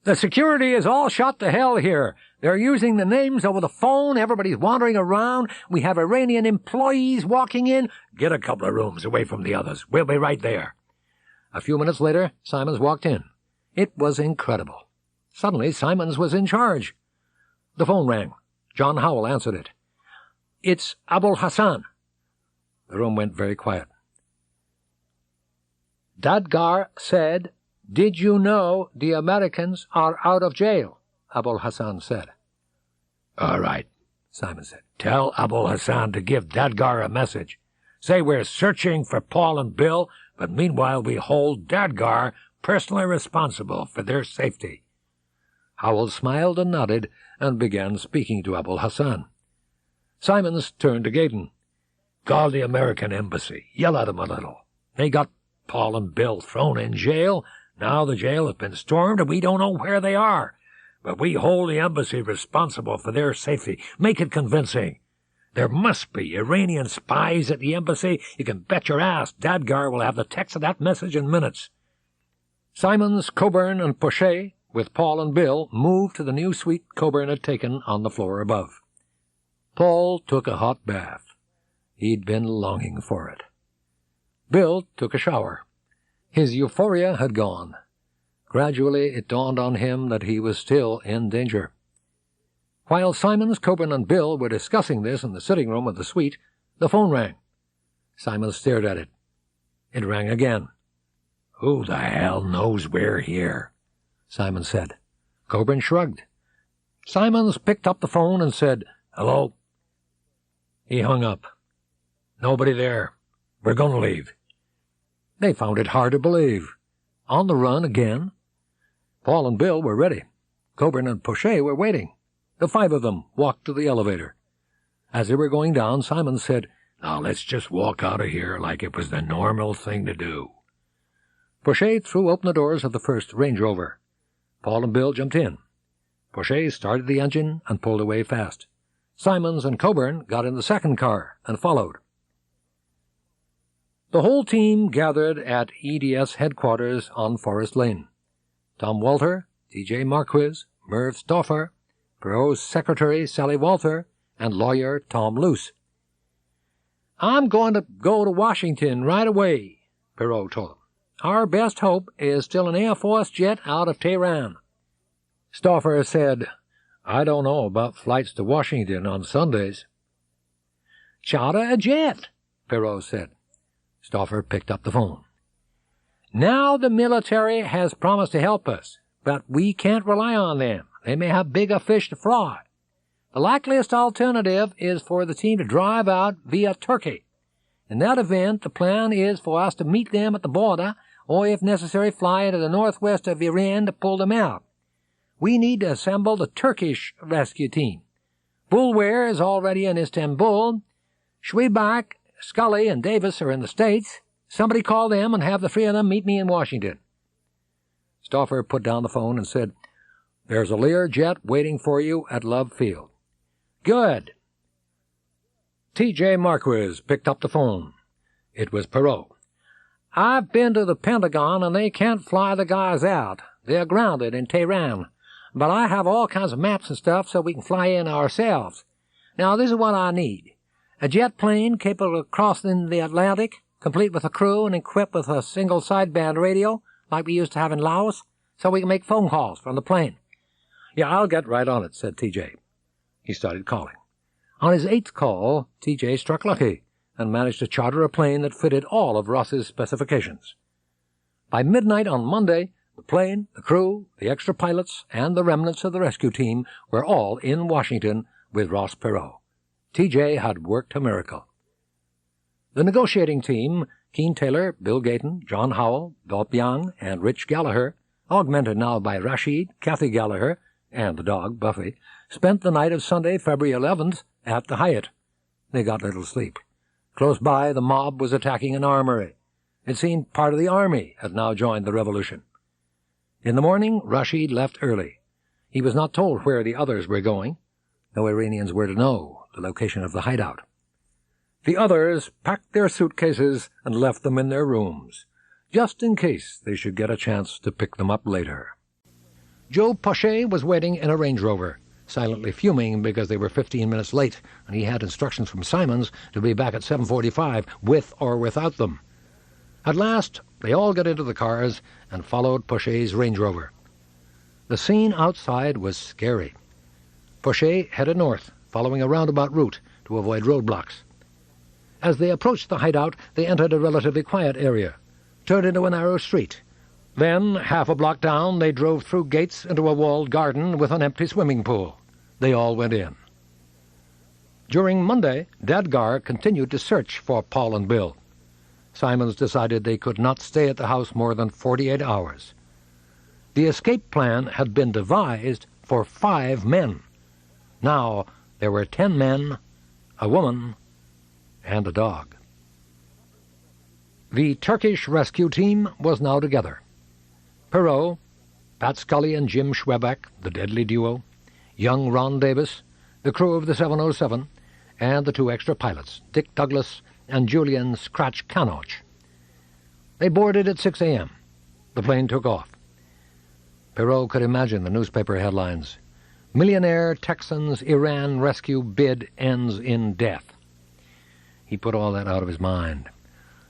"The security is all shot to hell here. They're using the names over the phone. Everybody's wandering around. We have Iranian employees walking in." "Get a couple of rooms away from the others. We'll be right there." A few minutes later, Simons walked in. It was incredible. Suddenly, Simons was in charge. The phone rang. John Howell answered it. "It's Abul Hassan." The room went very quiet. "Dadgar said, 'Did you know the Americans are out of jail?'" Abul Hassan said. "All right," Simon said. "Tell Abul Hassan to give Dadgar a message. Say we're searching for Paul and Bill, but meanwhile we hold Dadgar personally responsible for their safety." Howell smiled and nodded and began speaking to Abul Hassan. Simons turned to Gaydon. "Call the American embassy. Yell at them a little. They got Paul and Bill thrown in jail. Now the jail has been stormed and we don't know where they are. But we hold the embassy responsible for their safety. Make it convincing. There must be Iranian spies at the embassy. You can bet your ass Dadgar will have the text of that message in minutes." Simons, Coburn, and Pochet, with Paul and Bill, moved to the new suite Coburn had taken on the floor above. Paul took a hot bath. He'd been longing for it. Bill took a shower. His euphoria had gone. Gradually it dawned on him that he was still in danger. While Simons, Coburn, and Bill were discussing this in the sitting room of the suite, the phone rang. Simons stared at it. It rang again. "Who the hell knows we're here?" Simons said. Coburn shrugged. Simons picked up the phone and said, "Hello?" He hung up. "Nobody there. We're going to leave." They found it hard to believe. On the run again? Paul and Bill were ready. Coburn and Pochet were waiting. The five of them walked to the elevator. As they were going down, Simons said, "Now let's just walk out of here like it was the normal thing to do." Pochet threw open the doors of the first Range Rover. Paul and Bill jumped in. Pochet started the engine and pulled away fast. Simons and Coburn got in the second car and followed. The whole team gathered at EDS headquarters on Forest Lane. Tom Walter, T.J. Marquis, Merv Stauffer, Perot's secretary Sally Walter, and lawyer Tom Luce. "I'm going to go to Washington right away," Perot told him. "Our best hope is still an Air Force jet out of Tehran." Stauffer said, "I don't know about flights to Washington on Sundays." "Charter a jet," Perot said. Stauffer picked up the phone. "Now the military has promised to help us, but we can't rely on them. They may have bigger fish to fry. The likeliest alternative is for the team to drive out via Turkey. In that event, the plan is for us to meet them at the border, or if necessary, fly into the northwest of Iran to pull them out. We need to assemble the Turkish rescue team. Bulwer is already in Istanbul. Schweibach, Scully, and Davis are in the States. Somebody call them and have the three of them meet me in Washington." Stauffer put down the phone and said, "There's a Lear jet waiting for you at Love Field." "Good." T.J. Marquis picked up the phone. It was Perot. "I've been to the Pentagon, and they can't fly the guys out. They're grounded in Tehran. But I have all kinds of maps and stuff so we can fly in ourselves. Now, this is what I need. A jet plane capable of crossing the Atlantic, complete with a crew and equipped with a single sideband radio, like we used to have in Laos, so we can make phone calls from the plane." "Yeah, I'll get right on it," said T.J. He started calling. On his 8th call, T.J. struck lucky and managed to charter a plane that fitted all of Ross's specifications. By midnight on Monday, the plane, the crew, the extra pilots, and the remnants of the rescue team were all in Washington with Ross Perot. T.J. had worked a miracle. The negotiating team, Keene Taylor, Bill Gayton, John Howell, Bob Young, and Rich Gallagher, augmented now by Rashid, Kathy Gallagher, and the dog, Buffy, spent the night of Sunday, February 11th, at the Hyatt. They got little sleep. Close by, the mob was attacking an armory. It seemed part of the army had now joined the revolution. In the morning, Rashid left early. He was not told where the others were going. No Iranians were to know the location of the hideout. The others packed their suitcases and left them in their rooms, just in case they should get a chance to pick them up later. Joe Pochet was waiting in a Range Rover, silently fuming because they were 15 minutes late, and he had instructions from Simons to be back at 7:45, with or without them. At last, they all got into the cars and followed Pochet's Range Rover. The scene outside was scary. Pochet headed north, following a roundabout route to avoid roadblocks. As they approached the hideout, they entered a relatively quiet area, turned into a narrow street. Then, half a block down, they drove through gates into a walled garden with an empty swimming pool. They all went in. During Monday, Dadgar continued to search for Paul and Bill. Simons decided they could not stay at the house more than 48 hours. The escape plan had been devised for 5 men. Now there were 10 men, a woman, and a dog. The Turkish rescue team was now together. Perot, Pat Scully and Jim Schwebeck, the deadly duo, young Ron Davis, the crew of the 707, and the 2 extra pilots, Dick Douglas and Julian Scratch Canoch. They boarded at 6 a.m. The plane took off. Perot could imagine the newspaper headlines. "Millionaire Texans Iran rescue bid ends in death." He put all that out of his mind.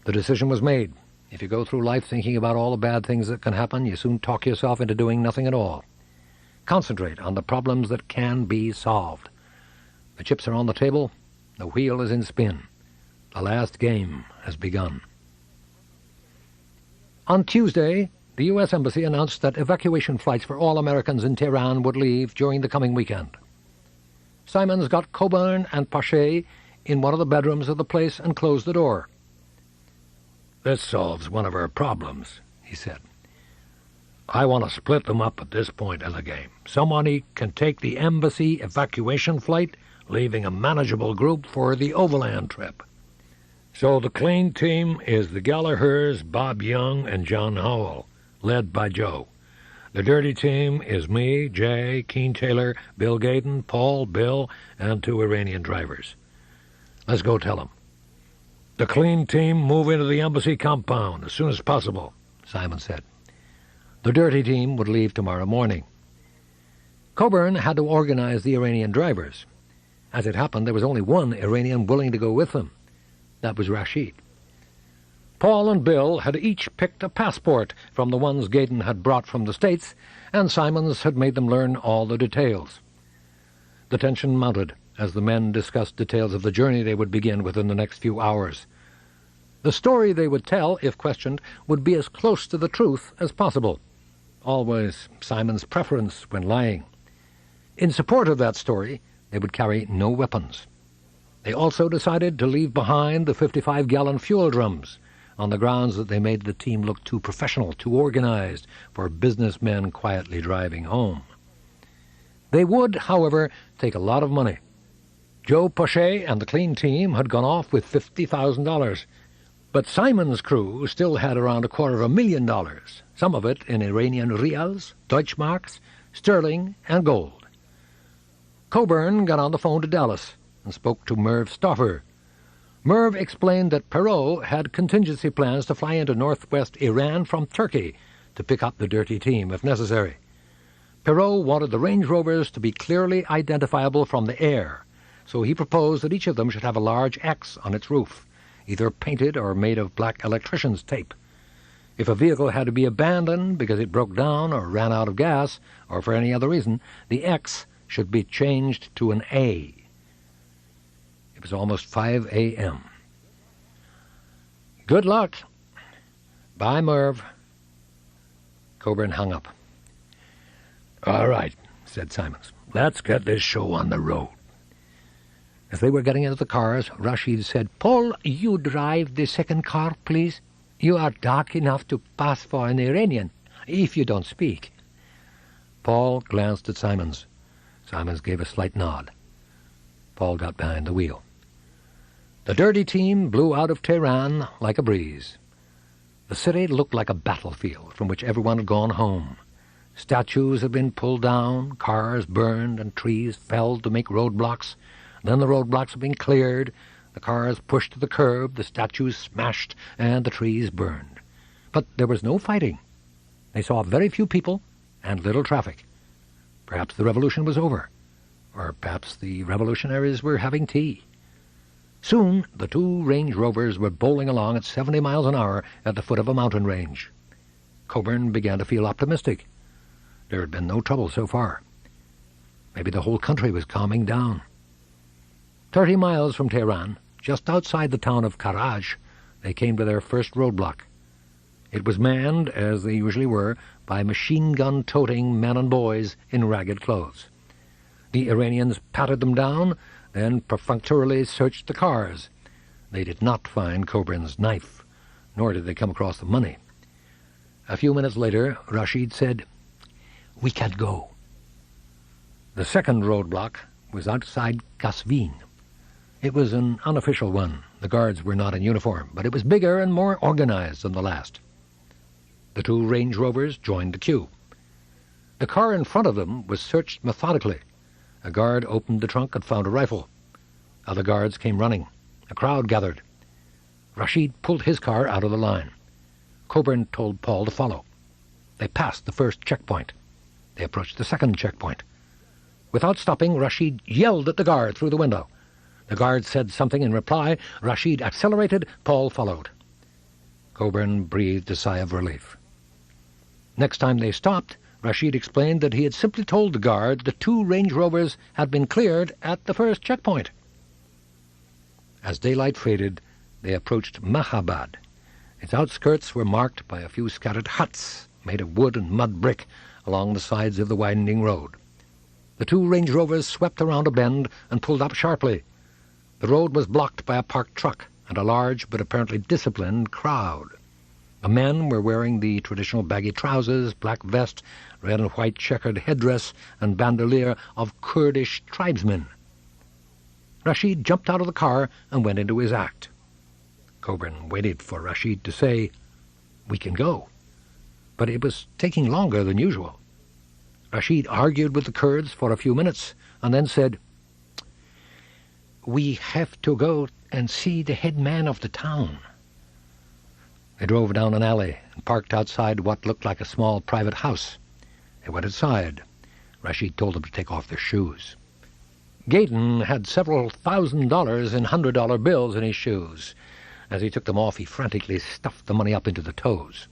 The decision was made. If you go through life thinking about all the bad things that can happen, you soon talk yourself into doing nothing at all. Concentrate on the problems that can be solved. The chips are on the table. The wheel is in spin. The last game has begun. On Tuesday, the U.S. Embassy announced that evacuation flights for all Americans in Tehran would leave during the coming weekend. Simons got Coburn and Pache in one of the bedrooms of the place and closed the door. "This solves one of our problems," he said. "I want to split them up at this point in the game. Somebody can take the embassy evacuation flight, leaving a manageable group for the overland trip. So the clean team is the Gallaghers, Bob Young, and John Howell, led by Joe. The dirty team is me, Jay, Keen Taylor, Bill Gaydon, Paul, Bill, and 2 Iranian drivers. Let's go tell them. The clean team move into the embassy compound as soon as possible," Simon said. The dirty team would leave tomorrow morning. Coburn had to organize the Iranian drivers. As it happened, there was only one Iranian willing to go with them. That was Rashid. Paul and Bill had each picked a passport from the ones Gaydon had brought from the States, and Simons had made them learn all the details. The tension mounted as the men discussed details of the journey they would begin within the next few hours. The story they would tell, if questioned, would be as close to the truth as possible. Always Simon's preference when lying. In support of that story, they would carry no weapons. They also decided to leave behind the 55-gallon fuel drums, on the grounds that they made the team look too professional, too organized for businessmen quietly driving home. They would, however, take a lot of money. Joe Pache and the clean team had gone off with $50,000, but Simon's crew still had around $250,000, some of it in Iranian rials, Deutschmarks, sterling, and gold. Coburn got on the phone to Dallas and spoke to Merv Stauffer. Merv explained that Perot had contingency plans to fly into northwest Iran from Turkey to pick up the dirty team if necessary. Perot wanted the Range Rovers to be clearly identifiable from the air, so he proposed that each of them should have a large X on its roof, either painted or made of black electrician's tape. If a vehicle had to be abandoned because it broke down or ran out of gas, or for any other reason, the X should be changed to an A. It was almost 5 a.m. "Good luck." "Bye, Merv." Coburn hung up. "All right," said Simons. "Let's get this show on the road." As they were getting into the cars, Rashid said, "Paul, you drive the second car, please. You are dark enough to pass for an Iranian, if you don't speak." Paul glanced at Simons. Simons gave a slight nod. Paul got behind the wheel. The dirty team blew out of Tehran like a breeze. The city looked like a battlefield from which everyone had gone home. Statues had been pulled down, cars burned, and trees felled to make roadblocks. Then the roadblocks had been cleared, the cars pushed to the curb, the statues smashed, and the trees burned. But there was no fighting. They saw very few people and little traffic. Perhaps the revolution was over, or perhaps the revolutionaries were having tea. Soon the 2 Range Rovers were bowling along at 70 miles an hour at the foot of a mountain range. Coburn began to feel optimistic. There had been no trouble so far. Maybe the whole country was calming down. 30 miles from Tehran, just outside the town of Karaj, they came to their first roadblock. It was manned, as they usually were, by machine-gun-toting men and boys in ragged clothes. The Iranians patted them down, then perfunctorily searched the cars. They did not find Coburn's knife, nor did they come across the money. A few minutes later, Rashid said, "We can go." The second roadblock was outside Kasvin. It was an unofficial one. The guards were not in uniform, but it was bigger and more organized than the last. The 2 Range Rovers joined the queue. The car in front of them was searched methodically. A guard opened the trunk and found a rifle. Other guards came running. A crowd gathered. Rashid pulled his car out of the line. Coburn told Paul to follow. They passed the first checkpoint. They approached the second checkpoint. Without stopping, Rashid yelled at the guard through the window. The guard said something in reply. Rashid accelerated. Paul followed. Coburn breathed a sigh of relief. Next time they stopped, Rashid explained that he had simply told the guard the 2 Range Rovers had been cleared at the first checkpoint. As daylight faded, they approached Mahabad. Its outskirts were marked by a few scattered huts made of wood and mud brick along the sides of the widening road. The 2 Range Rovers swept around a bend and pulled up sharply. The road was blocked by a parked truck and a large but apparently disciplined crowd. The men were wearing the traditional baggy trousers, black vest, red and white checkered headdress, and bandolier of Kurdish tribesmen. Rashid jumped out of the car and went into his act. Coburn waited for Rashid to say, "We can go," but it was taking longer than usual. Rashid argued with the Kurds for a few minutes and then said, "We have to go and see the head man of the town." They drove down an alley and parked outside what looked like a small private house. They went inside. Rashid told them to take off their shoes. Gaydon had several $1,000s in $100 bills in his shoes. As he took them off, he frantically stuffed the money up into the toes.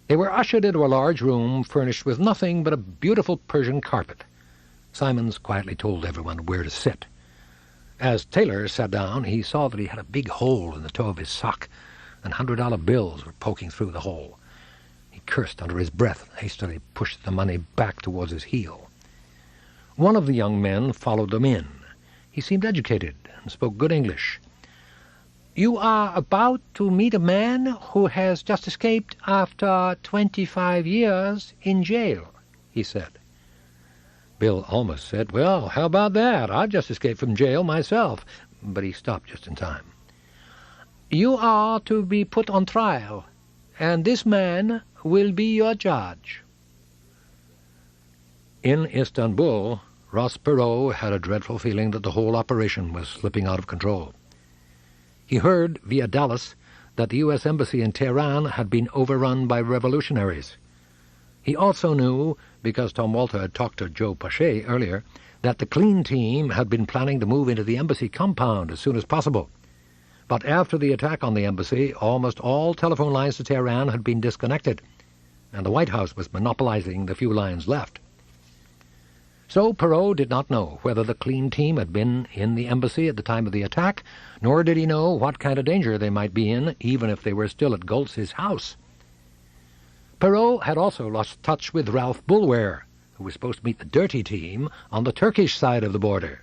They were ushered into a large room furnished with nothing but a beautiful Persian carpet. Simons quietly told everyone where to sit. As Taylor sat down, he saw that he had a big hole in the toe of his sock, and $100 bills were poking through the hole. He cursed under his breath and hastily pushed the money back towards his heel. One of the young men followed them in. He seemed educated and spoke good English. "You are about to meet a man who has just escaped after 25 years in jail," he said. Bill almost said, "Well, how about that? I've just escaped from jail myself," but he stopped just in time. "You are to be put on trial, and this man will be your judge." In Istanbul, Ross Perot had a dreadful feeling that the whole operation was slipping out of control. He heard, via Dallas, that the U.S. Embassy in Tehran had been overrun by revolutionaries. He also knew, because Tom Walter had talked to Joe Pache earlier, that the clean team had been planning to move into the embassy compound as soon as possible. But after the attack on the embassy, almost all telephone lines to Tehran had been disconnected, and the White House was monopolizing the few lines left. So Perot did not know whether the clean team had been in the embassy at the time of the attack, nor did he know what kind of danger they might be in, even if they were still at Goltz's house. Perot had also lost touch with Ralph Bulwer, who was supposed to meet the dirty team on the Turkish side of the border.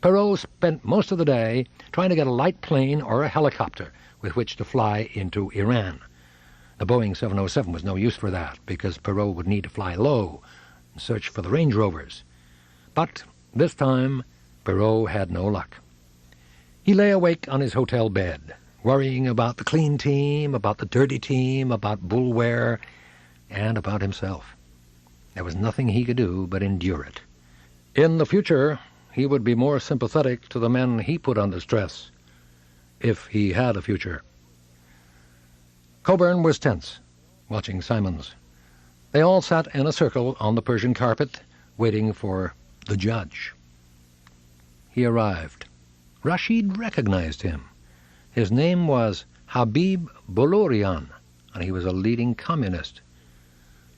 Perot spent most of the day trying to get a light plane or a helicopter with which to fly into Iran. The Boeing 707 was no use for that, because Perot would need to fly low and search for the Range Rovers. But this time, Perot had no luck. He lay awake on his hotel bed, worrying about the clean team, about the dirty team, about Bulwer, and about himself. There was nothing he could do but endure it. In the future, he would be more sympathetic to the men he put under stress, if he had a future. Coburn was tense, watching Simons. They all sat in a circle on the Persian carpet, waiting for the judge. He arrived. Rashid recognized him. His name was Habib Bolorian, and he was a leading communist.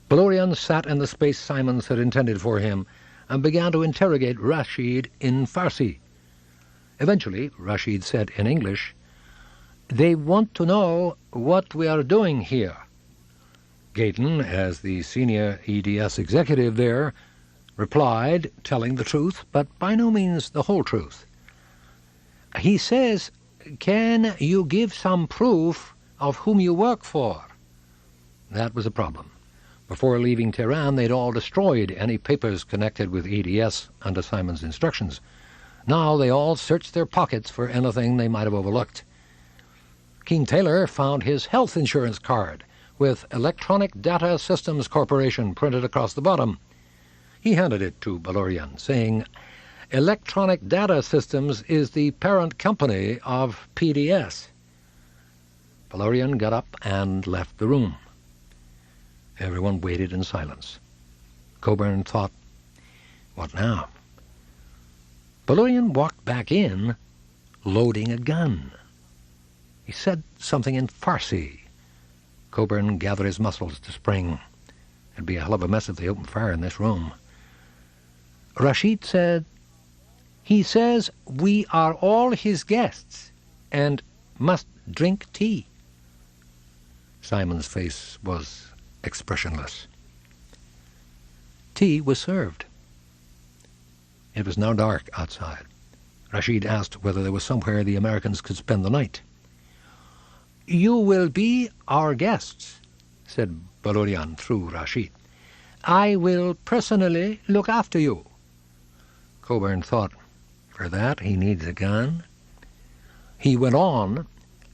Bolorian sat in the space Simons had intended for him and began to interrogate Rashid in Farsi. Eventually, Rashid said in English, "They want to know what we are doing here." Gaydon, as the senior EDS executive there, replied, telling the truth, but by no means the whole truth. He says, "Can you give some proof of whom you work for?" That was a problem. Before leaving Tehran, they'd all destroyed any papers connected with EDS under Simon's instructions. Now they all searched their pockets for anything they might have overlooked. Keen Taylor found his health insurance card with Electronic Data Systems Corporation printed across the bottom. He handed it to Bolorian, saying, "Electronic Data Systems is the parent company of PDS." Bolorian got up and left the room. Everyone waited in silence. Coburn thought, what now? Bolorian walked back in, loading a gun. He said something in Farsi. Coburn gathered his muscles to spring. It'd be a hell of a mess if they opened fire in this room. Rashid said, "He says we are all his guests and must drink tea." Simon's face was expressionless. Tea was served. It was now dark outside. Rashid asked whether there was somewhere the Americans could spend the night. "You will be our guests," said Balorian through Rashid. "I will personally look after you." Coburn thought, for that he needs a gun. He went on,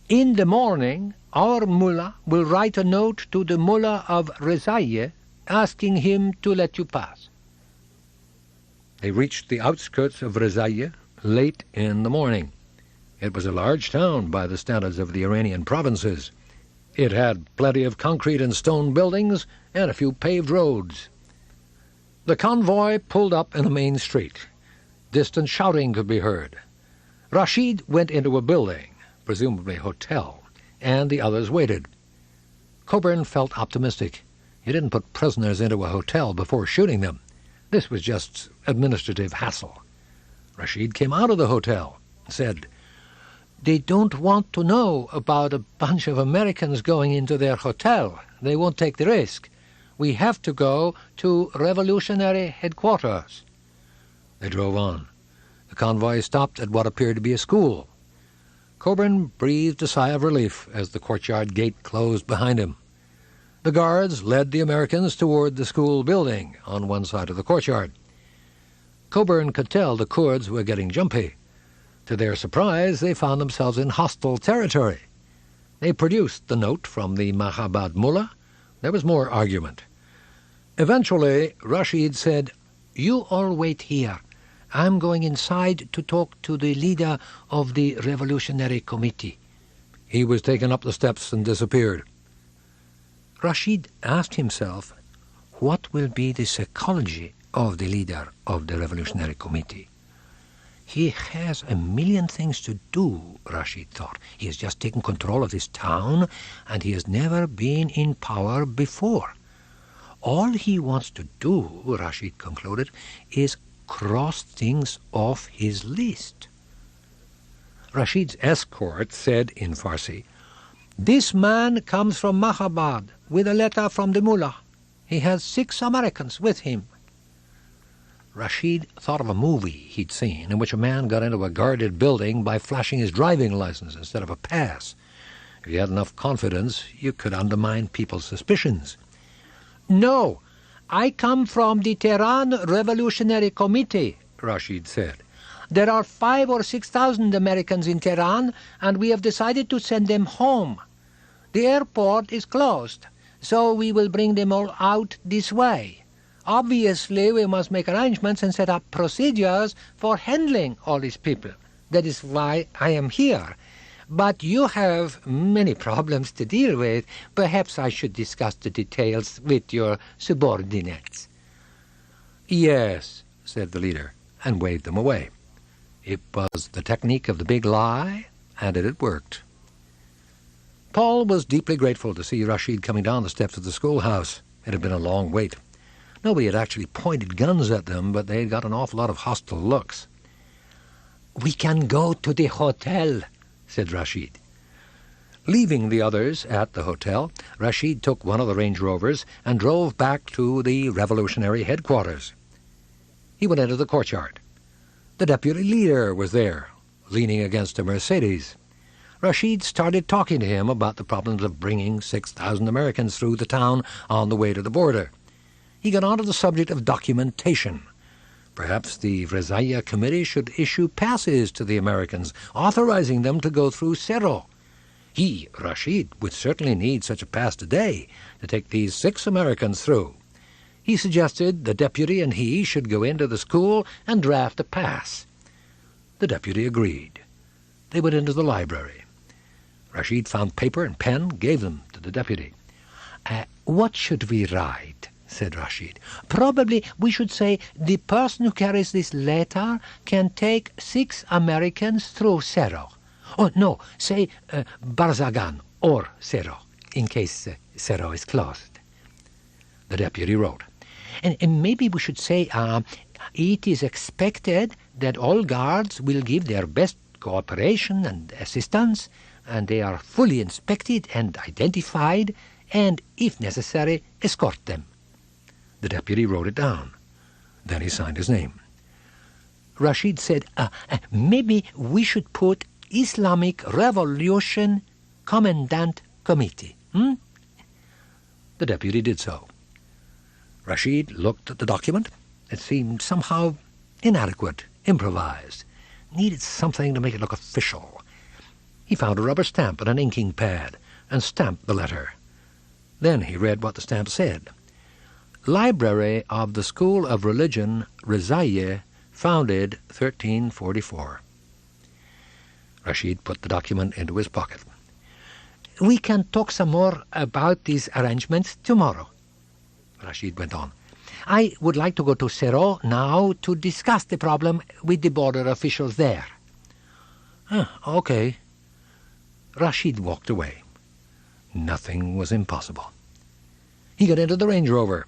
"In the morning, our mullah will write a note to the mullah of Rezaiye asking him to let you pass." They reached the outskirts of Rezaiye late in the morning. It was a large town by the standards of the Iranian provinces. It had plenty of concrete and stone buildings and a few paved roads. The convoy pulled up in a main street. Distant shouting could be heard. Rashid went into a building, presumably a hotel, and the others waited. Coburn felt optimistic. He didn't put prisoners into a hotel before shooting them. This was just administrative hassle. Rashid came out of the hotel and said, "They don't want to know about a bunch of Americans going into their hotel. They won't take the risk. We have to go to revolutionary headquarters." They drove on. The convoy stopped at what appeared to be a school. Coburn breathed a sigh of relief as the courtyard gate closed behind him. The guards led the Americans toward the school building on one side of the courtyard. Coburn could tell the Kurds were getting jumpy. To their surprise, they found themselves in hostile territory. They produced the note from the Mahabad mullah. There was more argument. Eventually, Rashid said, "You all wait here. I'm going inside to talk to the leader of the Revolutionary Committee." He was taken up the steps and disappeared. Rashid asked himself, what will be the psychology of the leader of the Revolutionary Committee? He has a million things to do, Rashid thought. He has just taken control of this town, and he has never been in power before. All he wants to do, Rashid concluded, is cross things off his list. Rashid's escort said in Farsi, "This man comes from Mahabad with a letter from the mullah. He has 6 Americans with him." Rashid thought of a movie he'd seen in which a man got into a guarded building by flashing his driving license instead of a pass. If you had enough confidence, you could undermine people's suspicions. "No, I come from the Tehran Revolutionary Committee," Rashid said. "There are 5,000 or 6,000 Americans in Tehran, and we have decided to send them home. The airport is closed, so we will bring them all out this way. Obviously, we must make arrangements and set up procedures for handling all these people. That is why I am here. But you have many problems to deal with. Perhaps I should discuss the details with your subordinates." "Yes," said the leader, and waved them away. It was the technique of the big lie, and it had worked. Paul was deeply grateful to see Rashid coming down the steps of the schoolhouse. It had been a long wait. Nobody had actually pointed guns at them, but they had got an awful lot of hostile looks. "We can go to the hotel," said Rashid. Leaving the others at the hotel, Rashid took one of the Range Rovers and drove back to the revolutionary headquarters. He went into the courtyard. The deputy leader was there, leaning against a Mercedes. Rashid started talking to him about the problems of bringing 6,000 Americans through the town on the way to the border. He got on to the subject of documentation. Perhaps the Rezaiya Committee should issue passes to the Americans, authorizing them to go through Cerro. He, Rashid, would certainly need such a pass today to take these 6 Americans through. He suggested the deputy and he should go into the school and draft a pass. The deputy agreed. They went into the library. Rashid found paper and pen, gave them to the deputy. "What should we write?" said Rashid. "Probably we should say the person who carries this letter can take 6 Americans through Cerro. Oh, no, say Barzagan or Sero, in case Sero is closed. The deputy wrote. And maybe we should say, it is expected that all guards will give their best cooperation and assistance, and they are fully inspected and identified, and, if necessary, escort them. The deputy wrote it down. Then he signed his name. Rashid said, maybe we should put Islamic Revolution Commandant Committee. The deputy did so. Rashid looked at the document. It seemed somehow inadequate, improvised, needed something to make it look official. He found a rubber stamp and an inking pad and stamped the letter. Then he read what the stamp said. Library of the School of Religion, Rizayeh, founded 1344. Rashid put the document into his pocket. We can talk some more about these arrangements tomorrow, Rashid went on. I would like to go to Sero now to discuss the problem with the border officials there. Okay. Rashid walked away. Nothing was impossible. He got into the Range Rover.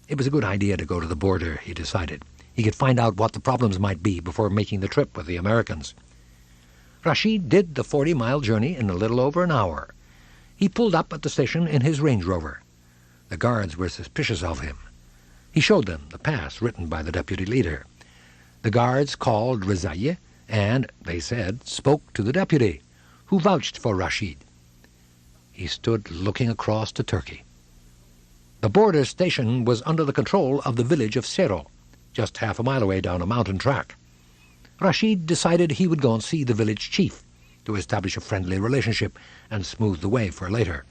It was a good idea to go to the border, he decided. He could find out what the problems might be before making the trip with the Americans. Rashid did the 40-mile journey in a little over an hour. He pulled up at the station in his Range Rover. The guards were suspicious of him. He showed them the pass written by the deputy leader. The guards called Rizayeh and, they said, spoke to the deputy, who vouched for Rashid. He stood looking across to Turkey. The border station was under the control of the village of Sero, just half a mile away down a mountain track. Rashid decided he would go and see the village chief to establish a friendly relationship and smooth the way for later.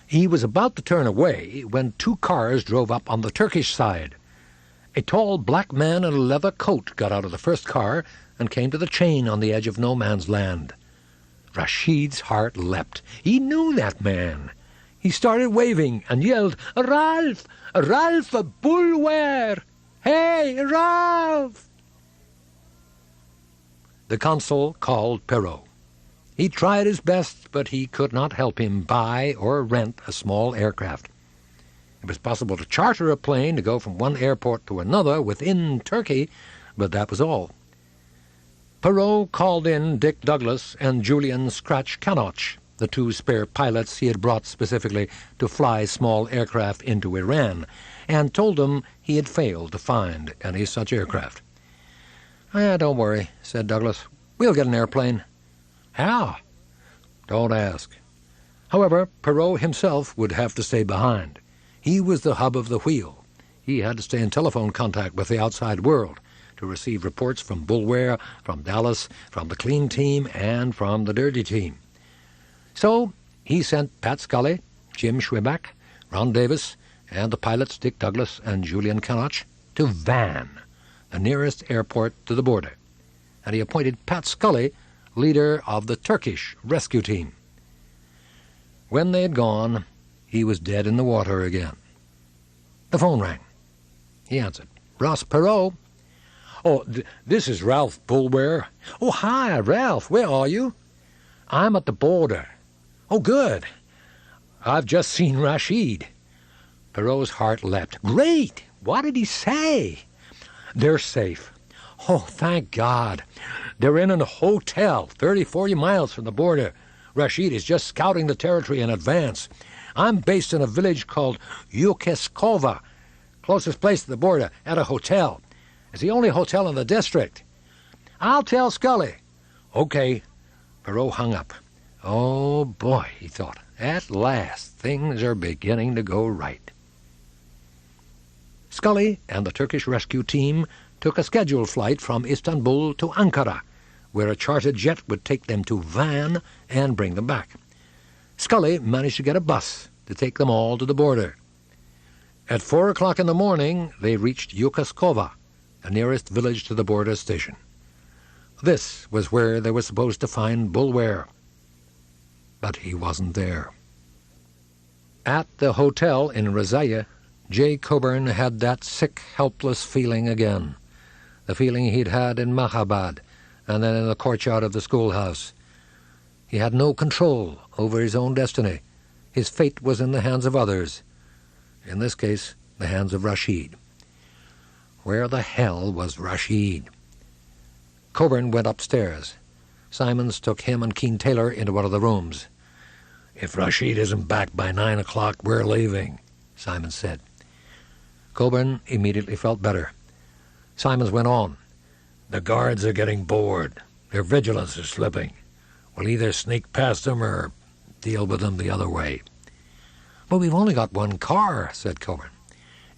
He was about to turn away when two cars drove up on the Turkish side. A tall black man in a leather coat got out of the first car and came to the chain on the edge of no man's land. Rashid's heart leapt. He knew that man. He started waving and yelled, Ralph! Ralph Bulwer! Hey, Ralph! The consul called Perot. He tried his best, but he could not help him buy or rent a small aircraft. It was possible to charter a plane to go from one airport to another within Turkey, but that was all. Perot called in Dick Douglas and Julian Scratch Canoch, the two spare pilots he had brought specifically to fly small aircraft into Iran, and told them he had failed to find any such aircraft. Don't worry, said Douglas. We'll get an airplane. How? Don't ask. However, Perot himself would have to stay behind. He was the hub of the wheel. He had to stay in telephone contact with the outside world to receive reports from Bulwer, from Dallas, from the clean team, and from the dirty team. So he sent Pat Scully, Jim Schweback, Ron Davis, and the pilots Dick Douglas and Julian Canoch to Van, the nearest airport to the border, and he appointed Pat Scully leader of the Turkish rescue team. When they had gone, he was dead in the water again. The phone rang. He answered. Ross Perot. Oh, this is Ralph Bulwer. Oh, hi, Ralph. Where are you? I'm at the border. Oh, good. I've just seen Rashid. Perot's heart leapt. Great! What did he say? They're safe. Oh, thank God. They're in a hotel 30-40 miles from the border. Rashid is just scouting the territory in advance. I'm based in a village called Yukeskova, closest place to the border, at a hotel. It's the only hotel in the district. I'll tell Scully. Okay. Perot hung up. Oh, boy, he thought. At last, things are beginning to go right. Scully and the Turkish rescue team took a scheduled flight from Istanbul to Ankara, where a chartered jet would take them to Van and bring them back. Scully managed to get a bus to take them all to the border. At 4 o'clock in the morning, they reached Yukeskova, the nearest village to the border station. This was where they were supposed to find Bulwer. But he wasn't there. At the hotel in Rizayeh, Jay Coburn had that sick, helpless feeling again, the feeling he'd had in Mahabad and then in the courtyard of the schoolhouse. He had no control over his own destiny. His fate was in the hands of others. In this case, the hands of Rashid. Where the hell was Rashid? Coburn went upstairs. Simons took him and Keen Taylor into one of the rooms. "If Rashid isn't back by 9 o'clock, we're leaving," Simons said. Coburn immediately felt better. Simons went on. "The guards are getting bored. Their vigilance is slipping. We'll either sneak past them or deal with them the other way." "But we've only got one car," said Coburn.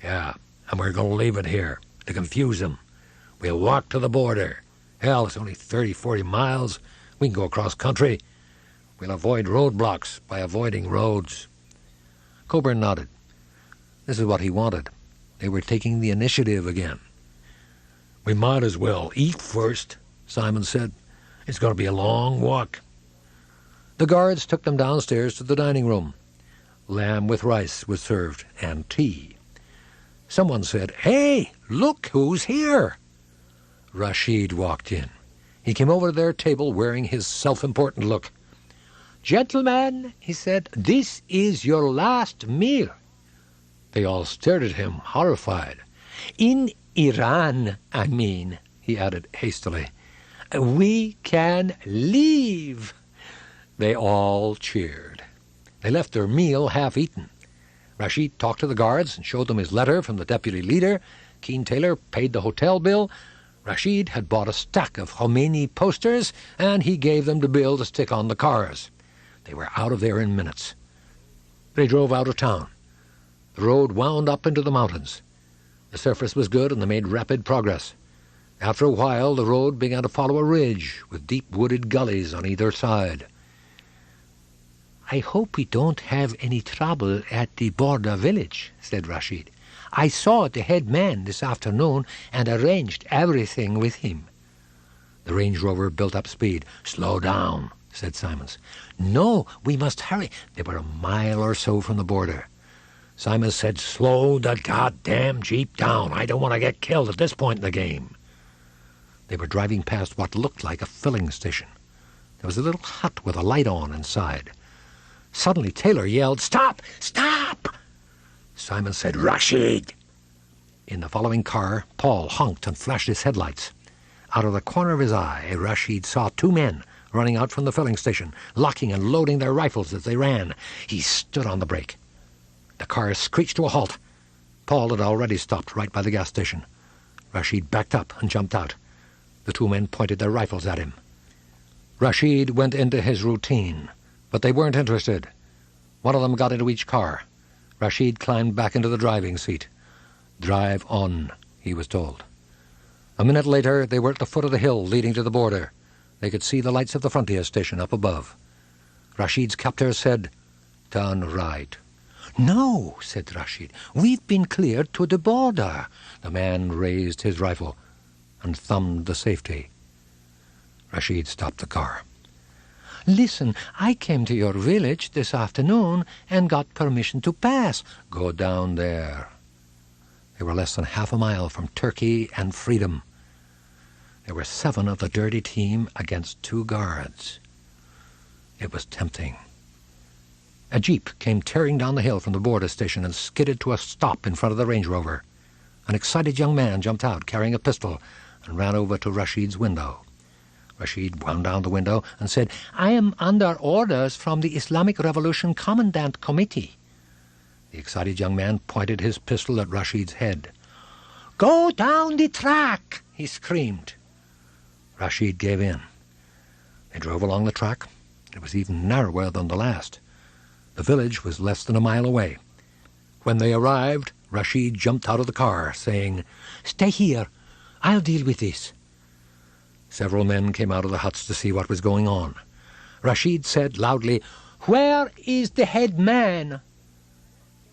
"Yeah, and we're going to leave it here to confuse them. We'll walk to the border. Hell, it's only 30-40 miles. We can go across country. We'll avoid roadblocks by avoiding roads." Coburn nodded. This is what he wanted. They were taking the initiative again. "We might as well eat first," Simon said. "It's going to be a long walk." The guards took them downstairs to the dining room. Lamb with rice was served, and tea. Someone said, "Hey, look who's here!" Rashid walked in. He came over to their table wearing his self-important look. "Gentlemen," he said, "this is your last meal." They all stared at him, horrified. "In Iran, I mean," he added hastily. "We can leave." They all cheered. They left their meal half-eaten. Rashid talked to the guards and showed them his letter from the deputy leader. Keen Taylor paid the hotel bill. Rashid had bought a stack of Khomeini posters, and he gave them the bill to stick on the cars. They were out of there in minutes. They drove out of town. The road wound up into the mountains. The surface was good, and they made rapid progress. After a while, the road began to follow a ridge with deep wooded gullies on either side. "I hope we don't have any trouble at the border village," said Rashid. "I saw the head man this afternoon and arranged everything with him." The Range Rover built up speed. "Slow down," said Simons. "No, we must hurry." They were a mile or so from the border. Simons said, "Slow the goddamn Jeep down. I don't want to get killed at this point in the game." They were driving past what looked like a filling station. There was a little hut with a light on inside. Suddenly Taylor yelled, "Stop! Stop!" Simon said, "Rashid!" In the following car, Paul honked and flashed his headlights. Out of the corner of his eye, Rashid saw two men running out from the filling station, locking and loading their rifles as they ran. He stood on the brake. The car screeched to a halt. Paul had already stopped right by the gas station. Rashid backed up and jumped out. The two men pointed their rifles at him. Rashid went into his routine, but they weren't interested. One of them got into each car. Rashid climbed back into the driving seat. "Drive on," he was told. A minute later, they were at the foot of the hill leading to the border. They could see the lights of the frontier station up above. Rashid's captor said, "Turn right." "No," said Rashid. "We've been cleared to the border." The man raised his rifle and thumbed the safety. Rashid stopped the car. "Listen, I came to your village this afternoon and got permission to pass." "Go down there." They were less than half a mile from Turkey and freedom. There were 7 of the dirty team against 2 guards. It was tempting. A jeep came tearing down the hill from the border station and skidded to a stop in front of the Range Rover. An excited young man jumped out carrying a pistol and ran over to Rashid's window. Rashid wound down the window and said, "I am under orders from the Islamic Revolution Commandant Committee." The excited young man pointed his pistol at Rashid's head. "Go down the track!" he screamed. Rashid gave in. They drove along the track. It was even narrower than the last. The village was less than a mile away. When they arrived, Rashid jumped out of the car, saying, "Stay here. I'll deal with this." Several men came out of the huts to see what was going on. Rashid said loudly, "Where is the head man?"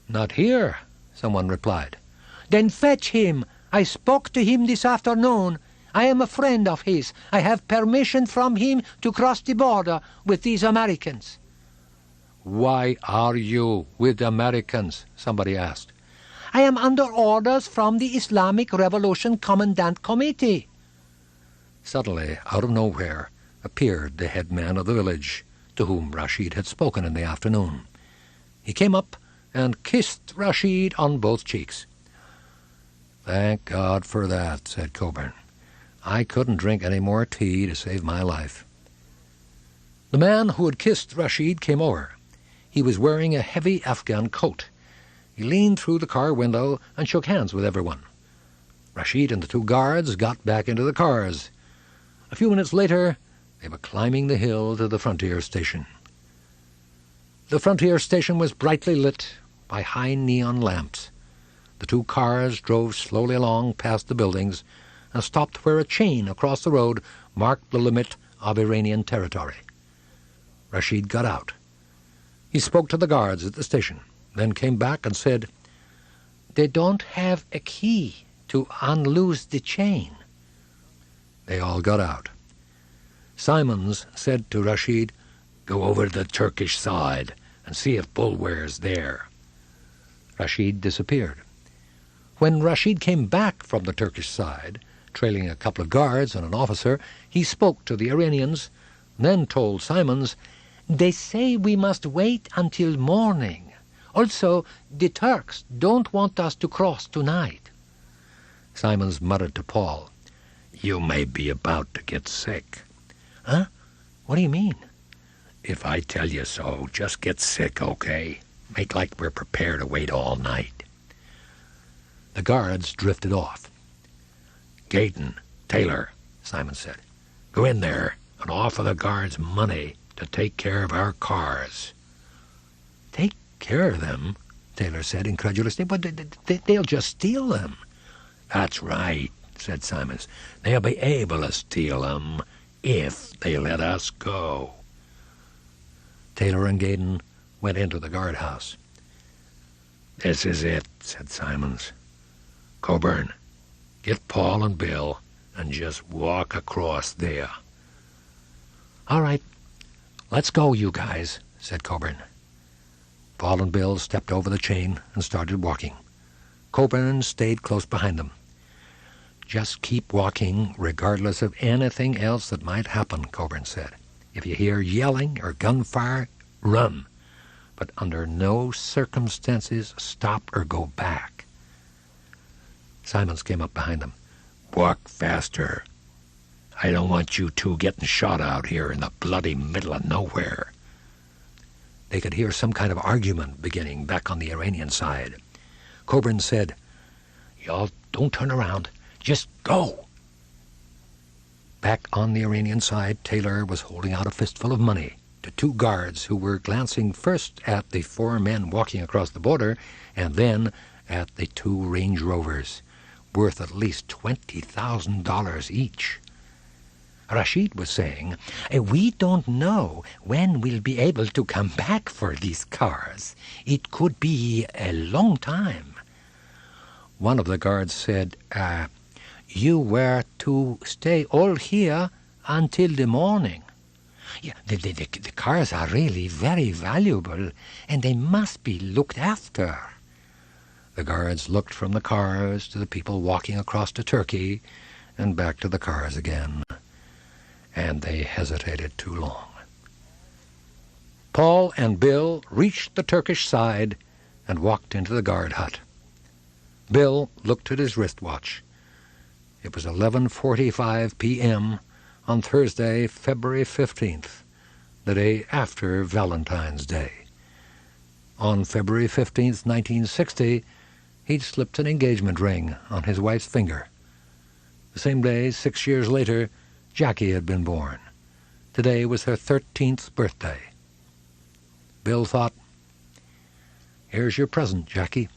"Not here," someone replied. "Then fetch him. I spoke to him this afternoon. I am a friend of his. I have permission from him to cross the border with these Americans." "Why are you with the Americans?" somebody asked. "I am under orders from the Islamic Revolution Commandant Committee." Suddenly, out of nowhere, appeared the head man of the village, to whom Rashid had spoken in the afternoon. He came up and kissed Rashid on both cheeks. "Thank God for that," said Coburn. "I couldn't drink any more tea to save my life." The man who had kissed Rashid came over. He was wearing a heavy Afghan coat. He leaned through the car window and shook hands with everyone. Rashid and the two guards got back into the cars. A few minutes later, they were climbing the hill to the frontier station. The frontier station was brightly lit by high neon lamps. The two cars drove slowly along past the buildings and stopped where a chain across the road marked the limit of Iranian territory. Rashid got out. He spoke to the guards at the station, then came back and said, "They don't have a key to unloose the chain." They all got out. Simons said to Rashid, "Go over to the Turkish side and see if Bulwer's there." Rashid disappeared. When Rashid came back from the Turkish side, trailing a couple of guards and an officer, he spoke to the Iranians, then told Simons, "They say we must wait until morning. Also, the Turks don't want us to cross tonight." Simons muttered to Paul, "You may be about to get sick." "Huh? What do you mean?" "If I tell you so, just get sick, okay? Make like we're prepared to wait all night." The guards drifted off. "Gayton, Taylor," Simon said, "go in there and offer the guards money to take care of our cars." "Take care of them?" Taylor said incredulously. "But they'll just steal them." "That's right," said Simons. "They'll be able to steal them if they let us go." Taylor and Gayton went into the guardhouse. "This is it," said Simons. "Coburn, get Paul and Bill and just walk across there." "All right, let's go, you guys," said Coburn. Paul and Bill stepped over the chain and started walking. Coburn stayed close behind them. "Just keep walking, regardless of anything else that might happen," Coburn said. "If you hear yelling or gunfire, run. But under no circumstances stop or go back." Simons came up behind them. "Walk faster. I don't want you two getting shot out here in the bloody middle of nowhere." They could hear some kind of argument beginning back on the Iranian side. Coburn said, "Y'all don't turn around. Just go." Back on the Iranian side, Taylor was holding out a fistful of money to two guards who were glancing first at the four men walking across the border and then at the two Range Rovers, worth at least $20,000 each. Rashid was saying, "We don't know when we'll be able to come back for these cars. It could be a long time." One of the guards said, "You were to stay all here until the morning." "Yeah, the cars are really very valuable, and they must be looked after." The guards looked from the cars to the people walking across to Turkey and back to the cars again, and they hesitated too long. Paul and Bill reached the Turkish side and walked into the guard hut. Bill looked at his wristwatch. It was 11:45 p.m. on Thursday, February 15th, the day after Valentine's Day. On February 15th, 1960, he'd slipped an engagement ring on his wife's finger. The same day, 6 years later, Jackie had been born. Today was her 13th birthday. Bill thought, "Here's your present, Jackie.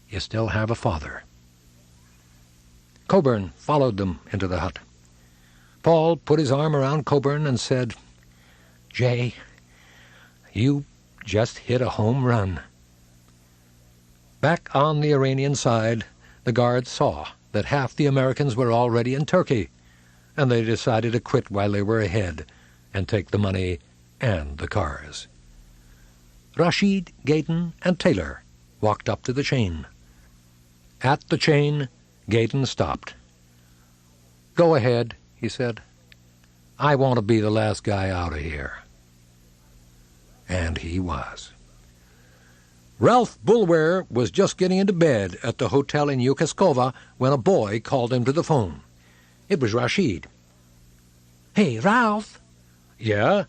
You still have a father." Coburn followed them into the hut. Paul put his arm around Coburn and said, "Jay, you just hit a home run." Back on the Iranian side, the guards saw that half the Americans were already in Turkey, and they decided to quit while they were ahead and take the money and the cars. Rashid, Gayton, and Taylor walked up to the chain. At the chain, Gayton stopped. "Go ahead," he said. "I want to be the last guy out of here." And he was. Ralph Bulwer was just getting into bed at the hotel in Yukaskova when a boy called him to the phone. It was Rashid. "Hey, Ralph." "Yeah?"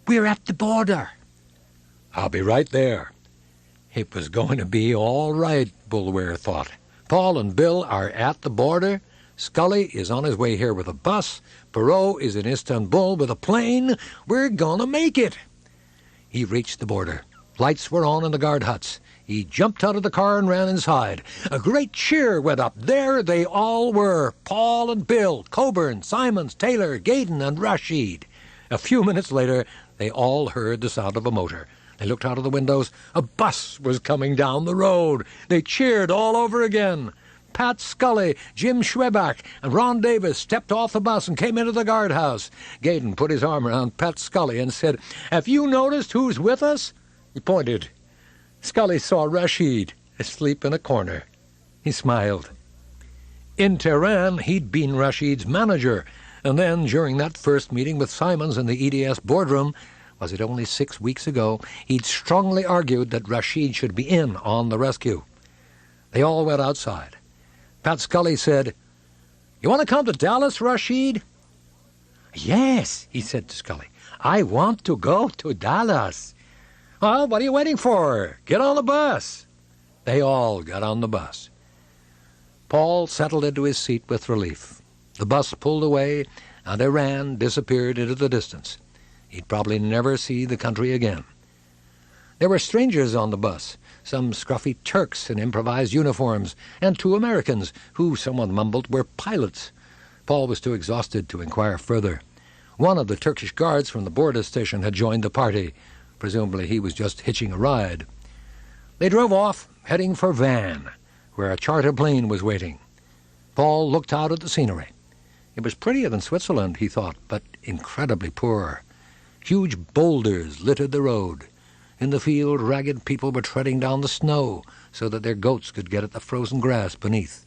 "We're at the border." "I'll be right there." It was going to be all right, Bulwer thought. Paul and Bill are at the border. Scully is on his way here with a bus. Perot is in Istanbul with a plane. We're gonna make it. He reached the border. Lights were on in the guard huts. He jumped out of the car and ran inside. A great cheer went up. There they all were, Paul and Bill, Coburn, Simons, Taylor, Gaydon, and Rashid. A few minutes later, they all heard the sound of a motor. They looked out of the windows. A bus was coming down the road. They cheered all over again. Pat Scully, Jim Schwebach, and Ron Davis stepped off the bus and came into the guardhouse. Gaydon put his arm around Pat Scully and said, "Have you noticed who's with us?" He pointed. Scully saw Rashid asleep in a corner. He smiled. In Tehran, he'd been Rashid's manager, and then, during that first meeting with Simons in the EDS boardroom, was it only 6 weeks ago, he'd strongly argued that Rashid should be in on the rescue. They all went outside. Pat Scully said, "You want to come to Dallas, Rashid?" "Yes," he said to Scully. "I want to go to Dallas." "Well, what are you waiting for? Get on the bus." They all got on the bus. Paul settled into his seat with relief. The bus pulled away, and Iran disappeared into the distance. He'd probably never see the country again. There were strangers on the bus, some scruffy Turks in improvised uniforms, and 2 Americans, who, someone mumbled, were pilots. Paul was too exhausted to inquire further. One of the Turkish guards from the border station had joined the party. Presumably he was just hitching a ride. They drove off, heading for Van, where a charter plane was waiting. Paul looked out at the scenery. It was prettier than Switzerland, he thought, but incredibly poor. Huge boulders littered the road. In the field, ragged people were treading down the snow so that their goats could get at the frozen grass beneath.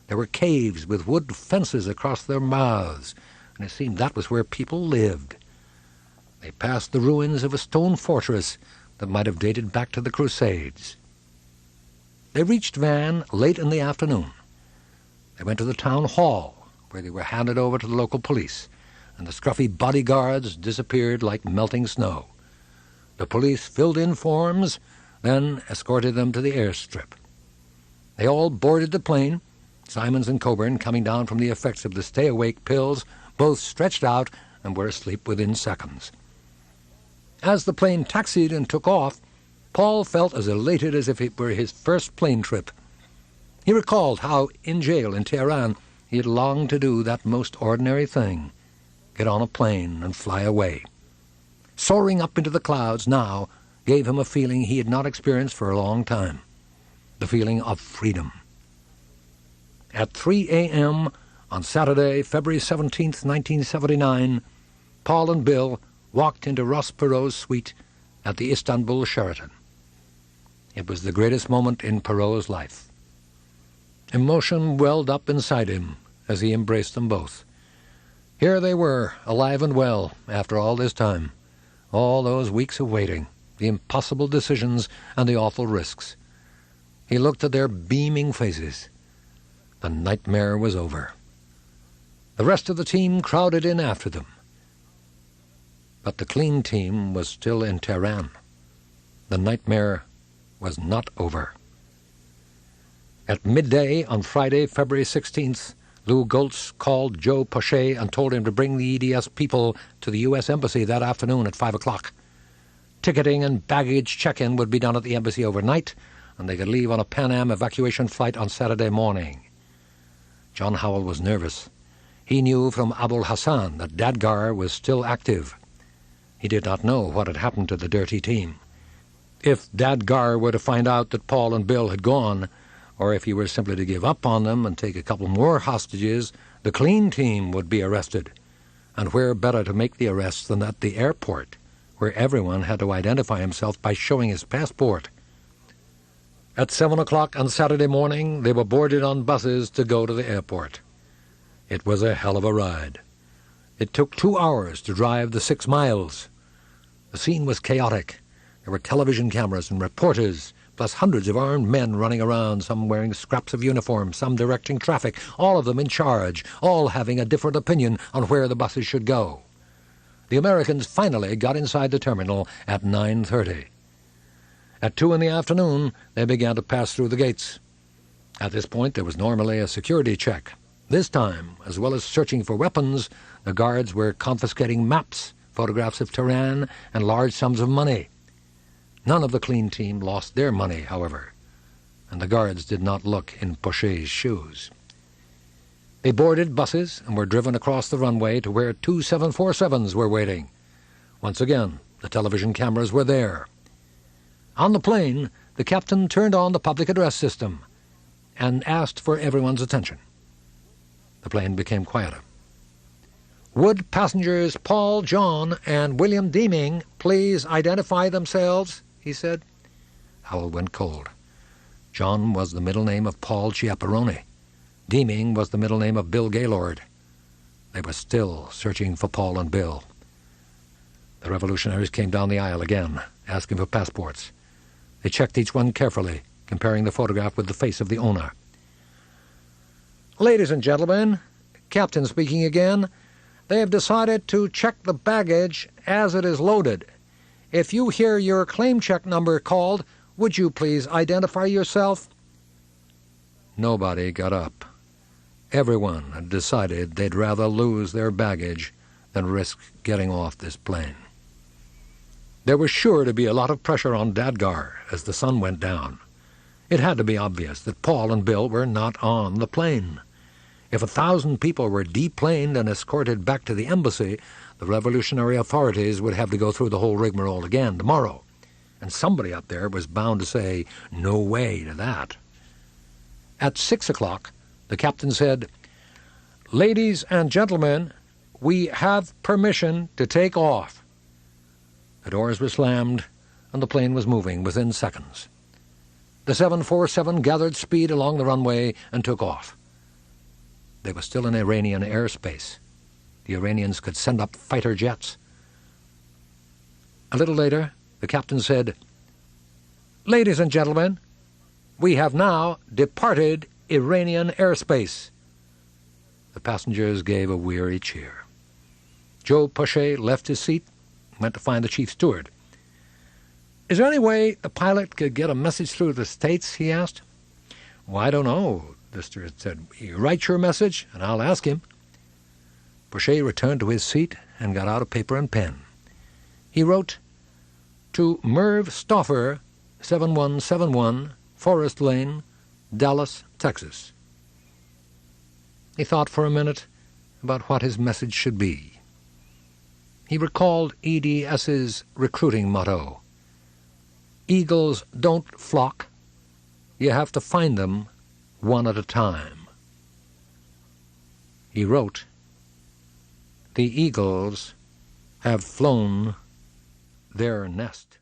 There were caves with wood fences across their mouths, and it seemed that was where people lived. They passed the ruins of a stone fortress that might have dated back to the Crusades. They reached Van late in the afternoon. They went to the town hall, where they were handed over to the local police, and the scruffy bodyguards disappeared like melting snow. The police filled in forms, then escorted them to the airstrip. They all boarded the plane, Simons and Coburn coming down from the effects of the stay-awake pills, both stretched out and were asleep within seconds. As the plane taxied and took off, Paul felt as elated as if it were his first plane trip. He recalled how, in jail in Tehran, he had longed to do that most ordinary thing, get on a plane and fly away. Soaring up into the clouds now gave him a feeling he had not experienced for a long time, the feeling of freedom. At 3 a.m. on Saturday, February 17th, 1979, Paul and Bill walked into Ross Perot's suite at the Istanbul Sheraton. It was the greatest moment in Perot's life. Emotion welled up inside him as he embraced them both. Here they were, alive and well, after all this time, all those weeks of waiting, the impossible decisions and the awful risks. He looked at their beaming faces. The nightmare was over. The rest of the team crowded in after them. But the clean team was still in Tehran. The nightmare was not over. At midday on Friday, February 16th, Lou Goltz called Joe Pochet and told him to bring the EDS people to the U.S. Embassy that afternoon at 5 o'clock. Ticketing and baggage check-in would be done at the embassy overnight, and they could leave on a Pan Am evacuation flight on Saturday morning. John Howell was nervous. He knew from Abul Hassan that Dadgar was still active. He did not know what had happened to the dirty team. If Dadgar were to find out that Paul and Bill had gone, or if he were simply to give up on them and take a couple more hostages, the clean team would be arrested. And where better to make the arrests than at the airport, where everyone had to identify himself by showing his passport. At 7 o'clock on Saturday morning, they were boarded on buses to go to the airport. It was a hell of a ride. It took 2 hours to drive the 6 miles. The scene was chaotic. There were television cameras and reporters, plus hundreds of armed men running around, some wearing scraps of uniform, some directing traffic, all of them in charge, all having a different opinion on where the buses should go. The Americans finally got inside the terminal at 9:30. At 2 in the afternoon, they began to pass through the gates. At this point, there was normally a security check. This time, as well as searching for weapons, the guards were confiscating maps, photographs of Tehran, and large sums of money. None of the clean team lost their money, however, and the guards did not look in Pochet's shoes. They boarded buses and were driven across the runway to where 2 747s were waiting. Once again, the television cameras were there. On the plane, the captain turned on the public address system and asked for everyone's attention. The plane became quieter. "Would passengers Paul, John, and William Deeming please identify themselves?" he said. Howell went cold. John was the middle name of Paul Chiapparoni. Deeming was the middle name of Bill Gaylord. They were still searching for Paul and Bill. The revolutionaries came down the aisle again, asking for passports. They checked each one carefully, comparing the photograph with the face of the owner. "Ladies and gentlemen," Captain speaking again, "they have decided to check the baggage as it is loaded. If you hear your claim check number called, would you please identify yourself?" Nobody got up. Everyone had decided they'd rather lose their baggage than risk getting off this plane. There was sure to be a lot of pressure on Dadgar as the sun went down. It had to be obvious that Paul and Bill were not on the plane. If 1,000 people were deplaned and escorted back to the embassy, the revolutionary authorities would have to go through the whole rigmarole again tomorrow. And somebody up there was bound to say no way to that. At 6 o'clock, the captain said, "Ladies and gentlemen, we have permission to take off." The doors were slammed, and the plane was moving within seconds. The 747 gathered speed along the runway and took off. They were still in Iranian airspace. The Iranians could send up fighter jets. A little later, the captain said, "Ladies and gentlemen, we have now departed Iranian airspace." The passengers gave a weary cheer. Joe Pochet left his seat and went to find the chief steward. "Is there any way the pilot could get a message through the States?" he asked. "Well, I don't know," the steward said. "You write your message, and I'll ask him." Pochet returned to his seat and got out a paper and pen. He wrote, "To Merv Stauffer, 7171, Forest Lane, Dallas, Texas." He thought for a minute about what his message should be. He recalled EDS's recruiting motto, "Eagles don't flock. You have to find them one at a time." He wrote, "The eagles have flown their nest."